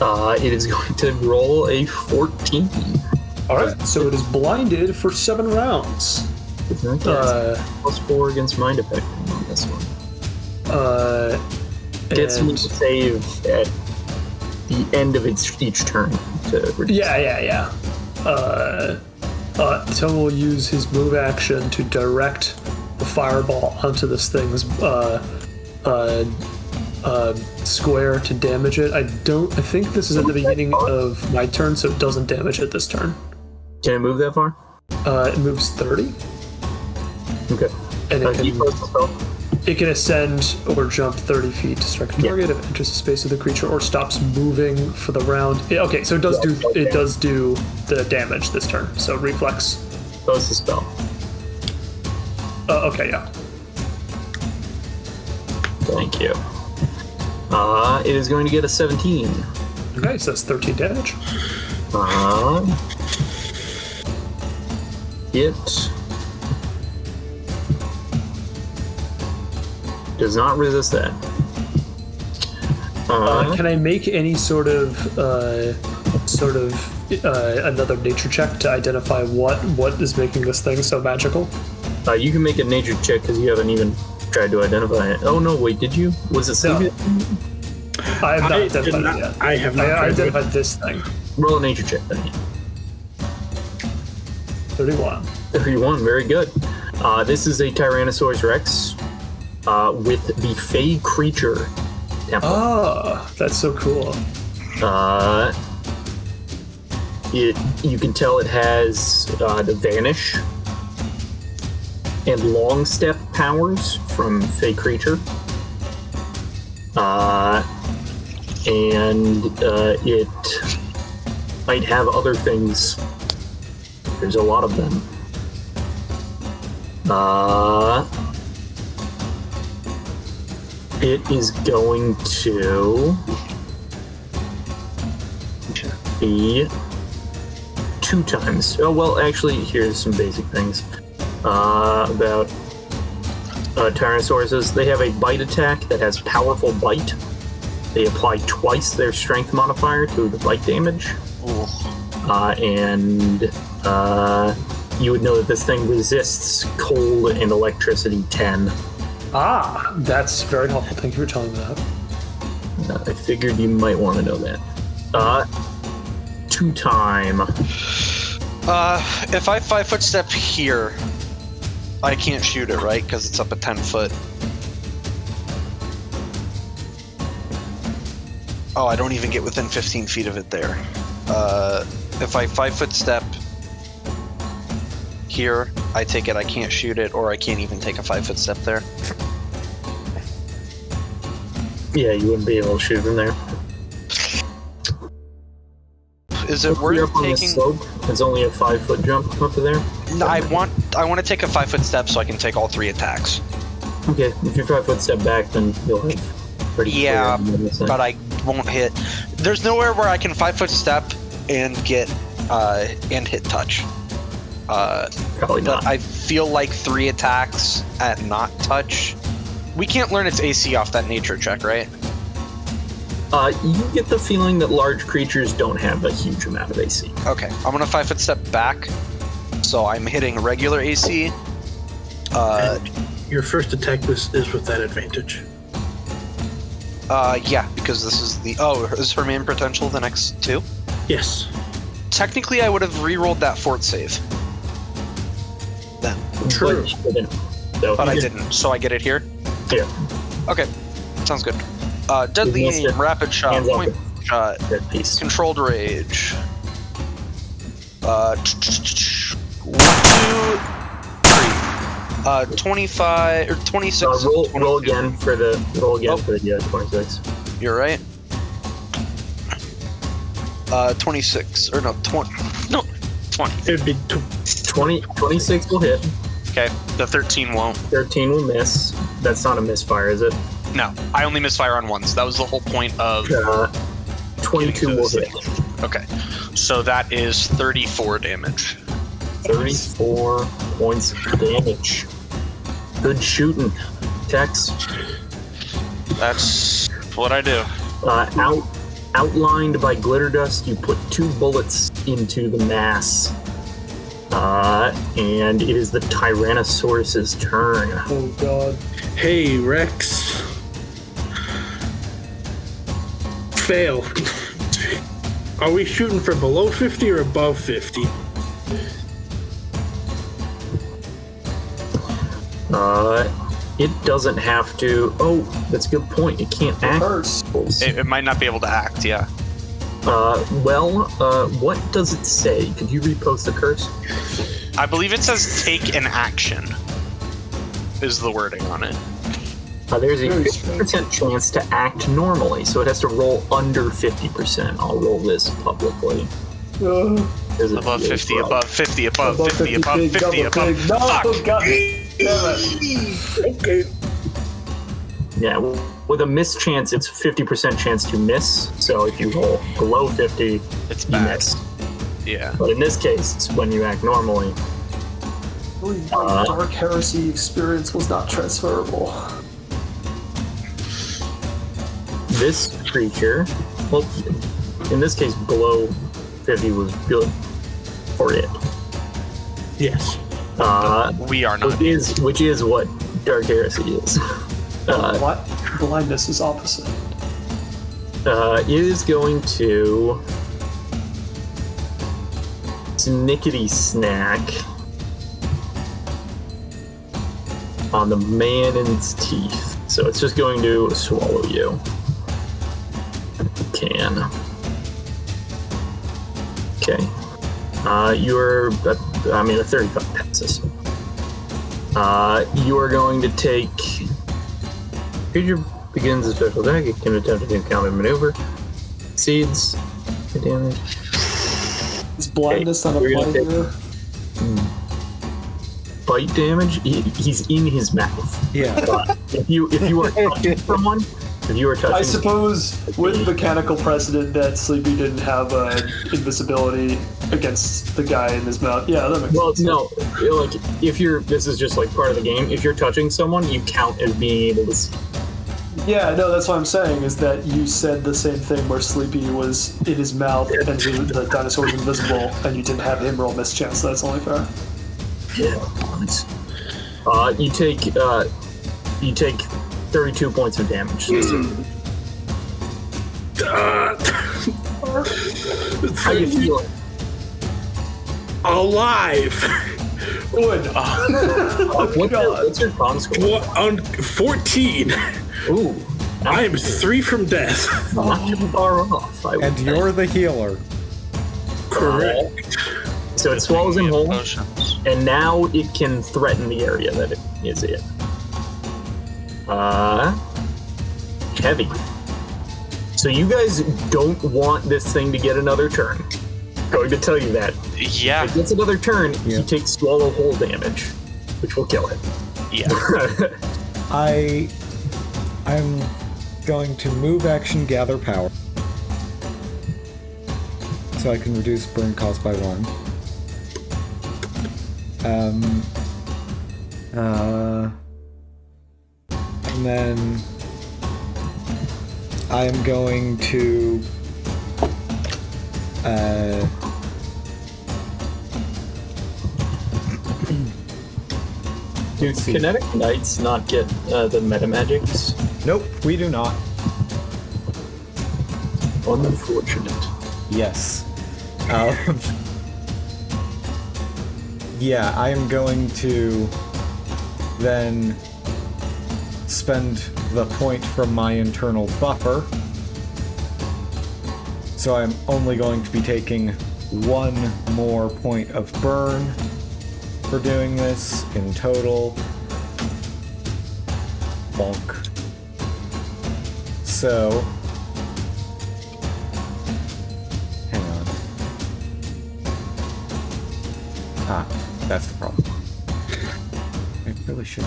[SPEAKER 3] It is going to roll a 14.
[SPEAKER 4] All right, so it is blinded for 7 rounds.
[SPEAKER 3] +4 against mind effect on this one. Gets me to save at the end of each turn to reduce.
[SPEAKER 4] Yeah. Tom will use his move action to direct the fireball onto this thing's square to damage it. I think this is at the beginning of my turn, so it doesn't damage it this turn.
[SPEAKER 3] Can it move that far?
[SPEAKER 4] It moves 30.
[SPEAKER 3] Okay.
[SPEAKER 4] And
[SPEAKER 3] it
[SPEAKER 4] it can ascend or jump 30 feet to strike a target if it enters the space of the creature or stops moving for the round. Okay, so it does do the damage this turn. So reflex.
[SPEAKER 3] That was the spell.
[SPEAKER 4] Okay, yeah.
[SPEAKER 3] Thank you. It is going to get a 17.
[SPEAKER 4] Okay, so that's 13 damage.
[SPEAKER 3] It does not resist that.
[SPEAKER 4] Can I make any sort of another nature check to identify what is making this thing so magical?
[SPEAKER 3] You can make a nature check because you haven't even tried to identify it. Oh no, wait, did you? Was it Sleepy?
[SPEAKER 4] I have not identified it yet.
[SPEAKER 5] I have not
[SPEAKER 4] identified this thing.
[SPEAKER 3] Roll a nature check then.
[SPEAKER 4] 31.
[SPEAKER 3] 31, very good. This is a Tyrannosaurus Rex with the Fey creature temple.
[SPEAKER 4] Oh, that's so cool.
[SPEAKER 3] You can tell it has the Vanish, and long step powers from Fey Creature. And it might have other things. There's a lot of them. It is going to be 2 times. Oh, well, actually, here's some basic things about Tyrannosauruses. They have a bite attack that has powerful bite. They apply twice their strength modifier to the bite damage. And you would know that this thing resists cold and electricity 10.
[SPEAKER 4] Ah, that's very helpful. Thank you for telling me that.
[SPEAKER 3] I figured you might want to know that. 2 time.
[SPEAKER 8] If I 5-foot step here, I can't shoot it, right? Because it's up at 10 foot. Oh, I don't even get within 15 feet of it there. If I 5-foot step here, I take it I can't shoot it, or I can't even take a 5-foot step there.
[SPEAKER 3] Yeah, you wouldn't be able to shoot from there.
[SPEAKER 8] Is it worth
[SPEAKER 3] up on the
[SPEAKER 8] taking?
[SPEAKER 3] slope, it's only a 5-foot jump up to there.
[SPEAKER 8] No, I want to take a 5-foot step so I can take all 3 attacks.
[SPEAKER 3] Okay, if you're 5-foot step back, then you'll have pretty
[SPEAKER 8] Yeah,
[SPEAKER 3] clear on this thing.
[SPEAKER 8] but I won't hit. There's nowhere where I can 5-foot step and get and hit touch.
[SPEAKER 3] Probably
[SPEAKER 8] But
[SPEAKER 3] not.
[SPEAKER 8] I feel like 3 attacks at not touch. We can't learn its AC off that nature check, right?
[SPEAKER 3] You get the feeling that large creatures don't have a huge amount of AC.
[SPEAKER 8] Okay, I'm gonna 5-foot step back, so I'm hitting regular AC.
[SPEAKER 5] And your first attack is with that advantage.
[SPEAKER 8] Yeah, because this is the is her main potential the next 2?
[SPEAKER 5] Yes.
[SPEAKER 8] Technically, I would have re-rolled that fort save. Then,
[SPEAKER 5] True.
[SPEAKER 3] But you didn't. So
[SPEAKER 8] but
[SPEAKER 3] you
[SPEAKER 8] I
[SPEAKER 3] just-
[SPEAKER 8] didn't, so I get it here.
[SPEAKER 3] Yeah,
[SPEAKER 8] Okay, sounds good. Deadly
[SPEAKER 3] You missed
[SPEAKER 8] aim,
[SPEAKER 3] it.
[SPEAKER 8] rapid shot,
[SPEAKER 3] Hands up.
[SPEAKER 8] point shot,
[SPEAKER 3] that piece.
[SPEAKER 8] controlled rage. 1, 2, 3. 25 or 26.
[SPEAKER 3] Roll
[SPEAKER 8] 22.
[SPEAKER 3] again for the 26.
[SPEAKER 8] You're right. 26 or no 20. No, 20.
[SPEAKER 5] It'd be
[SPEAKER 3] 26 will hit.
[SPEAKER 8] Okay, the 13 won't.
[SPEAKER 3] 13 will miss. That's not a misfire, is it?
[SPEAKER 8] No, I only misfire on ones. That was the whole point of.
[SPEAKER 3] 22 will hit.
[SPEAKER 8] Okay, so that is 34 damage.
[SPEAKER 3] 34 points of damage. Good shooting, Tex.
[SPEAKER 8] That's what I do.
[SPEAKER 3] Outlined by glitter dust, you put 2 bullets into the mass. And it is the Tyrannosaurus's turn.
[SPEAKER 4] Oh god.
[SPEAKER 5] Hey, Rex. Fail. Are we shooting for below 50 or above 50?
[SPEAKER 3] It doesn't have to. Oh, that's a good point. It can't act.
[SPEAKER 8] It might not be able to act. Yeah.
[SPEAKER 3] What does it say? Could you repost the curse?
[SPEAKER 8] I believe it says take an action. Is the wording on it?
[SPEAKER 3] There's a 50% chance to act normally, so it has to roll under 50%. I'll roll this publicly. There's a
[SPEAKER 8] Above 50,
[SPEAKER 3] roll.
[SPEAKER 8] above 50, above 50, above 50, above.
[SPEAKER 4] No,
[SPEAKER 8] Fuck!
[SPEAKER 4] god damn it.
[SPEAKER 5] Okay.
[SPEAKER 3] Yeah, with a miss chance, it's 50% chance to miss. So if you roll below 50,
[SPEAKER 8] It's
[SPEAKER 3] you
[SPEAKER 8] bad.
[SPEAKER 3] miss.
[SPEAKER 8] Yeah.
[SPEAKER 3] But in this case, it's when you act normally.
[SPEAKER 4] My Dark Heresy experience was not transferable.
[SPEAKER 3] This creature, well, in this case, below 50 was good for it.
[SPEAKER 5] Yes.
[SPEAKER 8] We are not.
[SPEAKER 3] Which is what Dark Heresy is.
[SPEAKER 4] What? Blindness is opposite.
[SPEAKER 3] It is going to snickety snack on the man in its teeth. So it's just going to swallow you. Can. Okay. You're, a 35 passes. You are going to take. Creature begins a special attack. It can attempt a new counter maneuver. Seeds. Damage.
[SPEAKER 4] Is blindness not
[SPEAKER 3] You're gonna
[SPEAKER 4] applied here?
[SPEAKER 3] Bite damage. He's in his mouth.
[SPEAKER 2] Yeah.
[SPEAKER 3] If you are touching someone, if you are touching,
[SPEAKER 4] I suppose with mechanical precedent that Sleepy didn't have invisibility against the guy in his mouth. Yeah, that makes sense.
[SPEAKER 3] No, like if you're, this is just like part of the game. If you're touching someone, you count as being able to see.
[SPEAKER 4] Yeah, no, that's what I'm saying, is that you said the same thing where Sleepy was in his mouth and the dinosaur was invisible, and you didn't have him roll mischance, so that's only fair.
[SPEAKER 3] Yeah. You take 32 points of damage. How you feeling?
[SPEAKER 5] Alive.
[SPEAKER 3] What's your con score?
[SPEAKER 5] On 14.
[SPEAKER 3] Ooh.
[SPEAKER 5] I am 3 from death.
[SPEAKER 3] Not too far off.
[SPEAKER 2] And you're the healer.
[SPEAKER 5] Correct.
[SPEAKER 3] So it swallows him whole,
[SPEAKER 1] Potions.
[SPEAKER 3] and now it can threaten the area that it is in. Heavy. So you guys don't want this thing to get another turn. Going to tell you that.
[SPEAKER 1] Yeah.
[SPEAKER 3] If it gets another turn,
[SPEAKER 2] Yeah.
[SPEAKER 3] he takes swallow whole damage, which will kill it.
[SPEAKER 1] Yeah.
[SPEAKER 2] I'm going to move action, gather power, so I can reduce burn cost by 1. And then I am going to
[SPEAKER 3] Do Kinetic Knights not get the meta magics?
[SPEAKER 2] Nope, we do not.
[SPEAKER 3] Unfortunate.
[SPEAKER 2] Yes. Yeah, I am going to then spend the point from my internal buffer. So I'm only going to be taking 1 more point of burn for doing this in total. Bonk. So, hang on. Ah, that's the problem. I really should.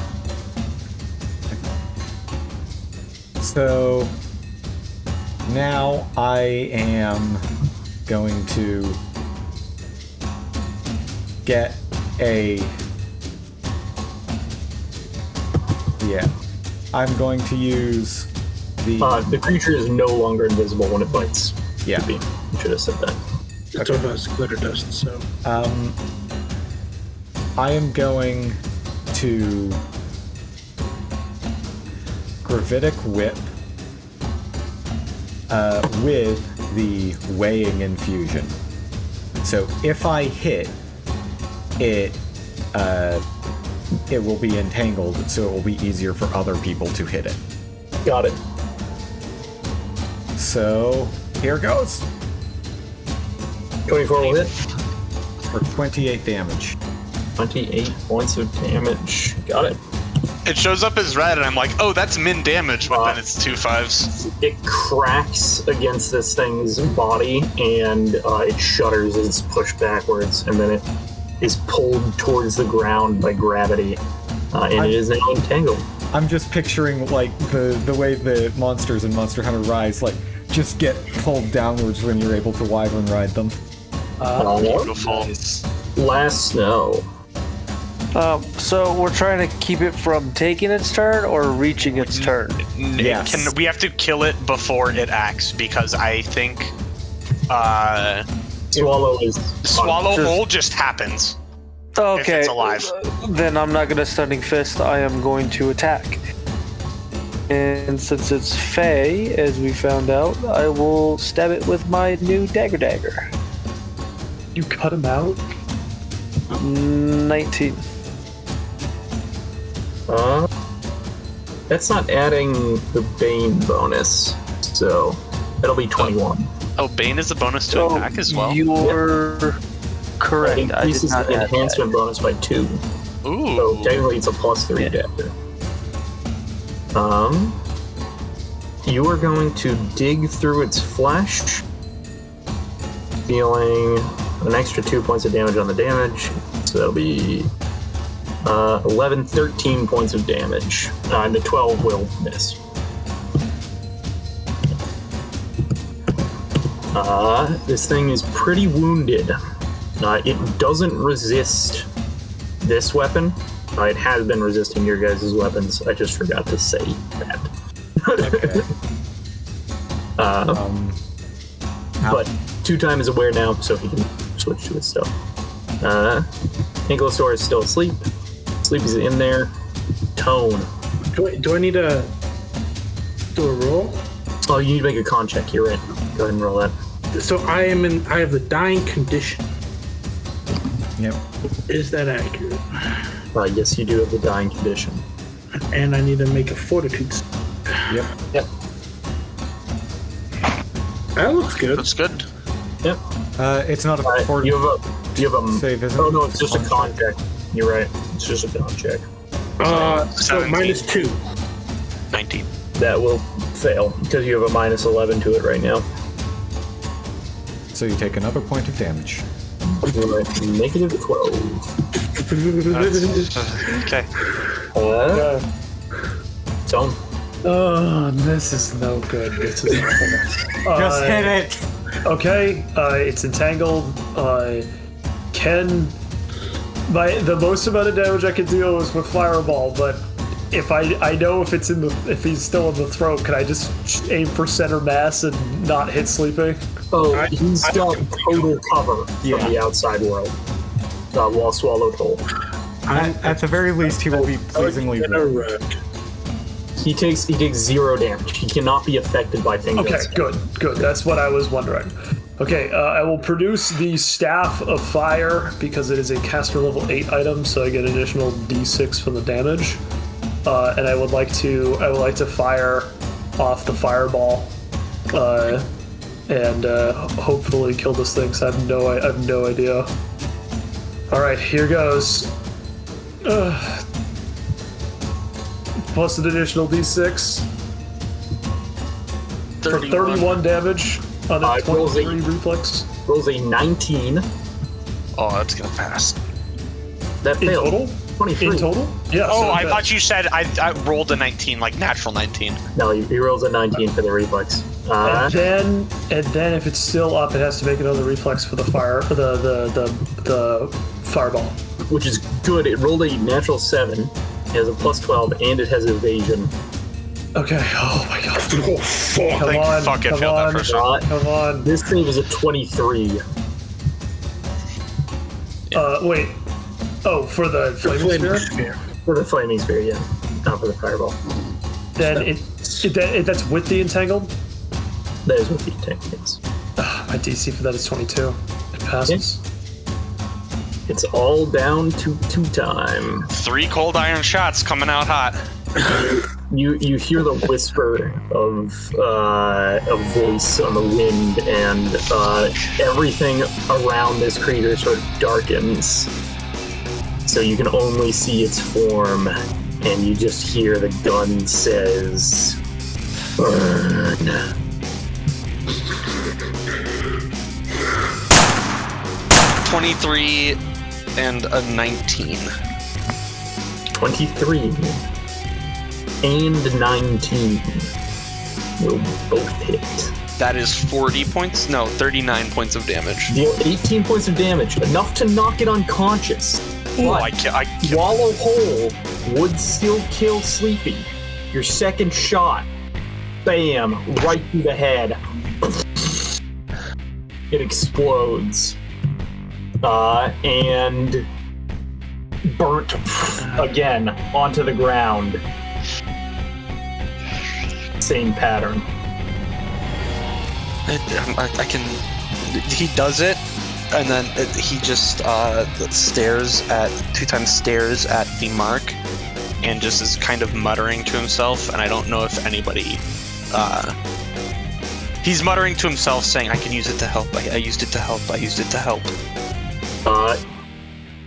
[SPEAKER 2] So, now I am going to get a... Yeah. I'm going to use
[SPEAKER 3] The creature is no longer invisible when it bites.
[SPEAKER 2] Yeah.
[SPEAKER 3] Should have said that.
[SPEAKER 5] That's what Skeletor does, so.
[SPEAKER 2] I am going to Gravitic Whip with the Weighing Infusion. So if I hit, it will be entangled, so it will be easier for other people to hit it.
[SPEAKER 3] Got it.
[SPEAKER 2] So here goes
[SPEAKER 3] 24 will hit.
[SPEAKER 2] for 28 damage.
[SPEAKER 3] 28 points of damage. Got it.
[SPEAKER 1] It shows up as red, and I'm like, oh, that's min damage, but then it's 2 5s.
[SPEAKER 3] It cracks against this thing's body, and it shudders as it's pushed backwards, and then it is pulled towards the ground by gravity, and it is now entangled.
[SPEAKER 2] I'm just picturing like the way the monsters in Monster Hunter Rise like just get pulled downwards when you're able to wyvern ride them.
[SPEAKER 1] Beautiful.
[SPEAKER 3] Last snow.
[SPEAKER 6] So we're trying to keep it from taking its turn or reaching its turn.
[SPEAKER 2] Yes.
[SPEAKER 1] We have to kill it before it acts, because I think
[SPEAKER 3] Swallow is
[SPEAKER 1] Swallow Hole just happens.
[SPEAKER 6] Okay.
[SPEAKER 1] If it's alive.
[SPEAKER 6] Then I'm not going to Stunning Fist. I am going to attack. And since it's Fey, as we found out, I will stab it with my new dagger.
[SPEAKER 4] You cut him out?
[SPEAKER 6] 19.
[SPEAKER 3] That's not adding the Bane bonus, so that'll be 21.
[SPEAKER 1] Oh, Bane is a bonus to attack as well.
[SPEAKER 6] You're correct. I did
[SPEAKER 3] Increases
[SPEAKER 6] not
[SPEAKER 3] the
[SPEAKER 6] add
[SPEAKER 3] enhancement bonus by 2.
[SPEAKER 1] Ooh.
[SPEAKER 3] So technically it's a +3 dagger. You are going to dig through its flesh, dealing an extra 2 points of damage on the damage. So that'll be 11, 13 points of damage. And the 12 will miss. This thing is pretty wounded. It doesn't resist this weapon. It has been resisting your guys' weapons. I just forgot to say that.
[SPEAKER 2] Okay.
[SPEAKER 3] But 2-time is aware now, so he can switch to his stuff. Ankylosaur is still asleep. Sleepy's in there. Tone.
[SPEAKER 5] Do I need to do a roll?
[SPEAKER 3] Oh, you need to make a con check. You're right. Go ahead and roll that.
[SPEAKER 5] So I have the dying condition.
[SPEAKER 2] Yep.
[SPEAKER 5] Is that accurate?
[SPEAKER 3] Yes, you do have the dying condition.
[SPEAKER 5] And I need to make a fortitude.
[SPEAKER 2] Yep.
[SPEAKER 3] Yep.
[SPEAKER 5] That looks good.
[SPEAKER 1] That's good.
[SPEAKER 3] Yep.
[SPEAKER 2] It's not a port.
[SPEAKER 3] You have a
[SPEAKER 2] save, isn't it?
[SPEAKER 3] Oh no, it's just a
[SPEAKER 2] Con
[SPEAKER 3] con check. You're right. It's just a con check.
[SPEAKER 5] So
[SPEAKER 1] 17.
[SPEAKER 5] -2.
[SPEAKER 1] 19.
[SPEAKER 3] That will fail because you have a -11 to it right now.
[SPEAKER 2] So you take another point of damage.
[SPEAKER 3] You're right. -12.
[SPEAKER 1] Okay.
[SPEAKER 3] Tone.
[SPEAKER 4] Oh, this is no good. This is awful.
[SPEAKER 2] Just hit it!
[SPEAKER 4] Okay, it's entangled. The most amount of damage I can deal is with Fireball, but if I know if he's still in the throat, can I just aim for center mass and not hit Sleepy?
[SPEAKER 3] Oh, he's got total cover from the outside world. While swallowed whole.
[SPEAKER 2] At the very least, he will be pleasingly red.
[SPEAKER 3] He takes 0 damage. He cannot be affected by things.
[SPEAKER 4] Okay,
[SPEAKER 3] outside.
[SPEAKER 4] good. That's what I was wondering. Okay, I will produce the Staff of Fire because it is a caster level 8 item, so I get an additional D6 from the damage. And I would like to fire off the fireball, and hopefully kill this thing. Cause I have no idea. All right, here goes. Plus an additional D6 for 31 damage on a 23 reflex.
[SPEAKER 3] Rolls a 19.
[SPEAKER 1] Oh, that's gonna pass.
[SPEAKER 3] That
[SPEAKER 4] In
[SPEAKER 3] failed.
[SPEAKER 4] total?
[SPEAKER 3] 23.
[SPEAKER 4] In total? Yeah.
[SPEAKER 1] Oh,
[SPEAKER 4] so
[SPEAKER 1] I thought you said I rolled a 19, like natural 19.
[SPEAKER 3] No, he rolls a 19 for the reflex.
[SPEAKER 4] And then if it's still up, it has to make another reflex for the fire, the fireball.
[SPEAKER 3] Which is good. It rolled a natural 7. It has a +12, and it has evasion.
[SPEAKER 4] Okay. Oh my god.
[SPEAKER 5] Oh, fuck.
[SPEAKER 4] Come on.
[SPEAKER 1] Fuck it,
[SPEAKER 4] Come
[SPEAKER 1] failed that
[SPEAKER 4] on.
[SPEAKER 1] first one.
[SPEAKER 4] Come on.
[SPEAKER 3] This thing is a 23.
[SPEAKER 4] Wait. Oh, for the flaming sphere?
[SPEAKER 3] For the flaming sphere, yeah. Not for the fireball.
[SPEAKER 4] Then that's with the entangled?
[SPEAKER 3] That is with the tank, yes.
[SPEAKER 4] My DC for that is 22. It passes.
[SPEAKER 3] It's all down to 2-time.
[SPEAKER 1] 3 cold iron shots coming out hot.
[SPEAKER 3] You hear the whisper of a voice on the wind, and everything around this creature sort of darkens. So you can only see its form, and you just hear the gun says, "Burn."
[SPEAKER 1] 23 and a 19.
[SPEAKER 3] 23 and 19 will both hit.
[SPEAKER 1] That is 40 points? No, 39 points of damage.
[SPEAKER 3] Deal 18 points of damage, enough to knock it unconscious.
[SPEAKER 1] Oh,
[SPEAKER 3] But
[SPEAKER 1] I can't.
[SPEAKER 3] Swallow Whole would still kill Sleepy. Your second shot, bam, right through the head. It explodes. And burnt again onto the ground. Same pattern.
[SPEAKER 1] I can. He does it, and then he just stares at 2-time stares at the mark, and just is kind of muttering to himself. And I don't know if anybody. He's muttering to himself, saying, "I can use it to help. I used it to help. I used it to help."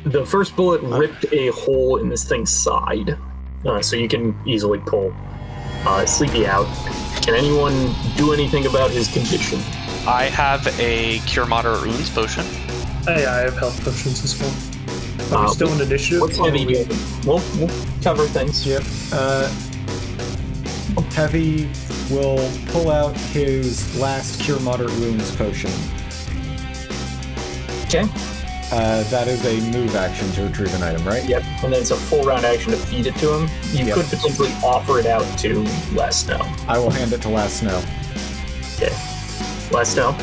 [SPEAKER 3] the first bullet ripped a hole in this thing's side, so you can easily pull Sleepy out. Can anyone do anything about his condition?
[SPEAKER 1] I have a Cure Moderate Wounds potion.
[SPEAKER 4] Hey, I have health potions as well. Are we still in initiative?
[SPEAKER 3] What's Heavy doing? We'll cover things.
[SPEAKER 2] Yep. Heavy will pull out his last Cure Moderate Wounds potion.
[SPEAKER 3] Okay.
[SPEAKER 2] That is a move action to retrieve an item, right?
[SPEAKER 3] Yep. And then it's a full round action to feed it to him. You could potentially offer it out to Last Snow.
[SPEAKER 2] I will hand it to Last Snow.
[SPEAKER 3] Okay. Last Snow.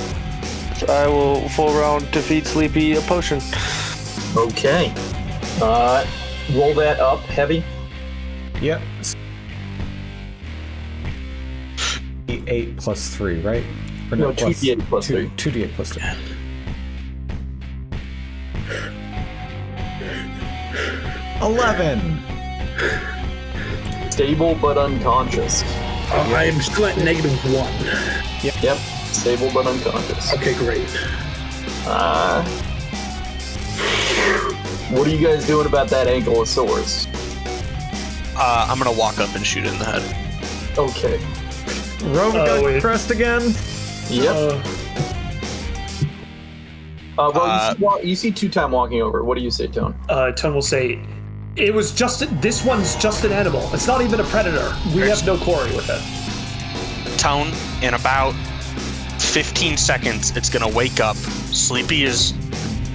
[SPEAKER 6] I will full round to feed Sleepy a potion.
[SPEAKER 3] Okay. Roll that up, Heavy.
[SPEAKER 2] Yep. 8 plus 3, right? Or
[SPEAKER 3] No, 2d8 plus 3.
[SPEAKER 2] 2d8 plus 3. 11.
[SPEAKER 3] Stable but unconscious.
[SPEAKER 5] I am still at -1.
[SPEAKER 3] Yep. Stable but unconscious.
[SPEAKER 5] Okay, great.
[SPEAKER 3] What are you guys doing about that Ankylosaurus?
[SPEAKER 1] I'm gonna walk up and shoot it in the head.
[SPEAKER 3] Okay.
[SPEAKER 2] Robodragon pressed again?
[SPEAKER 3] Yep. You see two-time walking over. What do you say, Tone?
[SPEAKER 4] Tone will say, this one's just an animal. It's not even a predator. We have no quarry with it.
[SPEAKER 1] Tone, in about 15 seconds, it's gonna wake up. Sleepy is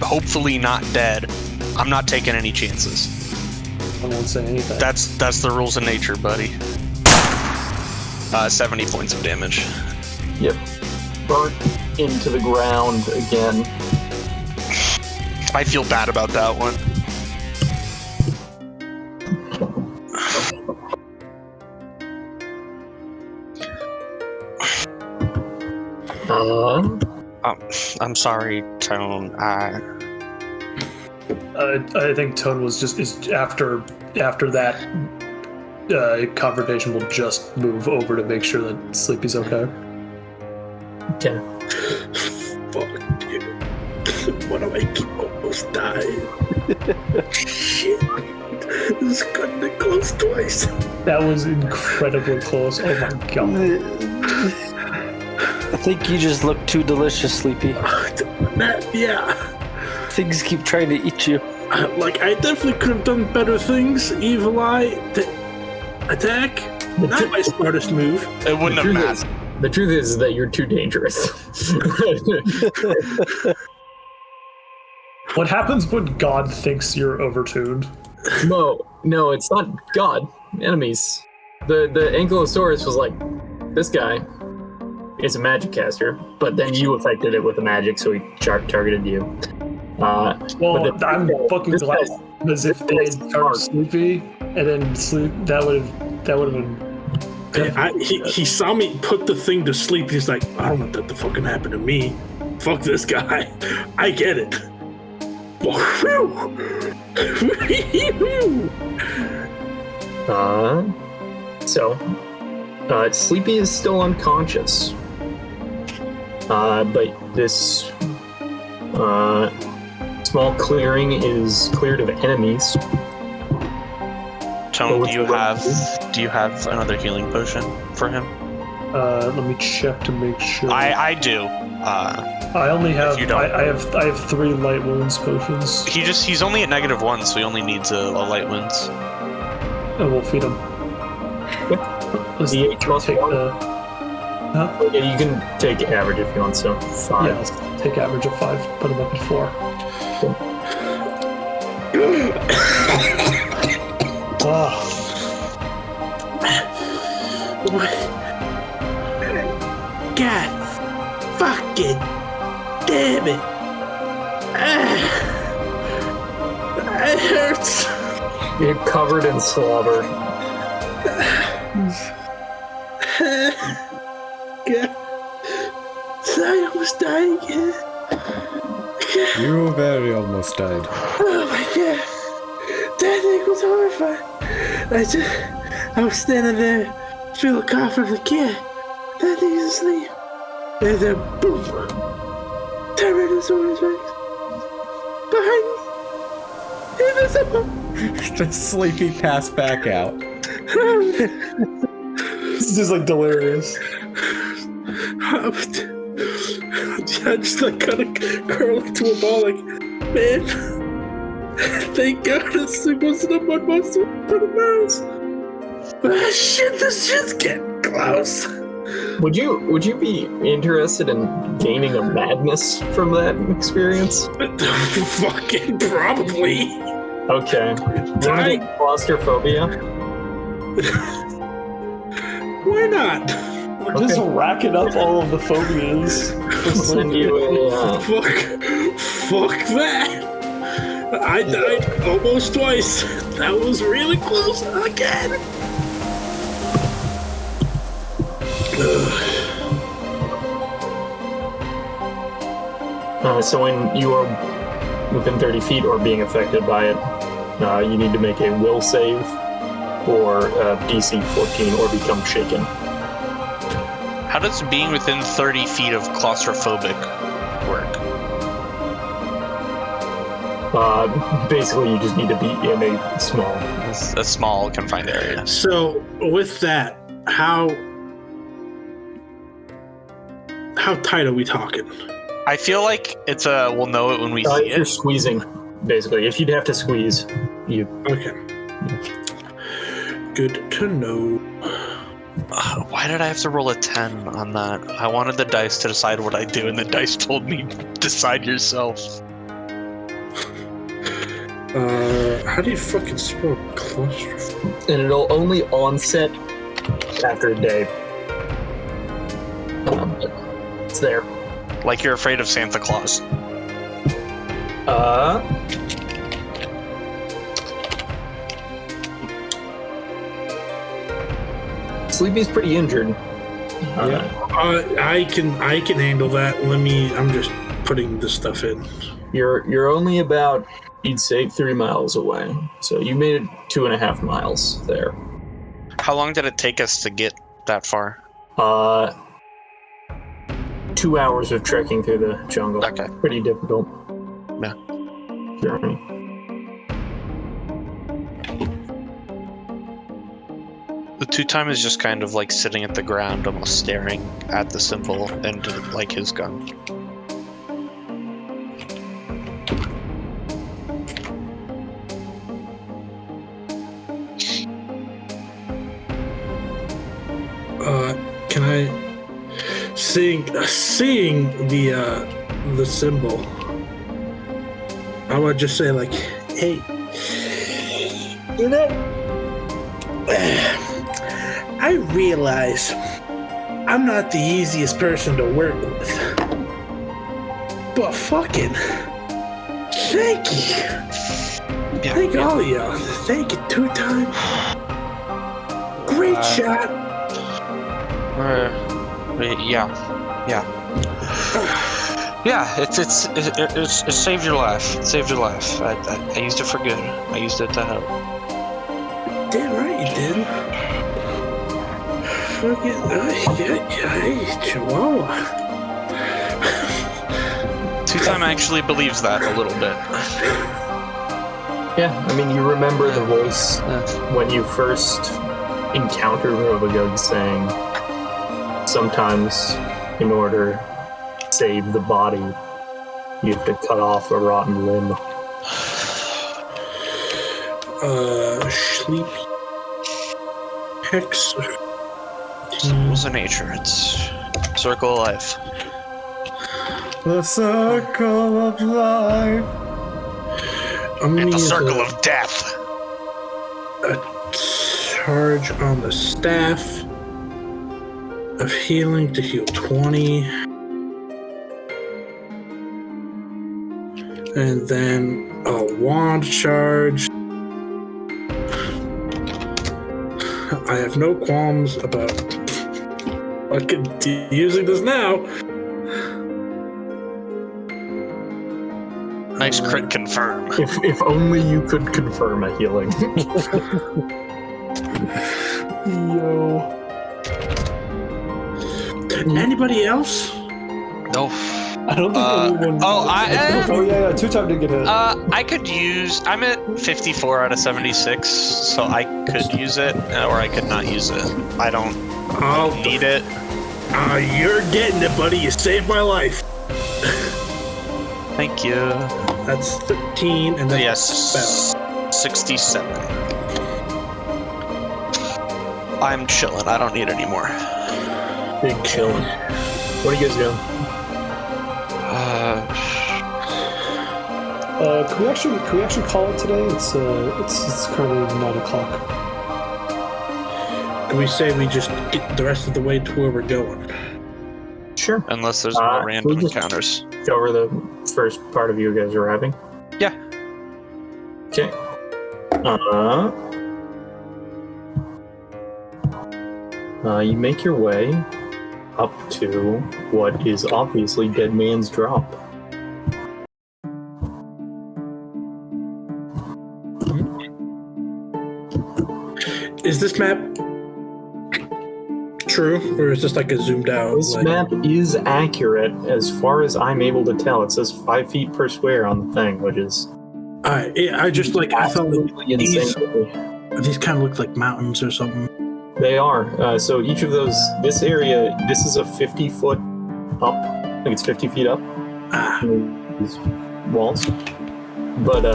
[SPEAKER 1] hopefully not dead. I'm not taking any chances.
[SPEAKER 4] I won't say anything.
[SPEAKER 1] That's the rules of nature, buddy. 70 points of damage.
[SPEAKER 3] Yep. Burnt into the ground again.
[SPEAKER 1] I feel bad about that one. I'm sorry, Tone.
[SPEAKER 4] I think Tone was is after that confrontation will just move over to make sure that Sleepy's okay.
[SPEAKER 3] Okay.
[SPEAKER 5] Fuck you. What do I keep almost dying? Shit. This is cutting it close twice.
[SPEAKER 4] That was incredibly close. Oh my god.
[SPEAKER 6] I think you just look too delicious, Sleepy.
[SPEAKER 5] Yeah.
[SPEAKER 6] Things keep trying to eat you.
[SPEAKER 5] I definitely could have done better things. Evil Eye, attack. Not my smartest move.
[SPEAKER 1] It wouldn't have mattered.
[SPEAKER 3] The truth is that you're too dangerous.
[SPEAKER 4] What happens when God thinks you're overtuned?
[SPEAKER 3] No, it's not God. Enemies. The Ankylosaurus was like, this guy is a magic caster, but then you affected it with a magic, so he targeted you.
[SPEAKER 4] I'm fucking glad, because if they had started Sleepy and then sleep, that would have been.
[SPEAKER 5] He saw me put the thing to sleep. He's like, I don't want that to fucking happen to me. Fuck this guy. I get it.
[SPEAKER 3] Sleepy is still unconscious. But this small clearing is cleared of enemies.
[SPEAKER 1] Tone, do you have another healing potion for him?
[SPEAKER 4] Let me check to make sure.
[SPEAKER 1] I do.
[SPEAKER 4] I only have. I have 3 light wounds potions.
[SPEAKER 1] He's only at -1, so he only needs a light wounds.
[SPEAKER 4] And we'll feed him. Let's
[SPEAKER 3] D8 plus
[SPEAKER 4] take
[SPEAKER 3] 1.
[SPEAKER 4] the. Huh?
[SPEAKER 3] Yeah, you can take average if you want. So 5.
[SPEAKER 4] Yeah, let's take average of 5. Put him up at 4.
[SPEAKER 5] God fucking damn it. It hurts.
[SPEAKER 3] You're covered in slobber.
[SPEAKER 5] God. I almost died again.
[SPEAKER 2] You very almost died.
[SPEAKER 5] Oh my god. That thing was horrifying. I was standing there, feeling confident, like, yeah, that thing is asleep. And then, boom, Tyrannosaurus Rex. Behind me.
[SPEAKER 2] Just sleepy pass back out.
[SPEAKER 4] This is just like delirious.
[SPEAKER 5] I just like kind of curl into a ball, like, man, thank God this wasn't a mud monster for the mouse. Ah, shit, this shit's getting close.
[SPEAKER 3] Would you be interested in gaining a madness from that experience?
[SPEAKER 5] Fucking probably.
[SPEAKER 3] Okay.
[SPEAKER 5] Tyag.
[SPEAKER 3] Claustrophobia?
[SPEAKER 5] Why not?
[SPEAKER 4] We're just racking up all of the phobias.
[SPEAKER 3] I'll send you a,
[SPEAKER 5] Fuck that. I died almost twice. That was really close again.
[SPEAKER 3] so when you are within 30 feet or being affected by it, you need to make a will save or DC 14 or become shaken.
[SPEAKER 1] How does being within 30 feet of claustrophobic work?
[SPEAKER 3] Basically, you just need to be in a
[SPEAKER 1] small confined area.
[SPEAKER 5] So with that, how tight are we talking?
[SPEAKER 1] I feel like it's a we'll know it when we see
[SPEAKER 3] you're
[SPEAKER 1] it.
[SPEAKER 3] squeezing, basically. If you'd have to squeeze, you.
[SPEAKER 5] Okay. Good to know.
[SPEAKER 1] Why did I have to roll a 10 on that? I wanted the dice to decide what I do, and the dice told me decide yourself.
[SPEAKER 5] How do you fucking spell claustrophobic?
[SPEAKER 3] And it'll only onset after a day. But it's there.
[SPEAKER 1] Like you're afraid of Santa Claus.
[SPEAKER 3] Sleepy's pretty injured.
[SPEAKER 5] I can handle that. I'm just putting this stuff in.
[SPEAKER 3] You're only about, you'd say, 3 miles away. So you made it 2.5 miles there.
[SPEAKER 1] How long did it take us to get that far?
[SPEAKER 3] 2 hours of trekking through the jungle.
[SPEAKER 1] Okay.
[SPEAKER 3] Pretty difficult.
[SPEAKER 1] Yeah.
[SPEAKER 3] Journey.
[SPEAKER 1] The 2-time is just kind of like sitting at the ground, almost staring at the symbol and like his gun.
[SPEAKER 5] Can I seeing the symbol? I would just say like, hey, you know, I realize I'm not the easiest person to work with, but fucking thank you.
[SPEAKER 1] Yeah,
[SPEAKER 5] Thank all of y'all. Thank you, 2-time. Great shot.
[SPEAKER 1] Yeah. It saved your life. It saved your life. I used it for good. I used it to help.
[SPEAKER 5] Damn right you did. Fucking Chihuahua.
[SPEAKER 1] 2-time actually believes that a little bit.
[SPEAKER 3] Yeah, I mean, you remember the voice when you first encountered Robodragon saying, sometimes in order to save the body, you have to cut off a rotten limb.
[SPEAKER 5] Sleep. Hex.
[SPEAKER 1] Rules of nature. It's circle of life.
[SPEAKER 2] The circle of life.
[SPEAKER 5] I'm gonna
[SPEAKER 1] It's a
[SPEAKER 5] use
[SPEAKER 1] circle of death.
[SPEAKER 5] a charge on the staff of healing to heal 20. And then a wand charge. I have no qualms about fucking using this now.
[SPEAKER 1] Nice crit confirm.
[SPEAKER 3] If only you could confirm a healing.
[SPEAKER 4] Yo.
[SPEAKER 5] Anybody else?
[SPEAKER 1] No.
[SPEAKER 4] I don't think anyone.
[SPEAKER 1] oh,
[SPEAKER 4] Oh yeah, two-time did get hit.
[SPEAKER 1] I could use. I'm at 54 out of 76, so I could use it, or I could not use it. I don't need it.
[SPEAKER 5] You're getting it, buddy. You saved my life.
[SPEAKER 1] Thank you.
[SPEAKER 5] That's 13, and then
[SPEAKER 1] Yes,
[SPEAKER 5] spell.
[SPEAKER 1] 67. I'm chilling. I don't need any more.
[SPEAKER 3] Big chillin'. What are you guys doing?
[SPEAKER 4] Can we actually call it today? It's currently 9 o'clock.
[SPEAKER 5] Can we say we just get the rest of the way to where we're going?
[SPEAKER 3] Sure.
[SPEAKER 1] Unless there's more random
[SPEAKER 3] we'll just
[SPEAKER 1] encounters.
[SPEAKER 3] Go over the first part of you guys arriving.
[SPEAKER 1] Yeah.
[SPEAKER 3] Okay. You make your way up to what is obviously Dead Man's Drop.
[SPEAKER 5] Is this map true, or is this like a zoomed out?
[SPEAKER 3] This map is accurate as far as I'm able to tell. It says 5 feet per square on the thing, which is
[SPEAKER 5] I just like I thought like
[SPEAKER 3] insane.
[SPEAKER 5] these kind of look like mountains or something.
[SPEAKER 3] They are. So each of those, this area, this is a 50-foot up. I think it's 50 feet up. These walls. But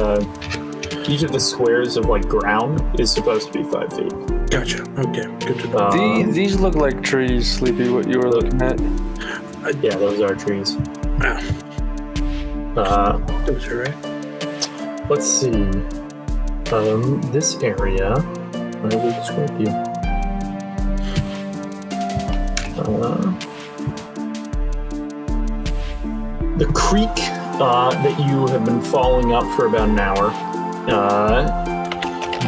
[SPEAKER 3] each of the squares of like ground is supposed to be 5 feet.
[SPEAKER 5] Gotcha. Okay, good to know.
[SPEAKER 6] These look like trees, Sleepy, what you were looking at.
[SPEAKER 3] Yeah, those are trees.
[SPEAKER 5] Those are right.
[SPEAKER 3] Let's see. This area, I will describe you. The creek that you have been following up for about an hour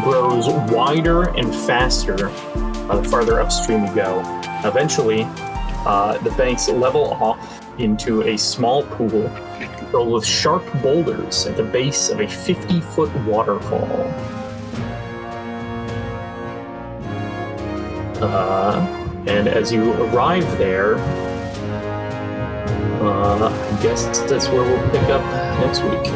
[SPEAKER 3] grows wider and faster the farther upstream you go. Eventually, the banks level off into a small pool filled with sharp boulders at the base of a 50-foot waterfall. And as you arrive there, I guess that's where we'll pick up next week.